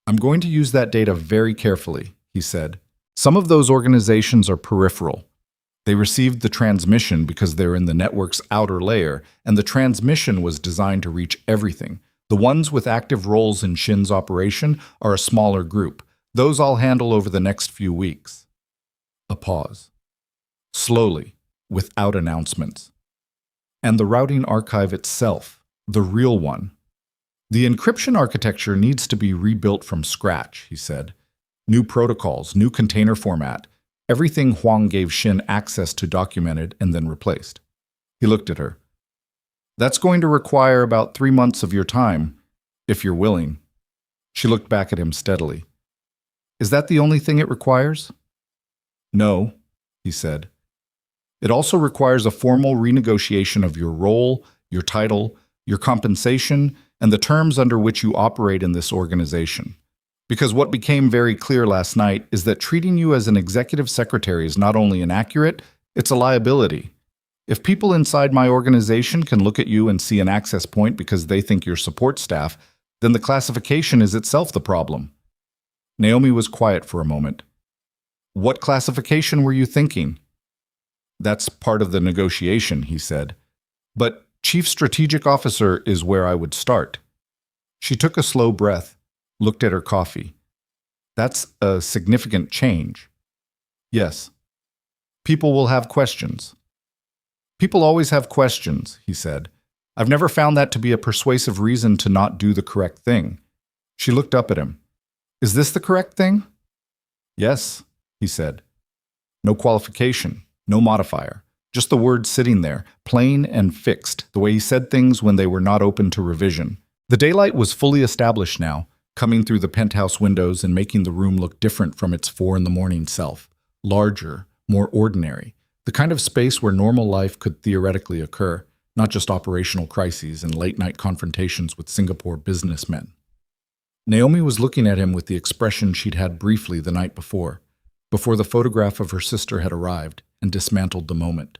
I'm going to use that data very carefully, he said. Some of those organizations are peripheral. They received the transmission because they're in the network's outer layer, and the transmission was designed to reach everything. The ones with active roles in Shin's operation are a smaller group. Those I'll handle over the next few weeks. A pause. Slowly, without announcements. And the routing archive itself, the real one. The encryption architecture needs to be rebuilt from scratch, he said. New protocols, new container format. Everything Huang gave Shin access to documented and then replaced. He looked at her. That's going to require about 3 months of your time, if you're willing. She looked back at him steadily. Is that the only thing it requires? No, he said. It also requires a formal renegotiation of your role, your title, your compensation, and the terms under which you operate in this organization. Because what became very clear last night is that treating you as an executive secretary is not only inaccurate, it's a liability. If people inside my organization can look at you and see an access point because they think you're support staff, then the classification is itself the problem. Naomi was quiet for a moment. What classification were you thinking? That's part of the negotiation, he said. But Chief Strategic Officer is where I would start. She took a slow breath, looked at her coffee. That's a significant change. Yes. People will have questions. People always have questions, he said. I've never found that to be a persuasive reason to not do the correct thing. She looked up at him. Is this the correct thing? Yes, he said. No qualification, no modifier. Just the words sitting there, plain and fixed, the way he said things when they were not open to revision. The daylight was fully established now, coming through the penthouse windows and making the room look different from its 4 in the morning self. Larger, more ordinary. The kind of space where normal life could theoretically occur, not just operational crises and late-night confrontations with Singapore businessmen. Naomi was looking at him with the expression she'd had briefly the night before the photograph of her sister had arrived and dismantled the moment.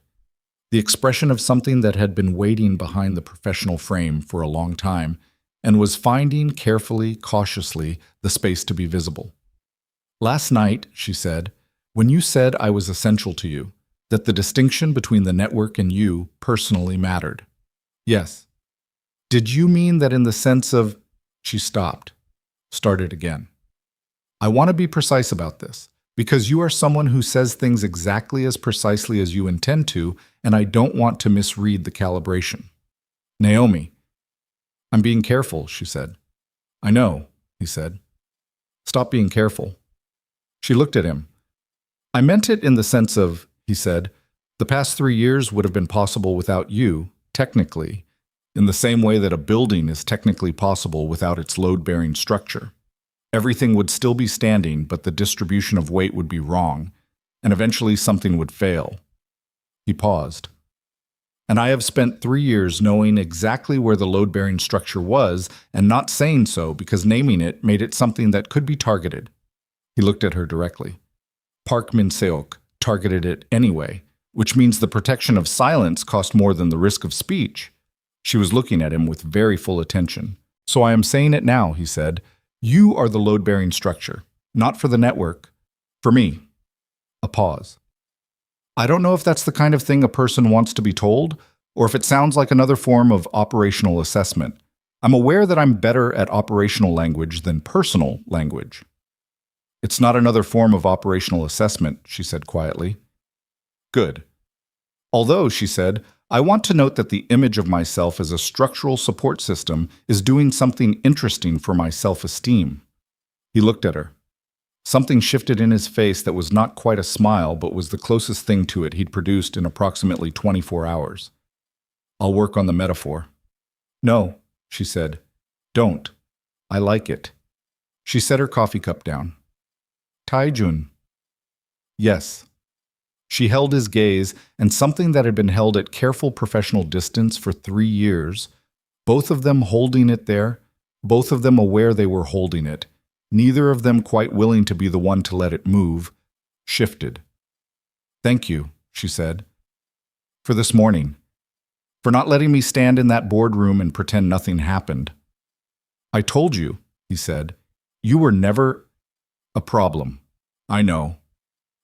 The expression of something that had been waiting behind the professional frame for a long time and was finding carefully, cautiously, the space to be visible. Last night, she said, when you said I was essential to you, that the distinction between the network and you personally mattered. Yes. Did you mean that in the sense of... She stopped, started again. I want to be precise about this, because you are someone who says things exactly as precisely as you intend to, and I don't want to misread the calibration. Naomi. I'm being careful, she said. I know, he said. Stop being careful. She looked at him. I meant it in the sense of, he said, the past 3 years would have been possible without you, technically, in the same way that a building is technically possible without its load-bearing structure. Everything would still be standing, but the distribution of weight would be wrong, and eventually something would fail. He paused. And I have spent 3 years knowing exactly where the load-bearing structure was and not saying so because naming it made it something that could be targeted. He looked at her directly. Park Min-seok targeted it anyway, which means the protection of silence cost more than the risk of speech. She was looking at him with very full attention. So I am saying it now, he said. You are the load-bearing structure, not for the network, for me. A pause. I don't know if that's the kind of thing a person wants to be told, or if it sounds like another form of operational assessment. I'm aware that I'm better at operational language than personal language. It's not another form of operational assessment, she said quietly. Good. Although, she said, I want to note that the image of myself as a structural support system is doing something interesting for my self-esteem. He looked at her. Something shifted in his face that was not quite a smile, but was the closest thing to it he'd produced in approximately 24 hours. I'll work on the metaphor. No, she said. Don't. I like it. She set her coffee cup down. Taijun. Yes. She held his gaze, and something that had been held at careful professional distance for 3 years, Both of them holding it there, both of them aware they were holding it, neither of them quite willing to be the one to let it move, shifted. "Thank you," she said, "for this morning, for not letting me stand in that boardroom and pretend nothing happened. I told you," he said, "you were never a problem. I know."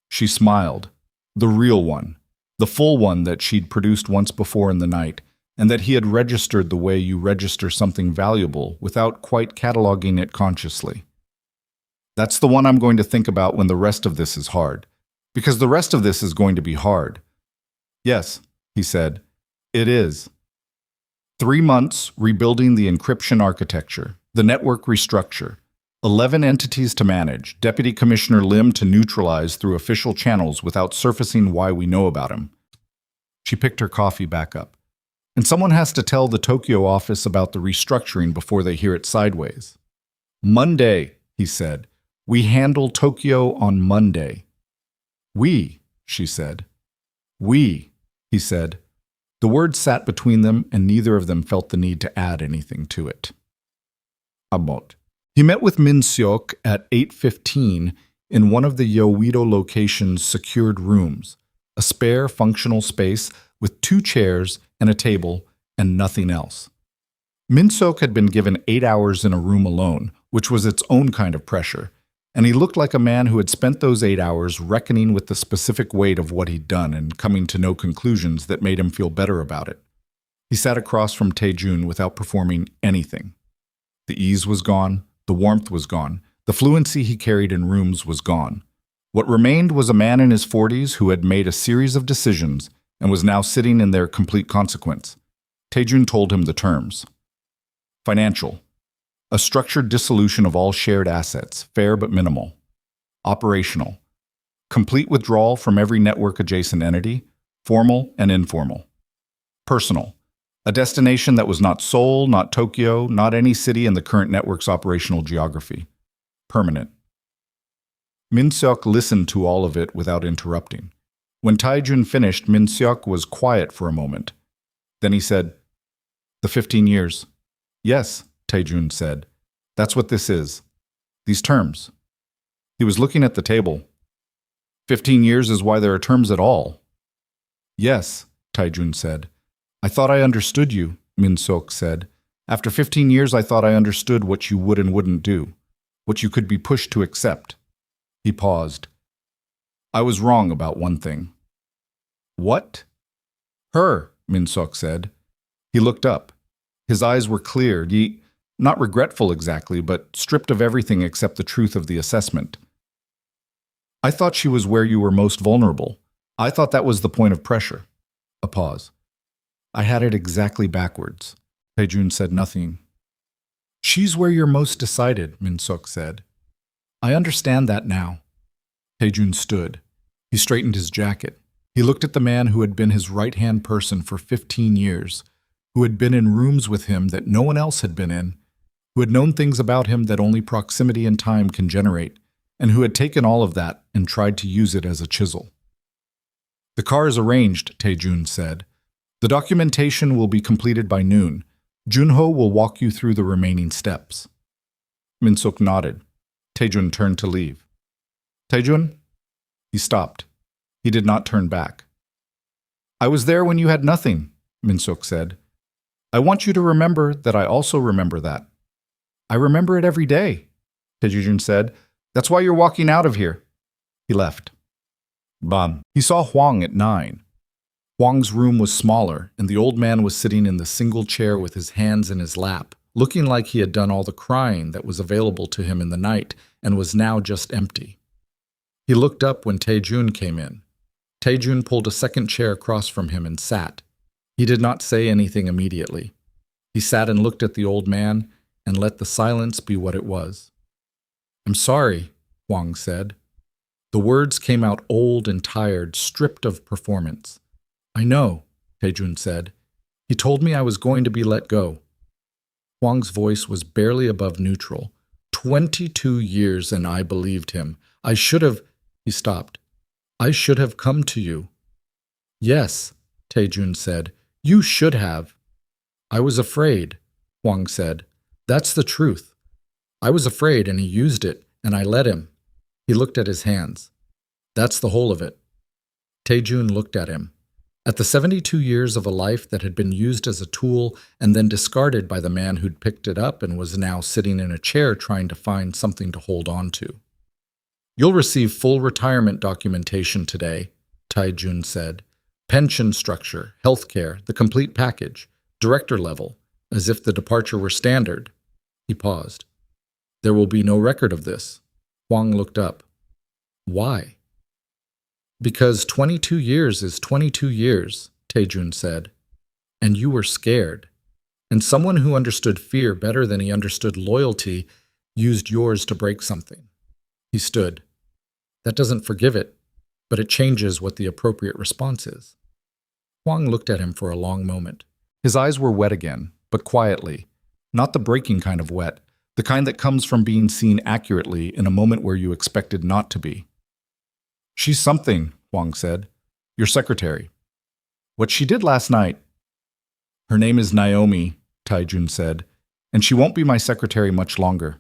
She smiled, the real one, the full one that she'd produced once before in the night, and that he had registered the way you register something valuable without quite cataloging it consciously. "That's the one I'm going to think about when the rest of this is hard, because the rest of this is going to be hard." "Yes," he said, "it is. 3 months rebuilding the encryption architecture, the network restructure, 11 entities to manage, Deputy Commissioner Lim to neutralize through official channels without surfacing why we know about him." She picked her coffee back up. "And someone has to tell the Tokyo office about the restructuring before they hear it sideways." "Monday," he said. "We handle Tokyo on Monday." "We," she said. "We," he said. The word sat between them, and neither of them felt the need to add anything to it. Abot. He met with Min Seok at 8:15 in one of the Yoido location's secured rooms, a spare functional space with 2 chairs and a table and nothing else. Min Seok had been given 8 hours in a room alone, which was its own kind of pressure, and he looked like a man who had spent those 8 hours reckoning with the specific weight of what he'd done and coming to no conclusions that made him feel better about it. He sat across from Taejun without performing anything. The ease was gone, the warmth was gone, the fluency he carried in rooms was gone. What remained was a man in his 40s who had made a series of decisions and was now sitting in their complete consequence. Taejun told him the terms. Financial. A structured dissolution of all shared assets, fair but minimal. Operational. Complete withdrawal from every network-adjacent entity, formal and informal. Personal. A destination that was not Seoul, not Tokyo, not any city in the current network's operational geography. Permanent. Min Seok listened to all of it without interrupting. When Taejun finished, Min Seok was quiet for a moment. Then he said, "The 15 years. "Yes," Taejun said. "That's what this is. These terms." He was looking at the table. 15 years is why there are terms at all." "Yes," Taejun said. "I thought I understood you," Min Seok said. "After 15 years, I thought I understood what you would and wouldn't do, what you could be pushed to accept." He paused. "I was wrong about one thing." "What?" "Her," Min Seok said. He looked up. His eyes were clear, not regretful exactly, but stripped of everything except the truth of the assessment. "I thought she was where you were most vulnerable. I thought that was the point of pressure." A pause. "I had it exactly backwards." Taejun said nothing. "She's where you're most decided," Min Seok said. "I understand that now." Taejun stood. He straightened his jacket. He looked at the man who had been his right-hand person for 15 years, who had been in rooms with him that no one else had been in, who had known things about him that only proximity and time can generate, and who had taken all of that and tried to use it as a chisel. "The car is arranged," Taejun said. "The documentation will be completed by noon. Junho will walk you through the remaining steps." Min Seok nodded. Taejun turned to leave. "Taejun?" He stopped. He did not turn back. "I was there when you had nothing," Min Seok said. "I want you to remember that I also remember that." "I remember it every day," Taejun said. "That's why you're walking out of here." He left. Ban. He saw Hwang at 9. Hwang's room was smaller, and the old man was sitting in the single chair with his hands in his lap, looking like he had done all the crying that was available to him in the night and was now just empty. He looked up when Taejun came in. Taejun pulled a second chair across from him and sat. He did not say anything immediately. He sat and looked at the old man and let the silence be what it was. "I'm sorry," Hwang said. The words came out old and tired, stripped of performance. "I know," Taejun said. "He told me I was going to be let go." Hwang's voice was barely above neutral. 22 years and I believed him. I should have... He stopped. "I should have come to you." "Yes," Taejun said. "You should have." "I was afraid." Huang said. That's the truth. I was afraid and he used it, and I let him. He looked at his hands. That's the whole of it. Taejun looked at him. At the 72 years of a life that had been used as a tool and then discarded by the man who'd picked it up and was now sitting in a chair trying to find something to hold on to. You'll receive full retirement documentation today, Taejun said. Pension structure, healthcare, the complete package, director level, as if the departure were standard. He paused. There will be no record of this. Huang looked up. Why? Because 22 years is 22 years, Taejun said. And you were scared. And someone who understood fear better than he understood loyalty used yours to break something. He stood. That doesn't forgive it, but it changes what the appropriate response is. Huang looked at him for a long moment. His eyes were wet again, but quietly. Not the breaking kind of wet, the kind that comes from being seen accurately in a moment where you expected not to be. She's something, Huang said. Your secretary. What she did last night. Her name is Naomi, Taejun said, and she won't be my secretary much longer.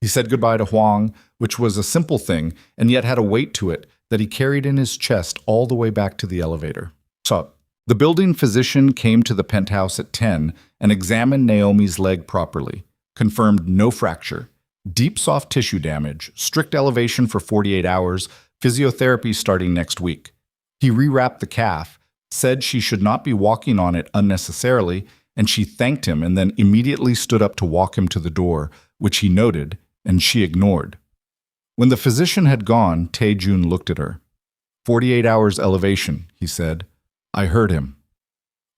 He said goodbye to Huang, which was a simple thing, and yet had a weight to it that he carried in his chest all the way back to the elevator. So, the building physician came to the penthouse at 10 and examined Naomi's leg properly, confirmed no fracture, deep soft tissue damage, strict elevation for 48 hours, physiotherapy starting next week. He rewrapped the calf, said she should not be walking on it unnecessarily, and she thanked him and then immediately stood up to walk him to the door, which he noted, and she ignored. When the physician had gone, Taejun looked at her. 48 hours elevation, he said. I heard him.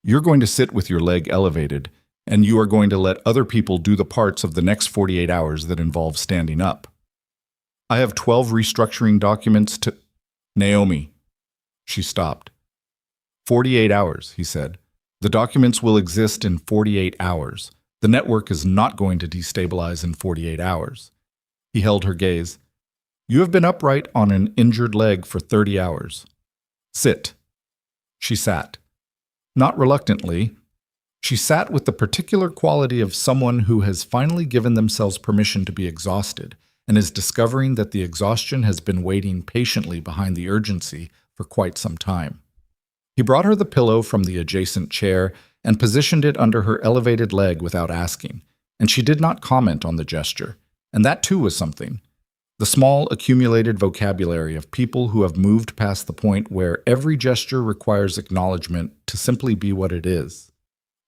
You're going to sit with your leg elevated, and you are going to let other people do the parts of the next 48 hours that involve standing up. I have 12 restructuring documents to... Naomi. She stopped. 48 hours, he said. The documents will exist in 48 hours. The network is not going to destabilize in 48 hours. He held her gaze. You have been upright on an injured leg for 30 hours. Sit. She sat. Not reluctantly. She sat with the particular quality of someone who has finally given themselves permission to be exhausted and is discovering that the exhaustion has been waiting patiently behind the urgency for quite some time. He brought her the pillow from the adjacent chair and positioned it under her elevated leg without asking, and she did not comment on the gesture, and that too was something. The small, accumulated vocabulary of people who have moved past the point where every gesture requires acknowledgement to simply be what it is.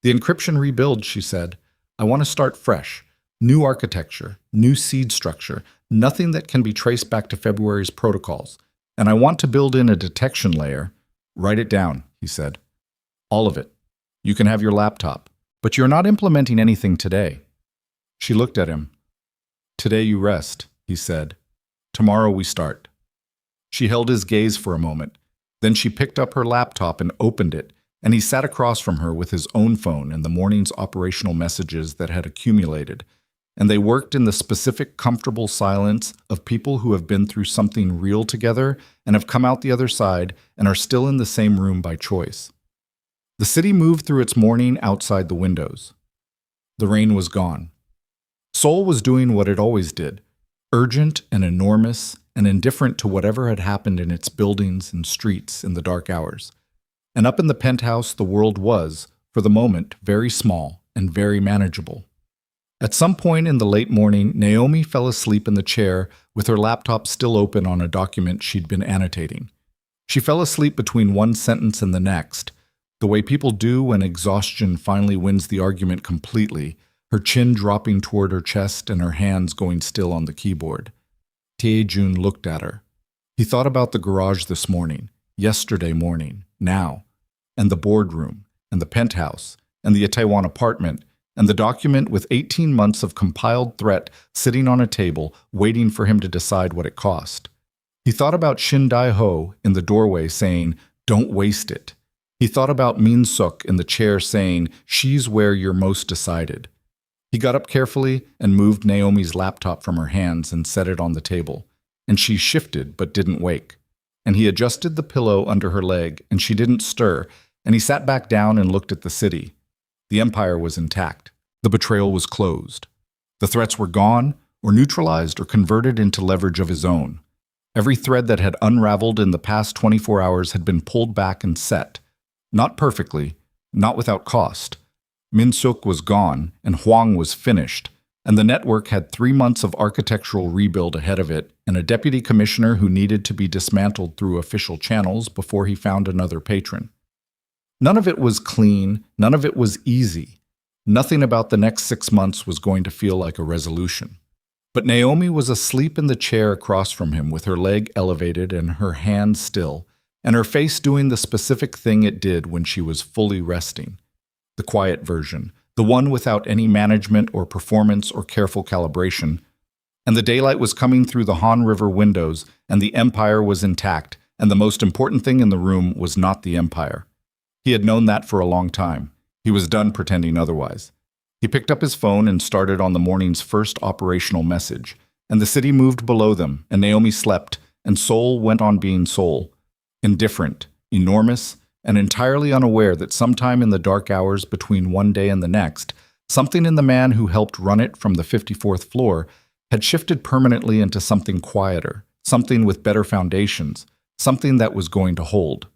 The encryption rebuild, she said. I want to start fresh. New architecture, new seed structure, nothing that can be traced back to February's protocols. And I want to build in a detection layer. Write it down, he said. All of it. You can have your laptop. But you're not implementing anything today. She looked at him. Today you rest, he said. Tomorrow we start. She held his gaze for a moment. Then she picked up her laptop and opened it, and he sat across from her with his own phone and the morning's operational messages that had accumulated, and they worked in the specific, comfortable silence of people who have been through something real together and have come out the other side and are still in the same room by choice. The city moved through its morning outside the windows. The rain was gone. Seoul was doing what it always did, urgent and enormous and indifferent to whatever had happened in its buildings and streets in the dark hours. And up in the penthouse, the world was, for the moment, very small and very manageable. At some point in the late morning, Naomi fell asleep in the chair with her laptop still open on a document she'd been annotating. She fell asleep between one sentence and the next, the way people do when exhaustion finally wins the argument completely, her chin dropping toward her chest and her hands going still on the keyboard. Taejun looked at her. He thought about the garage this morning, yesterday morning, now, and the boardroom, and the penthouse, and the Itaewon apartment, and the document with 18 months of compiled threat sitting on a table, waiting for him to decide what it cost. He thought about Shin Dae-ho in the doorway saying, "Don't waste it." He thought about Min-suk in the chair saying, "She's where you're most decided." He got up carefully and moved Naomi's laptop from her hands and set it on the table, and she shifted but didn't wake. And he adjusted the pillow under her leg, and she didn't stir, and he sat back down and looked at the city. The empire was intact. The betrayal was closed. The threats were gone, or neutralized, or converted into leverage of his own. Every thread that had unraveled in the past 24 hours had been pulled back and set. Not perfectly, not without cost. Min-suk was gone, and Huang was finished, and the network had 3 months of architectural rebuild ahead of it, and a deputy commissioner who needed to be dismantled through official channels before he found another patron. None of it was clean, none of it was easy. Nothing about the next 6 months was going to feel like a resolution. But Naomi was asleep in the chair across from him with her leg elevated and her hand still, and her face doing the specific thing it did when she was fully resting. The quiet version, the one without any management or performance or careful calibration. And the daylight was coming through the Han River windows, and the Empire was intact, and the most important thing in the room was not the Empire. He had known that for a long time. He was done pretending otherwise. He picked up his phone and started on the morning's first operational message, and the city moved below them, and Naomi slept, and Seoul went on being Seoul, indifferent, enormous, and entirely unaware that sometime in the dark hours between one day and the next, something in the man who helped run it from the 54th floor had shifted permanently into something quieter, something with better foundations, something that was going to hold.